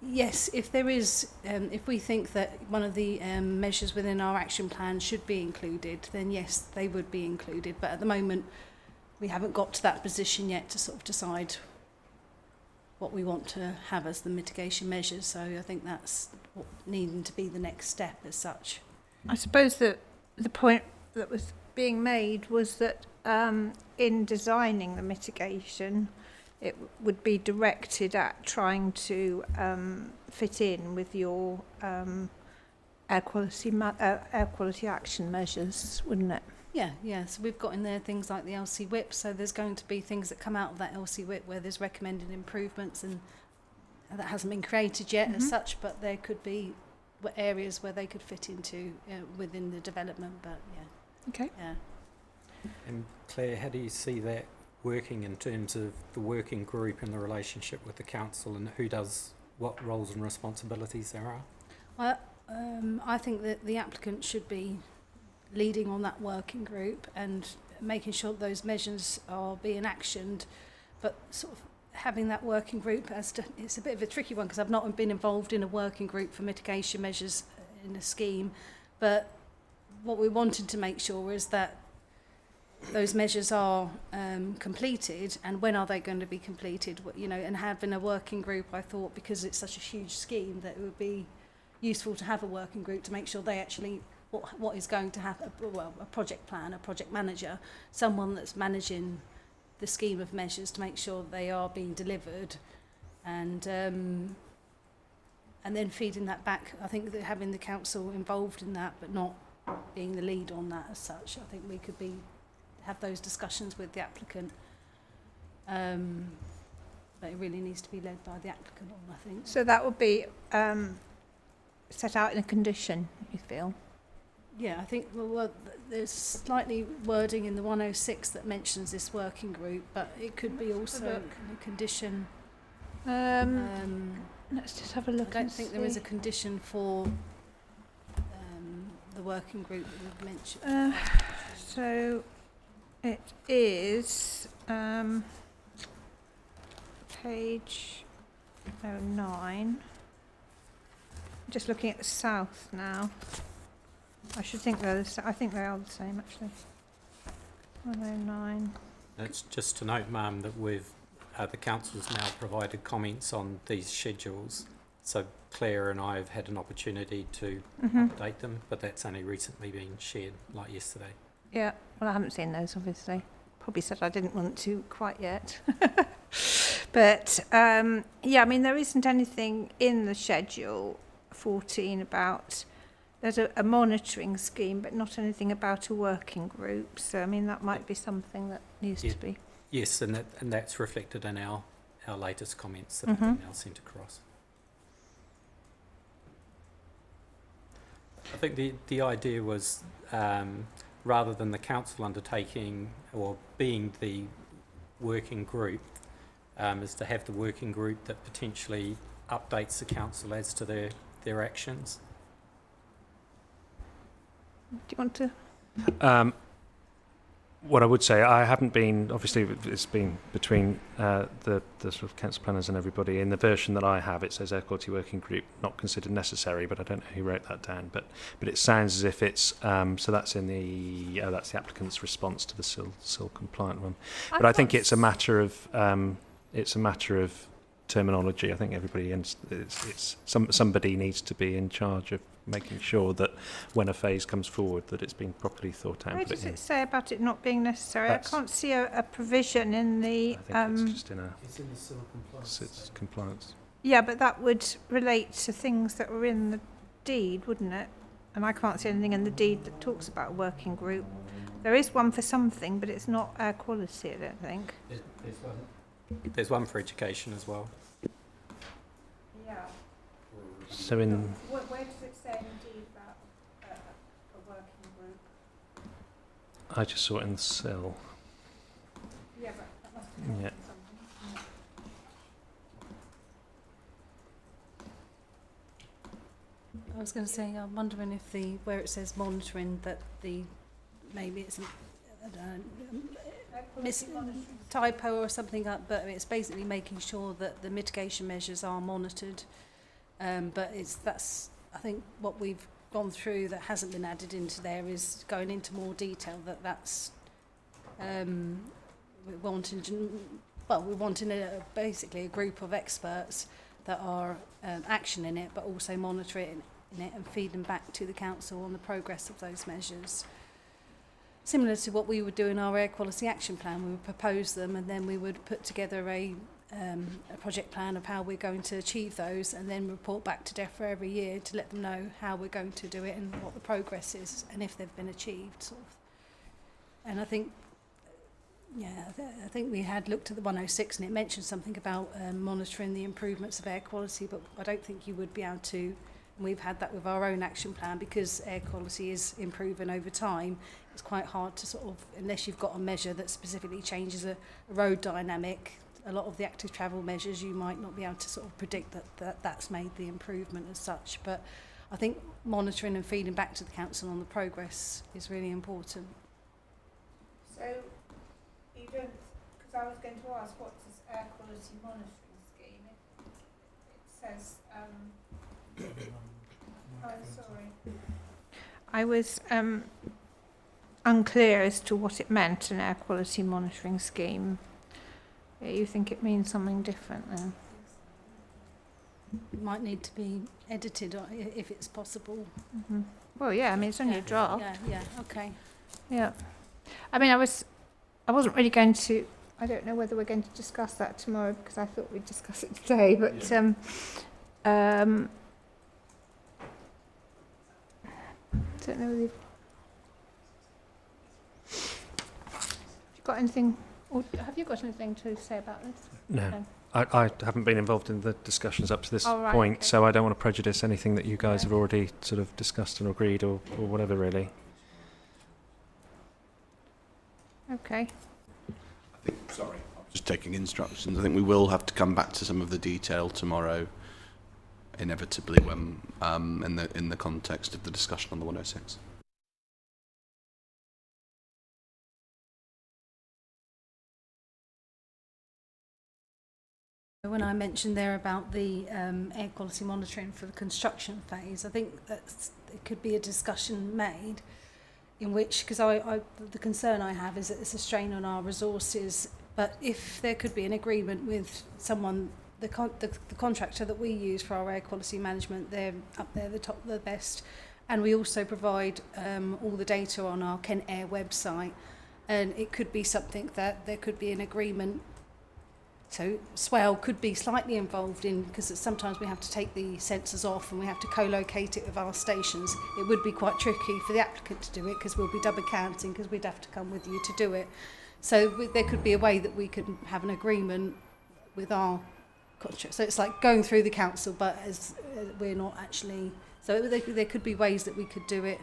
Speaker 7: Yes, if there is, if we think that one of the measures within our action plan should be included, then yes, they would be included. But at the moment, we haven't got to that position yet to sort of decide what we want to have as the mitigation measures. So I think that's what needing to be the next step as such.
Speaker 1: I suppose that the point that was being made was that in designing the mitigation, it would be directed at trying to fit in with your air quality action measures, wouldn't it?
Speaker 7: Yeah. So we've got in there things like the LC whip. So there's going to be things that come out of that LC whip where there's recommended improvements, and that hasn't been created yet as such, but there could be areas where they could fit into within the development, but yeah.
Speaker 1: Okay.
Speaker 7: Yeah.
Speaker 3: And Claire, how do you see that working in terms of the working group and the relationship with the council, and who does what roles and responsibilities there are?
Speaker 7: Well, I think that the applicant should be leading on that working group and making sure that those measures are being actioned, but sort of having that working group it's a bit of a tricky one because I've not been involved in a working group for mitigation measures in a scheme, but what we wanted to make sure is that those measures are completed, and when are they going to be completed, and having a working group, I thought, because it's such a huge scheme, that it would be useful to have a working group to make sure they actually what is going to happen, well, a project plan, a project manager, someone that's managing the scheme of measures to make sure they are being delivered, and then feeding that back. I think that having the council involved in that, but not being the lead on that as such, I think we could have those discussions with the applicant. But it really needs to be led by the applicant on, I think.
Speaker 1: So that would be set out in a condition, you feel?
Speaker 7: Yeah, I think well, there's slightly wording in the 106 that mentions this working group, but it could be also a condition.
Speaker 1: Let's just have a look.
Speaker 7: I don't think there is a condition for the working group that we've mentioned.
Speaker 1: So it is page 09. Just looking at the south now. I should think I think they are the same actually. 109.
Speaker 3: It's just to note, ma'am, that the council's now provided comments on these schedules. So Claire and I have had an opportunity to update them, but that's only recently been shared, like yesterday.
Speaker 1: Yeah, well, I haven't seen those, obviously. Probably said I didn't want to quite yet. But, yeah, I mean, there isn't anything in the schedule 14 about... There's a monitoring scheme, but not anything about a working group. So, I mean, that might be something that needs to be...
Speaker 3: Yes, and that's reflected in our latest comments that have been now sent across. I think the idea was, rather than the council undertaking or being the working group, is to have the working group that potentially updates the council as to their actions.
Speaker 1: Do you want to...
Speaker 5: What I would say, I haven't been, obviously it's been between the sort of council planners and everybody. In the version that I have, it says Air Quality Working Group not considered necessary, but I don't know who wrote that down. But it sounds as if it's, so that's in that's the applicant's response to the SIL compliant one. But I think it's a matter of, terminology. I think everybody, somebody needs to be in charge of making sure that when a phase comes forward that it's been properly thought out.
Speaker 1: Where does it say about it not being necessary? I can't see a provision in the...
Speaker 5: I think it's just in
Speaker 3: It's in the SIL compliance.
Speaker 5: compliance.
Speaker 1: Yeah, but that would relate to things that were in the deed, wouldn't it? And I can't see anything in the deed that talks about a working group. There is one for something, but it's not air quality, I don't think.
Speaker 3: There's one for education as well.
Speaker 1: Yeah.
Speaker 5: So in...
Speaker 1: Where does it say in the deed about a working group?
Speaker 5: I just saw it in the SIL.
Speaker 1: Yeah, but that must have
Speaker 5: Yeah.
Speaker 1: something.
Speaker 7: I was going to say, I'm wondering if where it says monitoring, that maybe it's typo or something like, but it's basically making sure that the mitigation measures are monitored. But that's I think what we've gone through that hasn't been added into there is going into more detail. That's we're wanting basically a group of experts that are actioning it, but also monitoring it and feeding back to the council on the progress of those measures. Similar to what we would do in our air quality action plan, we would propose them and then we would put together a project plan of how we're going to achieve those, and then report back to DEFRA every year to let them know how we're going to do it and what the progress is and if they've been achieved. Sort of. And I think, I think we had looked at the 106 and it mentioned something about monitoring the improvements of air quality, but I don't think you would be able to. And we've had that with our own action plan because air quality is improving over time. It's quite hard to sort of, unless you've got a measure that specifically changes a road dynamic, a lot of the active travel measures you might not be able to sort of predict that's made the improvement as such. But I think monitoring and feeding back to the council on the progress is really important.
Speaker 1: So you don't, because I was going to ask, what's this air quality monitoring scheme? It says, oh, sorry. I was unclear as to what it meant, an air quality monitoring scheme. You think it means something different then?
Speaker 7: It might need to be edited if it's possible.
Speaker 1: Mm-hmm. Well, yeah, I mean, it's only a draft.
Speaker 7: Yeah, okay.
Speaker 1: Yeah. I mean, I wasn't really going to, I don't know whether we're going to discuss that tomorrow because I thought we'd discuss it today, but don't know whether you've got anything, or have you got anything to say about this?
Speaker 5: No. I haven't been involved in the discussions up to this point,
Speaker 1: okay.
Speaker 5: So I don't want to prejudice anything that you guys have already sort of discussed and agreed or whatever, really.
Speaker 1: Okay.
Speaker 2: I think, sorry, I was just taking instructions. I think we will have to come back to some of the detail tomorrow, inevitably, when in the context of the discussion on the 106.
Speaker 7: When I mentioned there about the air quality monitoring for the construction phase, I think that it could be a discussion made in which, because the concern I have is that it's a strain on our resources, but if there could be an agreement with someone, the contractor that we use for our air quality management, they're up there, the best, and we also provide all the data on our Kent Air website, and it could be something that there could be an agreement. So Swell could be slightly involved in, because sometimes we have to take the sensors off and we have to co-locate it with our stations. It would be quite tricky for the applicant to do it, because we'll be double counting, because we'd have to come with you to do it. So there could be a way that we could have an agreement with our contract. So it's like going through the council, but as we're not actually. So there could be ways that we could do it.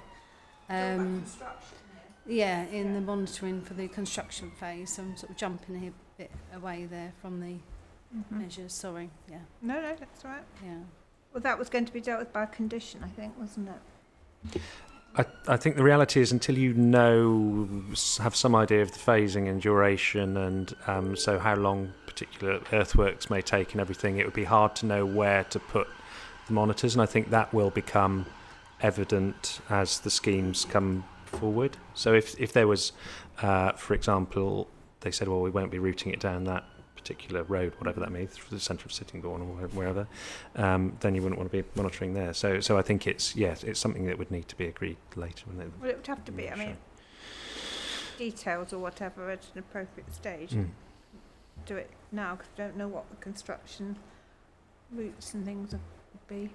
Speaker 7: Yeah, in the monitoring for the construction phase. So I'm sort of jumping a bit away there from the measures. Sorry. Yeah.
Speaker 1: No, that's right.
Speaker 7: Yeah.
Speaker 1: Well, that was going to be dealt with by condition, I think, wasn't it?
Speaker 5: I think the reality is, until you have some idea of the phasing and duration, and so how long particular earthworks may take and everything, it would be hard to know where to put the monitors, and I think that will become evident as the schemes come forward. So if there was, for example, they said, well, we won't be routing it down that particular road, whatever that means, through the centre of Sittingbourne or wherever, then you wouldn't want to be monitoring there. So I think it's something that would need to be agreed later.
Speaker 1: Well, it would have to be, I mean, details or whatever at an appropriate stage. Do it now, because I don't know what the construction routes and things would be.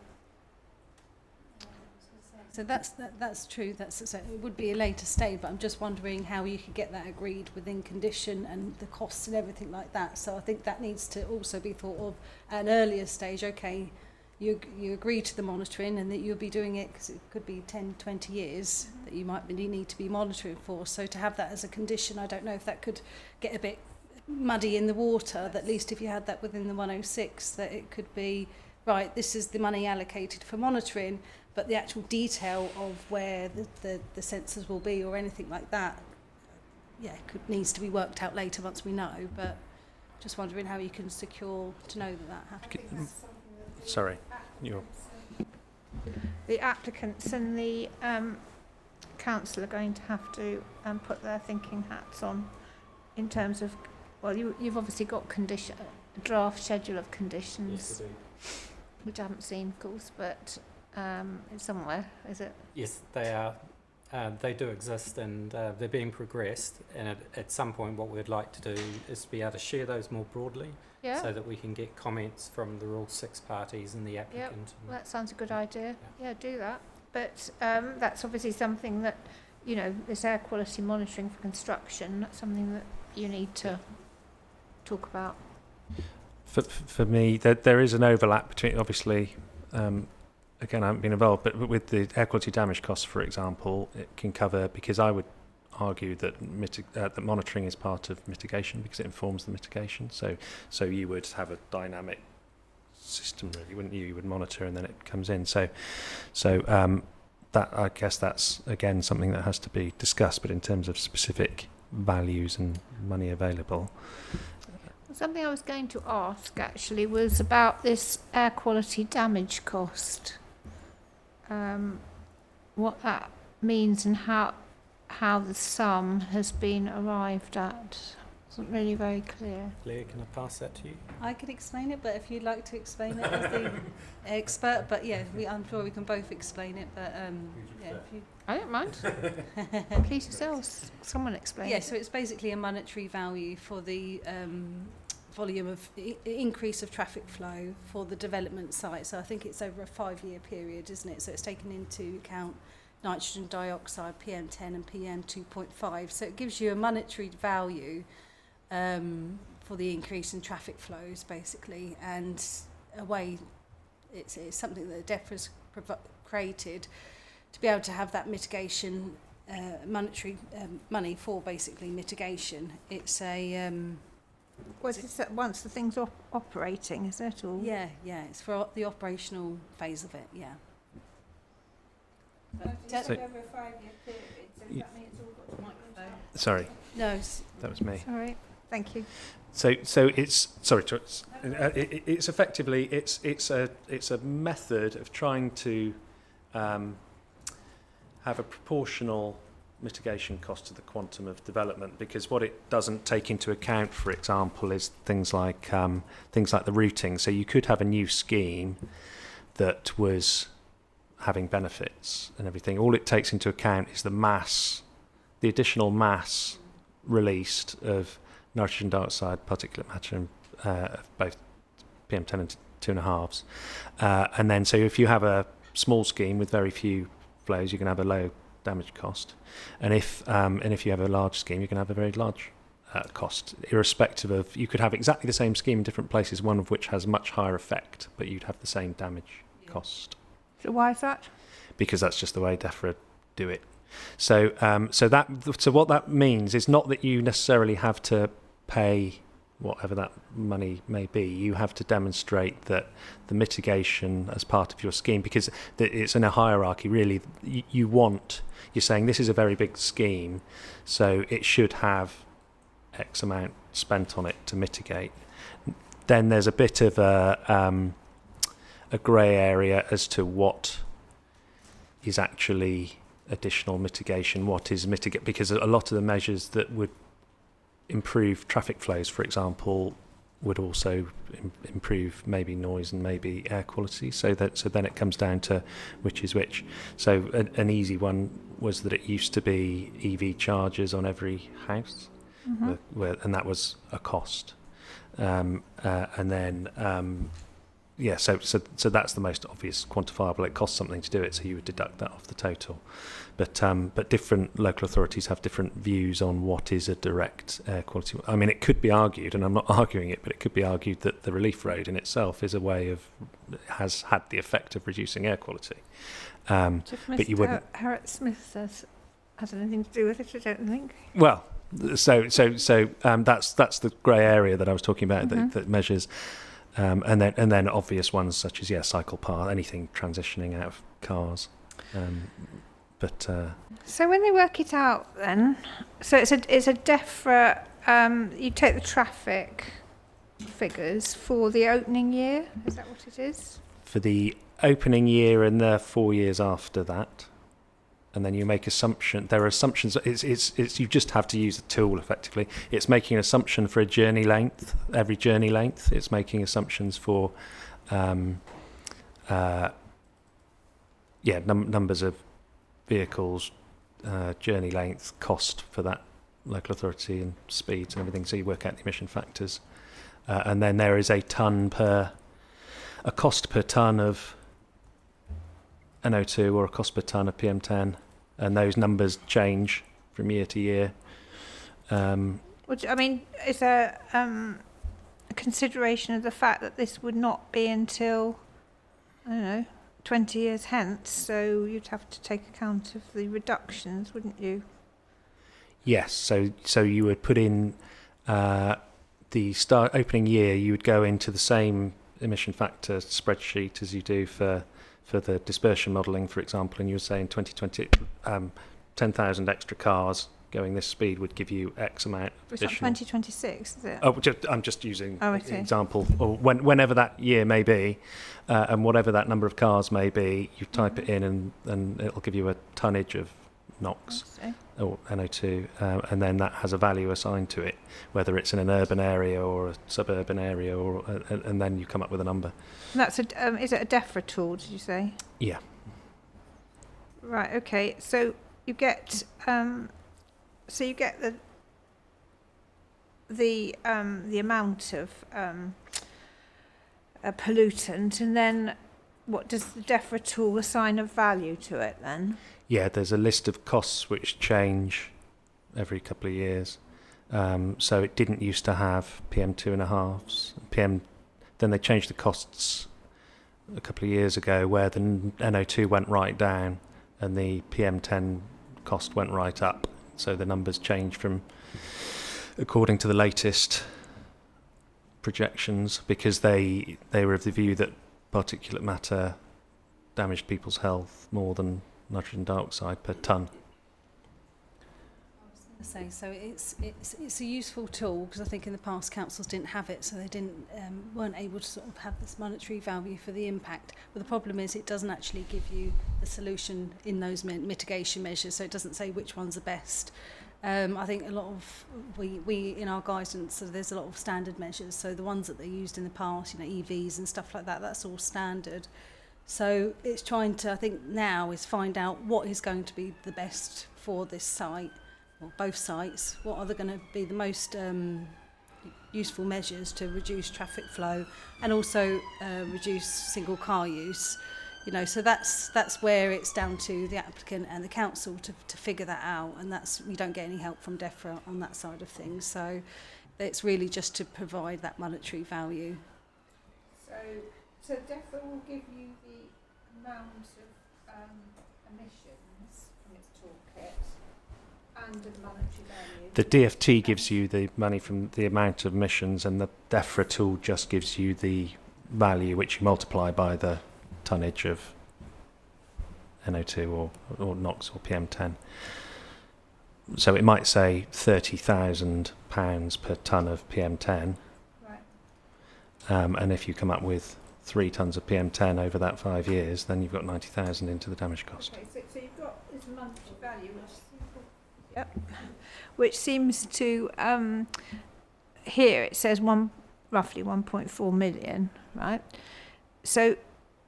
Speaker 7: So that's true. So it would be a later stage, but I'm just wondering how you could get that agreed within condition and the costs and everything like that. So I think that needs to also be thought of at an earlier stage. Okay, you agree to the monitoring and that you'll be doing it, because it could be 10, 20 years that you might really need to be monitoring for. So to have that as a condition, I don't know if that could get a bit muddy in the water. That at least if you had that within the 106, that it could be, right, this is the money allocated for monitoring, but the actual detail of where the sensors will be or anything like that, needs to be worked out later once we know. But just wondering how you can secure to know that happens.
Speaker 5: Sorry,
Speaker 1: The applicants and the council are going to have to put their thinking hats on in terms of, well, you've obviously got a draft schedule of conditions, which I haven't seen, of course, but it's somewhere, is it?
Speaker 3: Yes, they are. They do exist, and they're being progressed. And at some point, what we'd like to do is to be able to share those more broadly, so that we can get comments from the all 6 parties and the applicant.
Speaker 1: Yep. Well, that sounds a good idea. Yeah, do that. But that's obviously something that, this air quality monitoring for construction, that's something that you need to talk about.
Speaker 5: For me, there is an overlap between, obviously, again, I haven't been involved, but with the air quality damage costs, for example, it can cover, because I would argue that that monitoring is part of mitigation, because it informs the mitigation. So you would have a dynamic system, really, wouldn't you? You would monitor and then it comes in. So that, I guess that's, again, something that has to be discussed, but in terms of specific values and money available.
Speaker 1: Something I was going to ask, actually, was about this air quality damage cost. What that means and how the sum has been arrived at. Wasn't really very clear.
Speaker 3: Claire, can I pass that to you?
Speaker 7: I could explain it, but if you'd like to explain it as the expert, but I'm sure we can both explain it. But if you.
Speaker 1: I don't mind. Please yourselves. Someone explain.
Speaker 7: Yeah, so it's basically a monetary value for the volume of increase of traffic flow for the development site. So I think it's over a 5-year period, isn't it? So it's taken into account nitrogen dioxide, PM10 and PM2.5. So it gives you a monetary value for the increase in traffic flows, basically, and a way it's something that DEFRA's created to be able to have that mitigation monetary money for basically mitigation. It's a
Speaker 1: Was it once the thing's operating, is it? Or
Speaker 7: Yeah, it's for the operational phase of it, yeah.
Speaker 1: So
Speaker 5: So-
Speaker 1: over a 5-year period, so does that mean it's all got to microphone?
Speaker 5: Sorry,
Speaker 7: No, s-
Speaker 5: that was me.
Speaker 1: Sorry, thank you.
Speaker 5: So it's it's effectively it's a method of trying to have a proportional mitigation cost to the quantum of development, because what it doesn't take into account, for example, is things like the routing. So you could have a new scheme that was having benefits and everything. All it takes into account is the additional mass released of nitrogen dioxide, particulate matter, of both PM10 and 2.5s. And then, so if you have a small scheme with very few flows, you can have a low damage cost. And if you have a large scheme, you can have a very large cost, irrespective of, you could have exactly the same scheme in different places, one of which has much higher effect, but you'd have the same damage cost.
Speaker 1: So why is that?
Speaker 5: Because that's just the way DEFRA do it. So what that means is not that you necessarily have to pay whatever that money may be. You have to demonstrate that the mitigation as part of your scheme, because it's in a hierarchy really. You're saying this is a very big scheme, so it should have X amount spent on it to mitigate. Then there's a bit of a grey area as to what is actually additional mitigation, what is mitigate, because a lot of the measures that would improve traffic flows, for example, would also improve maybe noise and maybe air quality. So then it comes down to which is which. So an easy one was that it used to be EV chargers on every house, and that was a cost. And then so that's the most obvious quantifiable. It costs something to do it, so you would deduct that off the total. But different local authorities have different views on what is a direct air quality. I mean, it could be argued, and I'm not arguing it, but it could be argued that the relief road in itself is a way of, has had the effect of reducing air quality. But you wouldn't.
Speaker 1: Harriet Smith says has anything to do with it, I don't think.
Speaker 5: Well, so that's the grey area that I was talking about, that measures. And then obvious ones such as cycle path, anything transitioning out of cars.
Speaker 1: So when they work it out, then, so it's a DEFRA. You take the traffic figures for the opening year. Is that what it is?
Speaker 5: For the opening year and the 4 years after that, and then you make assumption. There are assumptions. It's you just have to use the tool effectively. It's making an assumption for a journey length. Every journey length, it's making assumptions for numbers of vehicles, journey length, cost for that local authority, and speeds and everything. So you work out the emission factors, and then there is a cost per tonne of NO2 or a cost per tonne of PM10, and those numbers change from year to year.
Speaker 1: Which, I mean, is there a consideration of the fact that this would not be until, I don't know, 20 years hence, so you'd have to take account of the reductions, wouldn't you?
Speaker 5: Yes, so you would put in the opening year, you would go into the same emission factor spreadsheet as you do for the dispersion modelling, for example, and you would say in 2020, 10,000 extra cars going this speed would give you X amount additional.
Speaker 1: It's 2026, is it?
Speaker 5: Oh, I'm just using
Speaker 1: an
Speaker 5: example, or whenever that year may be, and whatever that number of cars may be, you type it in, and it'll give you a tonnage of NOx or NO2, and then that has a value assigned to it, whether it's in an urban area or a suburban area, and then you come up with a number.
Speaker 1: And that's is it a DEFRA tool, did you say?
Speaker 5: Yeah.
Speaker 1: Right, okay. So you get the amount of a pollutant, and then what does the DEFRA tool assign a value to it then?
Speaker 5: Yeah, there's a list of costs which change every couple of years. So it didn't used to have PM2.5s. Then they changed the costs a couple of years ago, where the NO2 went right down and the PM10 cost went right up. So the numbers changed from, according to the latest projections because they were of the view that particulate matter damaged people's health more than nitrogen dioxide per tonne.
Speaker 7: Say so it's a useful tool because I think in the past councils didn't have it, so they weren't able to sort of have this monetary value for the impact. But the problem is it doesn't actually give you the solution in those mitigation measures, so it doesn't say which one's the best. I think a lot of we in our guidance, so there's a lot of standard measures, so the ones that they used in the past, EVs and stuff like that, that's all standard. So it's trying to, I think now, is find out what is going to be the best for this site, or both sites. What are going to be the most useful measures to reduce traffic flow and also reduce single car use? So that's where it's down to the applicant and the council to figure that out, and we don't get any help from DEFRA on that side of things. So it's really just to provide that monetary value.
Speaker 1: So DEFRA will give you the amount of emissions from its toolkit and the monetary value.
Speaker 5: The DFT gives you the money from the amount of emissions, and the DEFRA tool just gives you the value which you multiply by the tonnage of NO2 or NOx or PM10. So it might say £30,000 per tonne of PM10,
Speaker 1: Right.
Speaker 5: And if you come up with 3 tonnes of PM10 over that 5 years, then you've got 90,000 into the damage cost.
Speaker 1: Okay, so you've got this monthly value, which seems to here it says roughly 1.4 million, right? So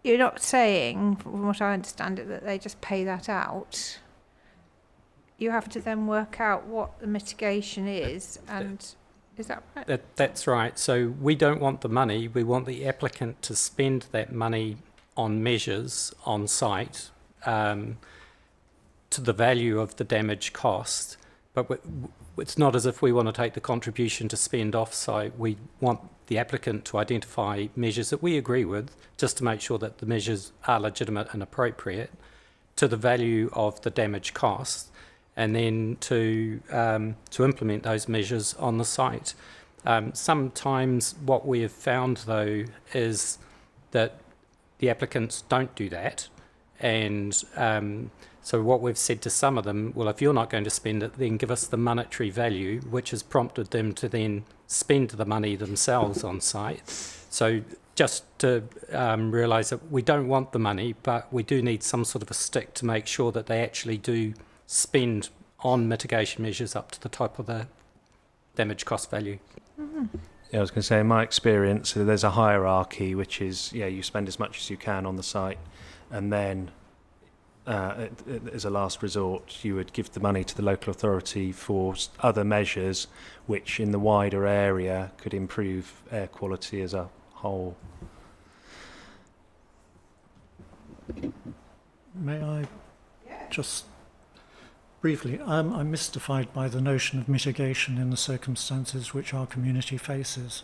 Speaker 1: you're not saying, from what I understand it, that they just pay that out. You have to then work out what the mitigation is, and is that right?
Speaker 3: That's right. So we don't want the money. We want the applicant to spend that money on measures on site to the value of the damage cost. But it's not as if we want to take the contribution to spend off-site. We want the applicant to identify measures that we agree with, just to make sure that the measures are legitimate and appropriate to the value of the damage cost, and then to implement those measures on the site. Sometimes what we have found, though, is that the applicants don't do that, and so what we've said to some of them, well, if you're not going to spend it, then give us the monetary value, which has prompted them to then spend the money themselves on site. So just to realise that we don't want the money, but we do need some sort of a stick to make sure that they actually do spend on mitigation measures up to the top of the damage cost value.
Speaker 5: Yeah, I was going to say, in my experience, there's a hierarchy, which is, you spend as much as you can on the site, and then as a last resort, you would give the money to the local authority for other measures which in the wider area could improve air quality as a whole.
Speaker 9: May I just briefly, I'm mystified by the notion of mitigation in the circumstances which our community faces.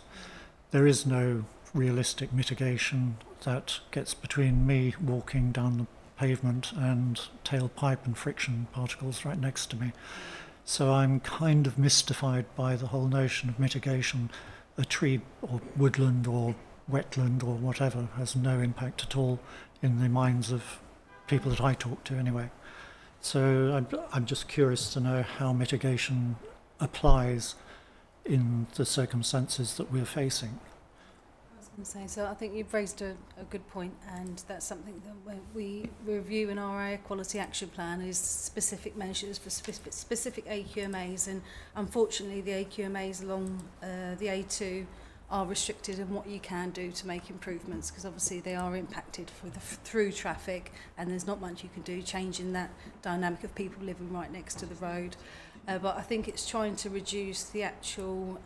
Speaker 9: There is no realistic mitigation that gets between me walking down the pavement and tailpipe and friction particles right next to me. So I'm kind of mystified by the whole notion of mitigation. A tree or woodland or wetland or whatever has no impact at all in the minds of people that I talk to anyway. So I'm just curious to know how mitigation applies in the circumstances that we're facing.
Speaker 7: So I think you've raised a good point, and that's something that we review in our air quality action plan, is specific measures for specific AQMAs, and unfortunately the AQMAs along the A2 are restricted in what you can do to make improvements, because obviously they are impacted through traffic, and there's not much you can do changing that dynamic of people living right next to the road. But I think it's trying to reduce the actual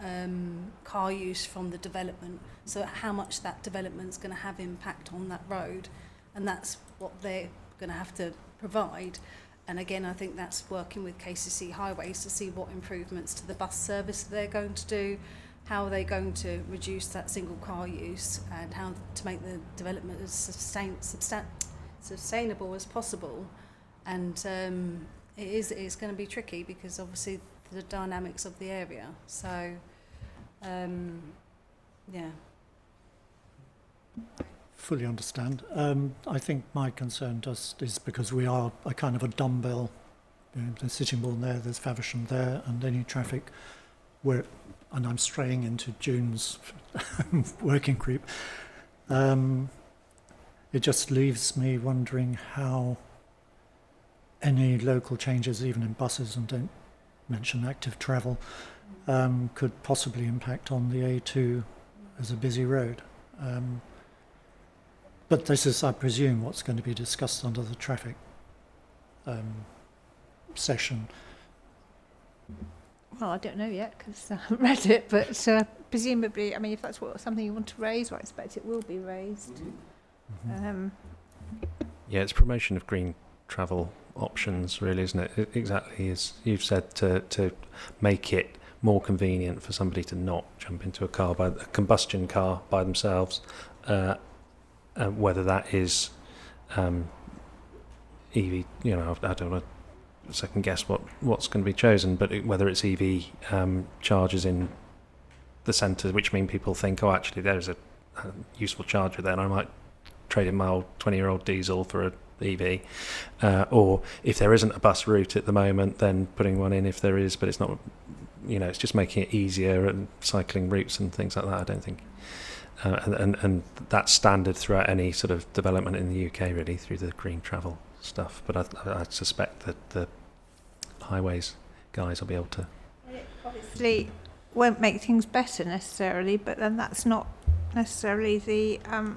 Speaker 7: car use from the development, so how much that development's going to have impact on that road, and that's what they're going to have to provide. And again, I think that's working with KCC Highways to see what improvements to the bus service they're going to do, how are they going to reduce that single car use, and how to make the development as sustainable as possible. And it's going to be tricky because obviously the dynamics of the area. So Yeah.
Speaker 9: Fully understand. I think my concern just is because we are a kind of a dumbbell. You know, there's Sittingbourne there, there's Faversham there, and any traffic where, and I'm straying into June's working group. It just leaves me wondering how any local changes, even in buses, and don't mention active travel, could possibly impact on the A2 as a busy road. But this is, I presume, what's going to be discussed under the traffic session.
Speaker 1: Well, I don't know yet because I haven't read it, but presumably, I mean, if that's something you want to raise, well, I expect it will be raised.
Speaker 5: Yeah, it's promotion of green travel options, really, isn't it? Exactly as you've said, to make it more convenient for somebody to not jump into a combustion car by themselves, whether that is EV. You know, I don't want to second guess what's going to be chosen, but whether it's EV chargers in the centre, which mean people think, oh, actually, there's a useful charger there, and I might trade in my old 20-year-old diesel for a EV, or if there isn't a bus route at the moment, then putting one in if there is, but it's not, you know, it's just making it easier and cycling routes and things like that. I don't think, and that's standard throughout any sort of development in the UK, really, through the green travel stuff. But I suspect that the highways guys will be able to.
Speaker 1: It obviously won't make things better necessarily, but then that's not necessarily what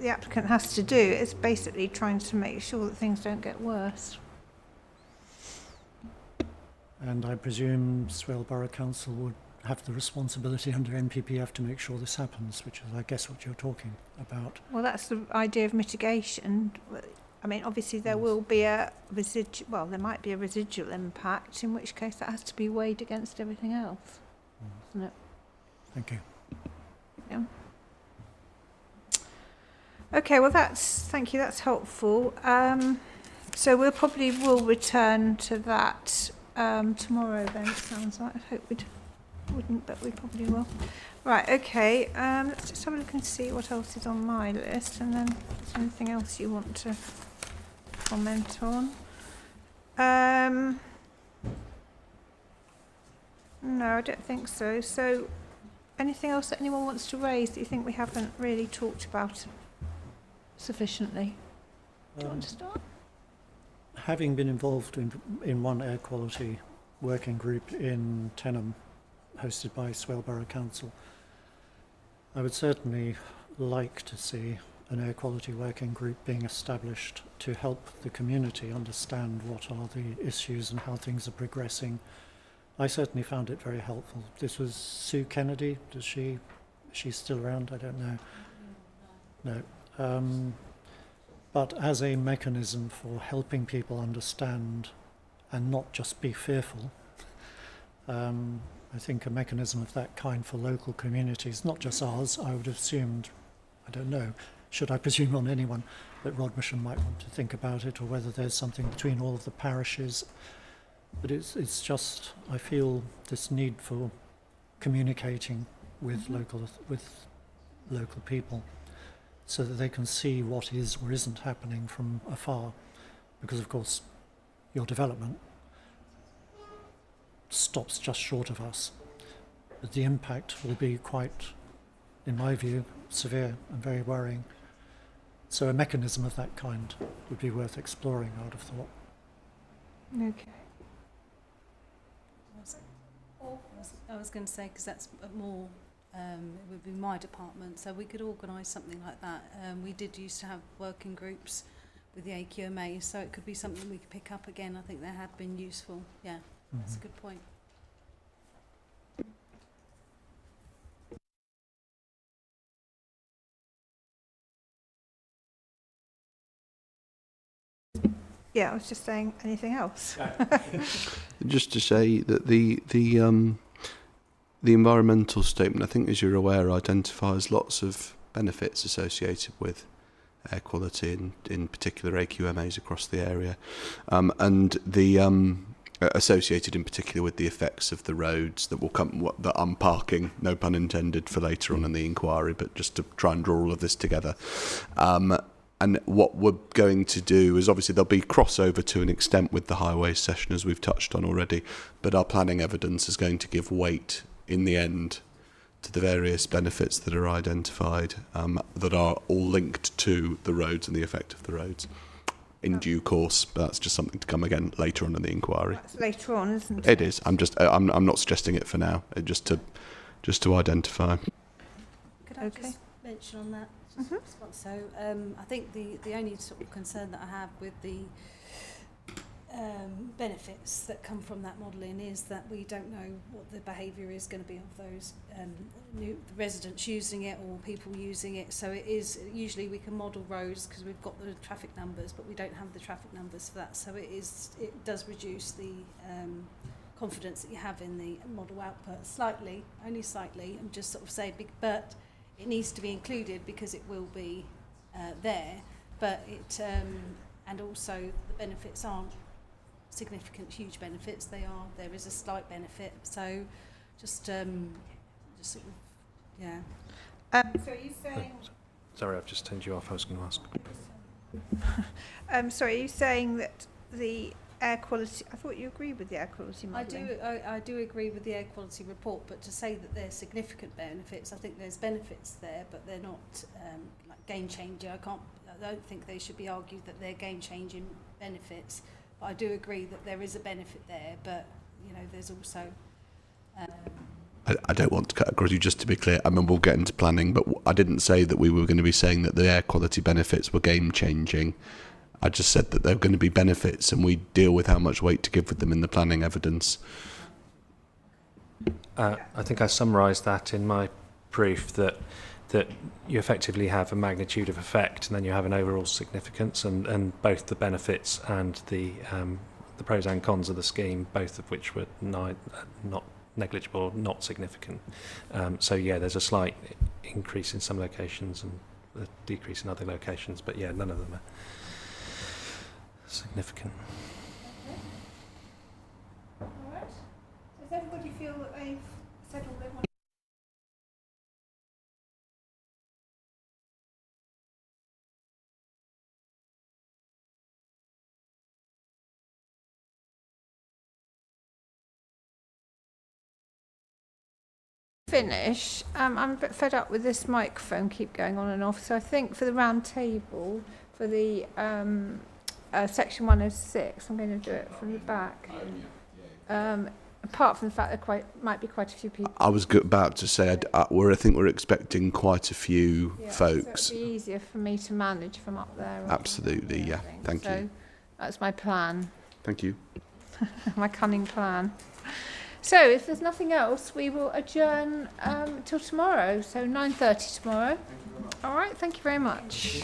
Speaker 1: the applicant has to do. It's basically trying to make sure that things don't get worse.
Speaker 9: And I presume Swale Borough Council would have the responsibility under NPPF to make sure this happens, which is, I guess, what you're talking about.
Speaker 1: Well, that's the idea of mitigation. I mean, obviously there will be a there might be a residual impact, in which case that has to be weighed against everything else, isn't it?
Speaker 9: Thank you.
Speaker 1: Yeah. Okay, well thank you, that's helpful. So we'll probably return to that tomorrow then, it sounds like. I hope we wouldn't, but we probably will. Right, okay, let's just have a look and see what else is on my list, and then if there's anything else you want to comment on. No, I don't think so. So anything else that anyone wants to raise that you think we haven't really talked about sufficiently? Do you want to start?
Speaker 9: Having been involved in one air quality working group in Tenham, hosted by Swale Borough Council, I would certainly like to see an air quality working group being established to help the community understand what are the issues and how things are progressing. I certainly found it very helpful. This was Sue Kennedy. Is she still around? I don't know. No. But as a mechanism for helping people understand and not just be fearful, I think a mechanism of that kind for local communities, not just ours, I would have assumed, I don't know, should I presume on anyone, that Rodmersham might want to think about it, or whether there's something between all of the parishes. But it's just, I feel this need for communicating with local people, so that they can see what is or isn't happening from afar, because of course your development stops just short of us, but the impact will be quite, in my view, severe and very worrying. So a mechanism of that kind would be worth exploring, I would have thought.
Speaker 1: Okay.
Speaker 7: I was going to say, because that's more, it would be my department, so we could organise something like that. We did used to have working groups with the AQMA, so it could be something we could pick up again. I think they have been useful. Yeah, that's a good point.
Speaker 1: Yeah, I was just saying, anything else?
Speaker 2: Just to say that the environmental statement, I think, as you're aware, identifies lots of benefits associated with air quality, and in particular AQMAs across the area, and the associated in particular with the effects of the roads that will come, that unparking, no pun intended, for later on in the inquiry, but just to try and draw all of this together. And what we're going to do is, obviously there'll be crossover to an extent with the highways session, as we've touched on already, but our planning evidence is going to give weight in the end to the various benefits that are identified, that are all linked to the roads and the effect of the roads in due course. But that's just something to come again later on in the inquiry.
Speaker 1: That's later on, isn't it?
Speaker 2: It is. I'm not suggesting it for now. Just to identify.
Speaker 7: Could I
Speaker 1: Okay.
Speaker 7: just mention on that?
Speaker 1: Mhm.
Speaker 7: Response? So I think the only sort of concern that I have with the benefits that come from that modelling is that we don't know what the behaviour is going to be of those new residents using it or people using it. So it is, usually we can model roads because we've got the traffic numbers, but we don't have the traffic numbers for that. So it does reduce the confidence that you have in the model output slightly, only slightly. I'm just sort of saying, but it needs to be included because it will be there. But it and also the benefits aren't significant, huge benefits. There is a slight benefit. So just sort of, yeah.
Speaker 1: So are you saying?
Speaker 5: Sorry, I've just turned you off. I was going to ask.
Speaker 1: Sorry, are you saying that the air quality? I thought you agreed with the air quality modelling.
Speaker 7: I do agree with the air quality report, but to say that there's significant benefits, I think there's benefits there, but they're not like game changer. I don't think they should be argued that they're game changing benefits. But I do agree that there is a benefit there, but there's also.
Speaker 2: I don't want to cut across you, just to be clear. I mean, we'll get into planning, but I didn't say that we were going to be saying that the air quality benefits were game changing. I just said that there are going to be benefits, and we deal with how much weight to give with them in the planning evidence.
Speaker 5: I think I summarised that in my brief, that you effectively have a magnitude of effect, and then you have an overall significance, and both the benefits and the pros and cons of the scheme, both of which were not negligible, not significant. So yeah, there's a slight increase in some locations and a decrease in other locations, but yeah, none of them are significant.
Speaker 1: All right. Does everybody feel that they've said all they want? Finish. I'm a bit fed up with this microphone keep going on and off. So I think for the round table, for the section 106, I'm going to do it from the back. Apart from the fact there might be quite a few people.
Speaker 2: I was about to say, I think we're expecting quite a few folks.
Speaker 1: So it'd be easier for me to manage from up there.
Speaker 2: Absolutely, yeah. Thank you.
Speaker 1: That's my plan.
Speaker 2: Thank you.
Speaker 1: My cunning plan. So if there's nothing else, we will adjourn till tomorrow. So 9:30 tomorrow. All right. Thank you very much.